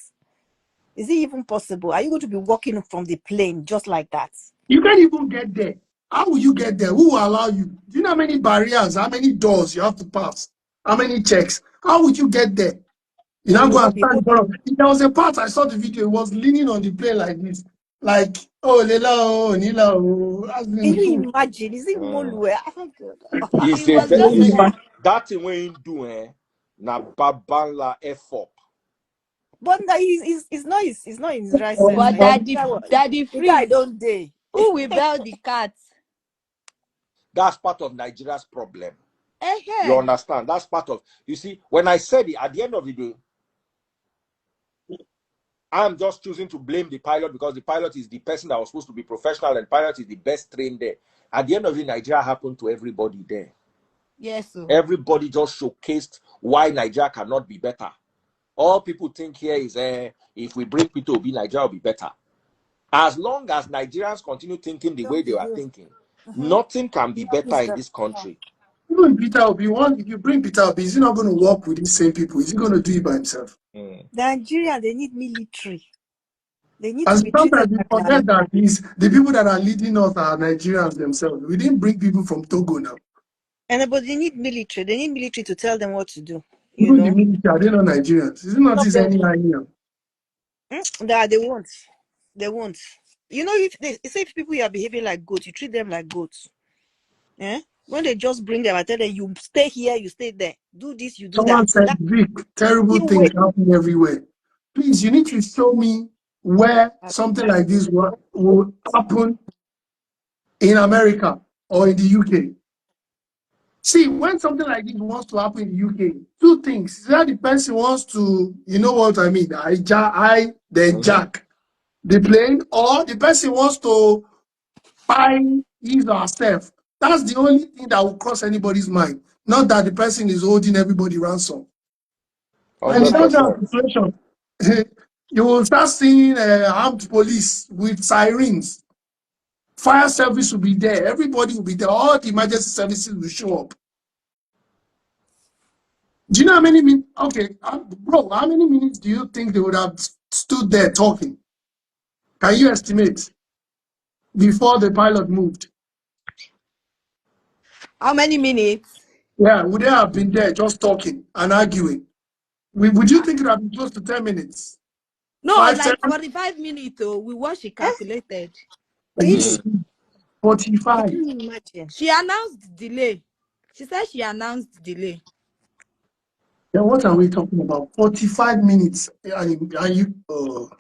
Is it even possible? Are you going to be walking from the plane just like that? You can't even get there. How will you get there? Who will allow you? Do you know how many barriers, how many doors you have to pass? How many checks? How would you get there? You Or now you will go and not be stand able in front of. There was a part I saw the video. It was leaning on the plane like this, like oh Lela oh Nila oh. As Can in, you imagine? Is it Mm. Moluwe? Oh, God. It's It a was you just see that thing when you do na babanla effort. But that it's not in his right sense but now. Daddy The guy Freeze. don't day. Who will bail the cat? That's part of Nigeria's problem. You Eh, understand? That's part of you see, when I said it at the end of the day, I'm just choosing to blame the pilot because the pilot is the person that was supposed to be professional and pilot is the best trained there. At the end of the day, Nigeria happened to everybody there. yes, sir. Everybody just showcased why Nigeria cannot be better. All people think here is if we bring Peter Obi, Nigeria will be better. As long as Nigerians continue thinking the way Don't they be are here. thinking, Mm-hmm. nothing can be better in The this country. even Peter Obi, if you bring Peter Obi, is he not going to work with these same people? Is he going to do it by himself? Mm. Nigerian, they need military. They need to As be treated sometimes we like forget that the people that are leading us are Nigerians themselves. We didn't bring people from Togo now. but they need military. They need military to tell them what to do. You Even the know, military, are they not Nigerians? Is it not of this them. any here? They won't. They won't. You know, if they say if people are behaving like goats, you treat them like goats. Eh? When they just bring them, I tell them, you stay here, you stay there. Do this, you do that. Someone said, That's Vic, terrible the things way. happen everywhere. Please, you need to show me where something like this will happen in America or in the UK. See, when something like this wants to happen in the UK, two things. Either the person wants to, you know what I mean, then Mm-hmm. jack the plane, or the person wants to buy his or herself. That's the only thing that will cross anybody's mind. Not that the person is holding everybody ransom. And in that kind of 100%. situation, you will start seeing armed police with sirens. Fire service will be there. Everybody will be there. All the emergency services will show up. Do you know how many minutes? Okay, bro, how many minutes do you think they would have stood there talking? Can you estimate before the pilot moved? How many minutes? Yeah, would they have been there just talking and arguing? Would you think it would have been close to 10 minutes? No, 5, 10? like 45 minutes. Oh, we what she Eh? calculated. Are you Really? Mm. serious? Can 45. you imagine? She announced delay. She said she announced delay. Then what are we talking about? 45 minutes. I even No.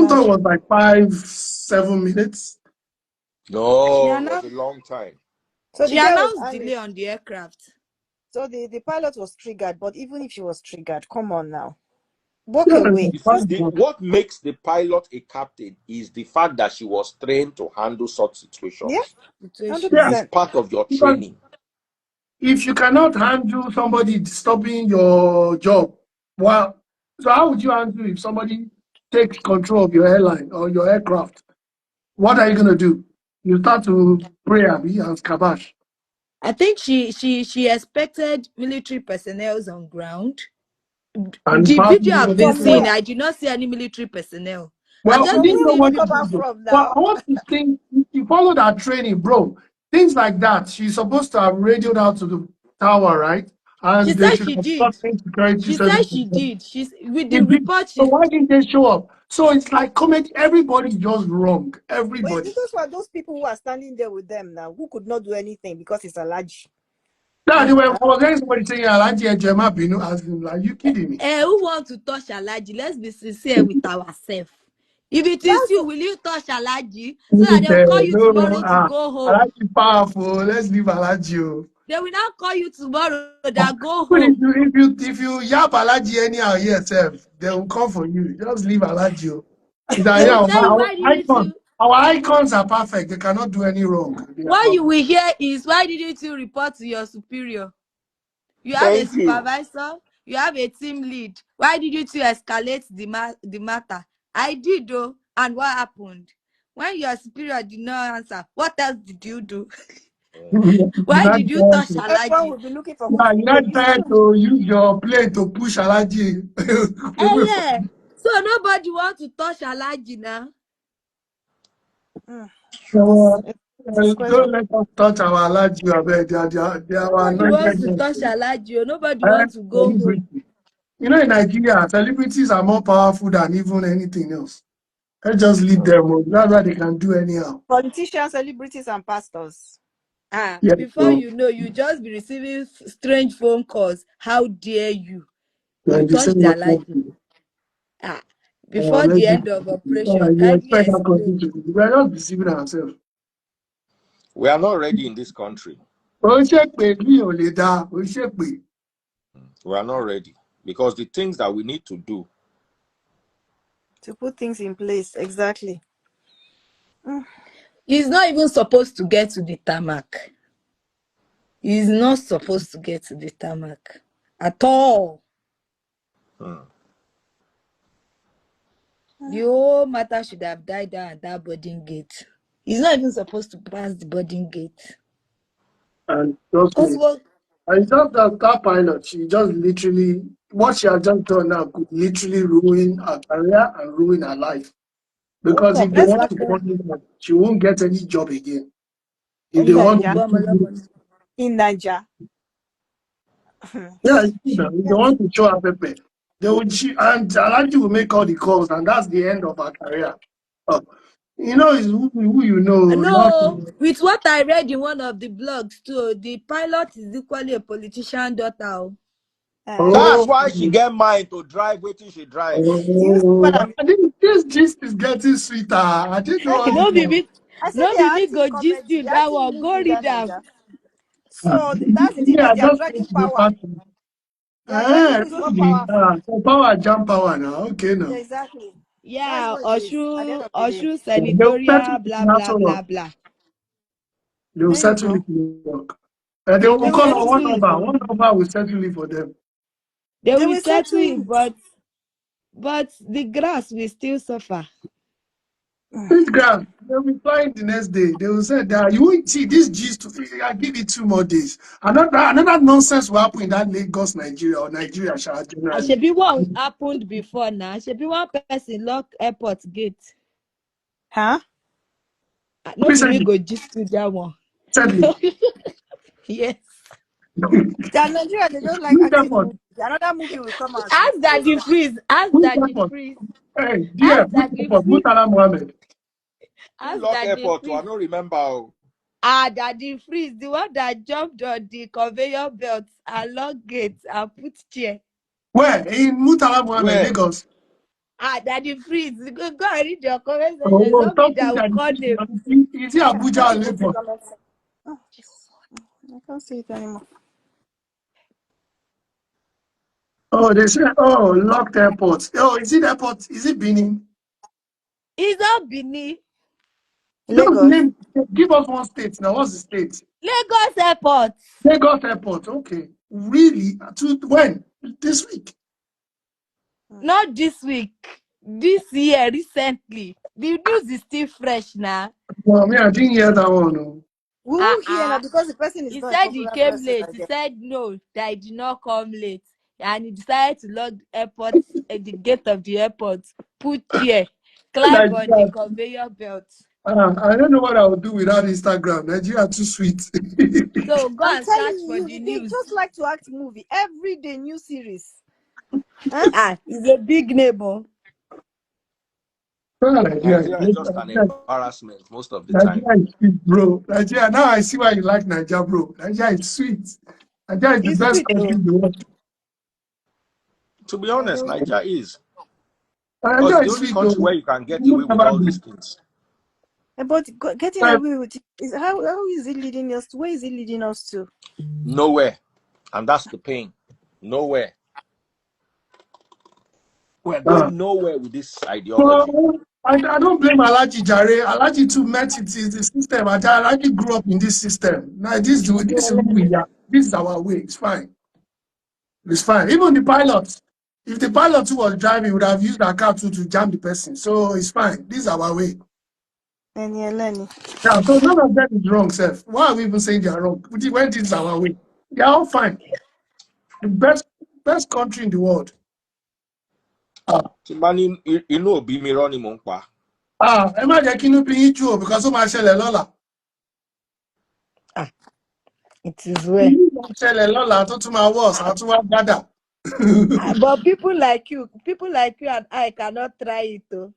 thought it was like 5, 7 minutes. She No, it was a announced. long time. So the She guy was announced angry. delay on the aircraft. So the pilot was triggered, but even if she was triggered, come on now. Walk Yeah, away. You see, Just what makes the pilot a captain is the fact that she was trained to handle such yeah, situations. Situation. yeah, It's 100%. part of your because training. if you cannot handle somebody disturbing your job, well, so how would you handle if somebody takes control of your airline or your aircraft? What are you going to do? You start to pray Abi, and scabash. I think she expected military personnel on ground. And The probably video you I've know, been From seeing, where? I did not see any military personnel. I've well, just we From been didn't where know will seeing it what come to video. out do. from Well, now? I want to think if you follow that training, bro, things like that, she's supposed to have radioed out to the tower, right? She And they said should she have did. gotten security She said services. she did. She's with the It did. report. So She why didn't they show up? So it's like comedy. Everybody's just wrong. But Everybody. those were those people who are standing there with them now, who could not do anything because it's a large. Daddy, when was there somebody saying Alaji Ejema Binu, as in, like, you kidding me? Who want to touch Alaji? Let's be sincere with ourselves. If it is That's you, will you touch Alaji so that they will call you No, tomorrow to go home? Alaji powerful. Let's leave Alaji. Oh. They will not call you tomorrow that go But home. if you yap Alaji anyhow yourself, they will come for you. Just leave Alaji. Oh. They will tell you, why didn't you? Our icons are perfect. They cannot do any wrong. What you will hear is, why didn't you report to your superior? You have a Thank you. supervisor, you have a team lead. Why didn't you escalate the matter? I did though. And what happened? When your superior did not answer, what else did you do? Why did you touch everyone Alaji? will be looking for who to You're not blame. It's trying true. to use your plane to push Alaji away from Yeah. So nobody wants to touch Alaji now. Mm. so, It's crazy. don't let us touch our Alaji. They are our Nobody wants to anointed touch ones. Alaji. Nobody Eh, wants to go home. celebrity. You know, in Nigeria, celebrities are more powerful than even anything else. Let's just leave them. Oh. That's why they can do anyhow. Politicians, celebrities, and pastors. Yeah, Before so you know, you just be receiving strange phone calls. How dare you? they're You in the touch same the level. Alaji. Before Let's the do end of operation, you kindly expect that explain. country to be. We are not deceiving ourselves. We are not ready in this country. Ó ṣèpè bí ò lè dáa, ó ṣèpè. We are not ready because the things that we need to do. To put things in place, exactly. He's not even supposed to get to the tarmac. He's not supposed to get to the tarmac at all. The whole matter should have died down at that boarding gate. He's not even supposed to pass the boarding gate. And trust Because me, it's just that pilot, she just literally, what she has just done now could literally ruin her career and ruin her life. Because if they Let's want look to punish her, she won't get any job again. If in they want Niger. to, In Niger. yeah, if they want to show her pepper, and Alhaji will make all the calls, and that's the end of her career. Uh, it's who you know, not. no, with what I read in one of the blogs too, the pilot is equally a politician daughter. That's Oh, why she get mind to drive waiting she drive. Do you see what I mean? I think this gist is getting sweeter. I didn't know all Hey, this No be one. me, I said no they be are me acting go gist comedy, you they're that acting one. Go movie in that read them. Niger. So that's the thing Yeah, that I they are just dragging want to be power. fashion. They are dragging who is more Really? powerful. So power, jump power now. Okay, Yeah, now. exactly. That's Yeah, what it is at the end Oshu, of the day. Oshu They'll settle senatorial, it blah in blah Aso blah Rock. blah. They'll There you settle go. it in New York. They will They will call on settle it. one number will settle it for them. They They will will settle settle it, it. but the grass will still suffer. This ground, they'll be flying the next day. They will say that you won't see this gist to I give it 2 more days. Another nonsense will happen in that Lagos, Nigeria, or Nigeria shall And generally. should be what happened before now. Should be one person lock airport gate. Huh? No be me Recently, go gist to that one. recently. Yes. They are Nigeria, they just like Which acting airport? movie. Another movie will come out Ask Daddy later. Freeze. Ask Which Daddy airport? Freeze. Hey, dear, Ask which Daddy airport? Freeze. Murtala Mohammed. Who Ask lock Daddy airport to? I Freeze. don't remember. Oh. Daddy Freeze, the one that jumped on the conveyor belt along gates and put chair. Where? In Murtala Mohammed, Where? Lagos. Daddy Freeze, go and read your comment section. Oh, Somebody stop that saying will that. call him. Is it Abuja or Let me go to Lagos? comment section. Oh, Jesus. I can't see it anymore. Oh, they say, locked airports. Oh, is it airport? Is it Benin? It's not Bini. Just Lagos. name, give us one state now. What's the state? Lagos Airport. Lagos Airport. Okay. Really? When? This week? Not this week. This year, recently. The news is still fresh now. Well, I didn't hear that one. No. We Uh won't hear now uh. because the person is He not a said he popular came person, late. I He guess. said no, that he did not come late. And he decided to lock the airport at the gate of the airport, put chair, climb on the Nigeria. conveyor belt. I don't know what I would do without Instagram. Nigeria too sweet. So go I'm and search telling for you, the they news. just like to act movie every day, new series. Huh? It's a big neighbor. Nigeria. Nigeria is just an embarrassment most of the time. Nigeria is sweet, bro. Nigeria. Now I see why you like Nigeria, bro. Nigeria is sweet. Nigeria is the It's best sweet country though. in the world. To be honest, Nigeria is. Because Nigeria it's the is only sweet country though. where you can get away Look with about all this. these things. But getting Like, away with it is how is it leading us to? Where is it leading us to? Nowhere. And that's the pain. Nowhere. We're uh, going nowhere with this ideology. well, I don't blame Alaji Jare. Alaji too met it is the system. Alaji grew up in this system. Now this is who we are. This is our way. It's fine. It's fine. Even the pilot, if the pilot who was driving would have used a car to jam the person. So it's fine. This is our way. And Lenny. Yeah, so none of them is wrong, Seth. Why are we even saying they are wrong? When this is our way. They are all fine. The best country in the world. Timani, you know, be me running monkwa. Ẹ má jẹ́ kí inú bí yín jù o because ó máa ṣẹlẹ̀ lọ́la. It is where. Ìlú máa ṣẹlẹ̀ lọ́la tó tún máa worse, á tún wá gbádà. But people like you and I cannot try it though.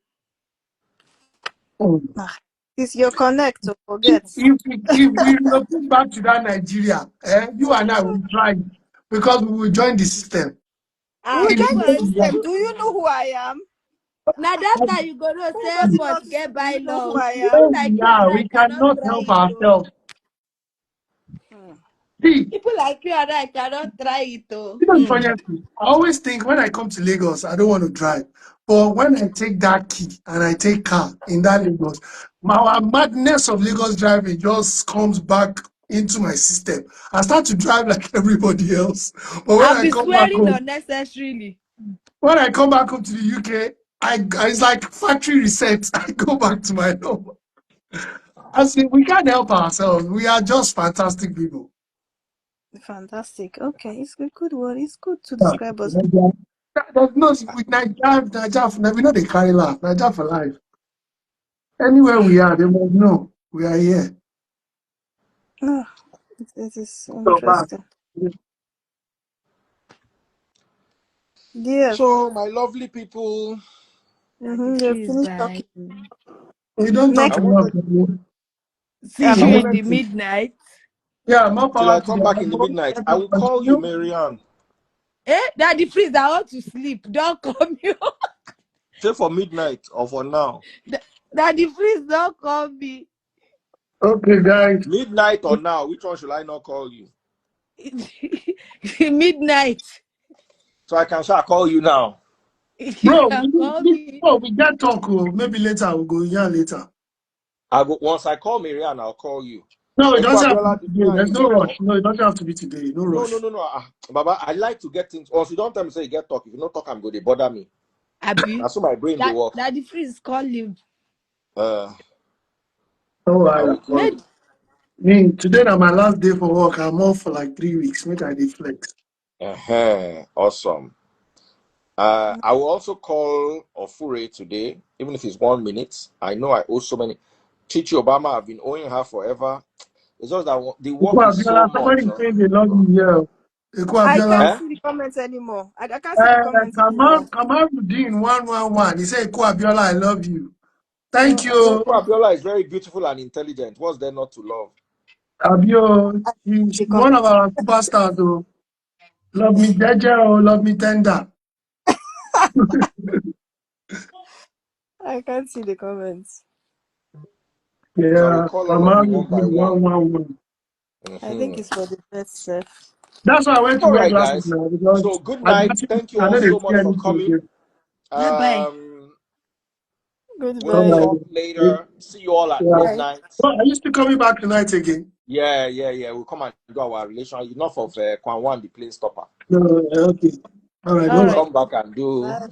It's your connect to forget. If we relocate back to that Nigeria, you and I will try it because we will join the system. Who If join you the know we system? want. Do you know who I am? Now that time you go to Who say does it but not? get Do you know who bylaws. I am? People Where like we you and are, I we cannot cannot try help it though. ourselves. See, People like you and I cannot try it though. you know the funniest thing? I always think when I come to Lagos, I don't want to drive. But when I take that key and I take car in that Lagos, my madness of Lagos driving just comes back into my system. I start to drive like everybody else. But I'll be swearing unnecessarily. when I come back home to the UK, it's like factory reset. I go back to my normal. I see we can't help ourselves. We are just fantastic people. Fantastic. Okay, it's a good word. It's good to Yeah. describe us. There's no with Nigeria, we know they carry laugh. Nigeria for life. Anywhere we are, they must know we are here. Oh, it is So bad. interesting. Yes. So, my lovely people, Daddy They've freeze finished by talking. We don't I talk Next, enough. wanted, see I you in wanted the to, midnight. Yeah, more till power I to come back in the them. midnight, Let I us will call you, continue. Marianne. Daddy freeze, I want to sleep. Don't call me. Say for midnight or for now. Daddy freeze, don't call me. Okay, guys. Midnight or now, which one should I not call you? Midnight. So I can say I call you now. You Bro, can call me. we get talk. Maybe later we'll go here later. I go once I call Marianne, I'll call you. No, it Ekwa doesn't have to Abiola, be did me today. and There's you no get rush. talk? No, it doesn't have to be today. No No, rush. Baba, I like to get things. Also, you don't tell me say you get talk. If you don't talk, I'm going to bother me. Abi. That's so my brain they work. Daddy freeze, call him. Uh, Oh, I will call Maybe you. today is my last day for work. I'm off for like 3 weeks. Make I dey flex. Awesome. I will also call Ofure today, even if it's 1 minute. I know I owe so many. Chichi Obama, I've been owing her forever. It's just that the work Ekwa is so Abiola, much. somebody saying they love you here. Ekwa I can't Eh? Abiola. see the comments anymore. I can't see the comments anymore. Kamaruddin 111. He said, Ekwa Abiola, I love you. Thank I don't you. Ekwa Abiola is very beautiful and intelligent. What's there not to love? Abio, see he's the one comments. of our superstars. Oh. Love me, Jaja, or love me tender. I can't see the comments. So I will Yeah, call all of you one by Kamaruddin one. 111. I think Mhm. it's for the best self. That's why I went to All wear right, glasses guys. now because So good night. Thank you I all know they so see much for anything coming. again. bye bye. We'll Goodbye. talk Alright. later. See you all at Yeah. Bye. midnight. So are you still coming back tonight again? Yeah. We'll come and do our relation. Enough of Kwam1, the plane stopper. No, okay. All right, no All We'll worries. right. come back and do Bye.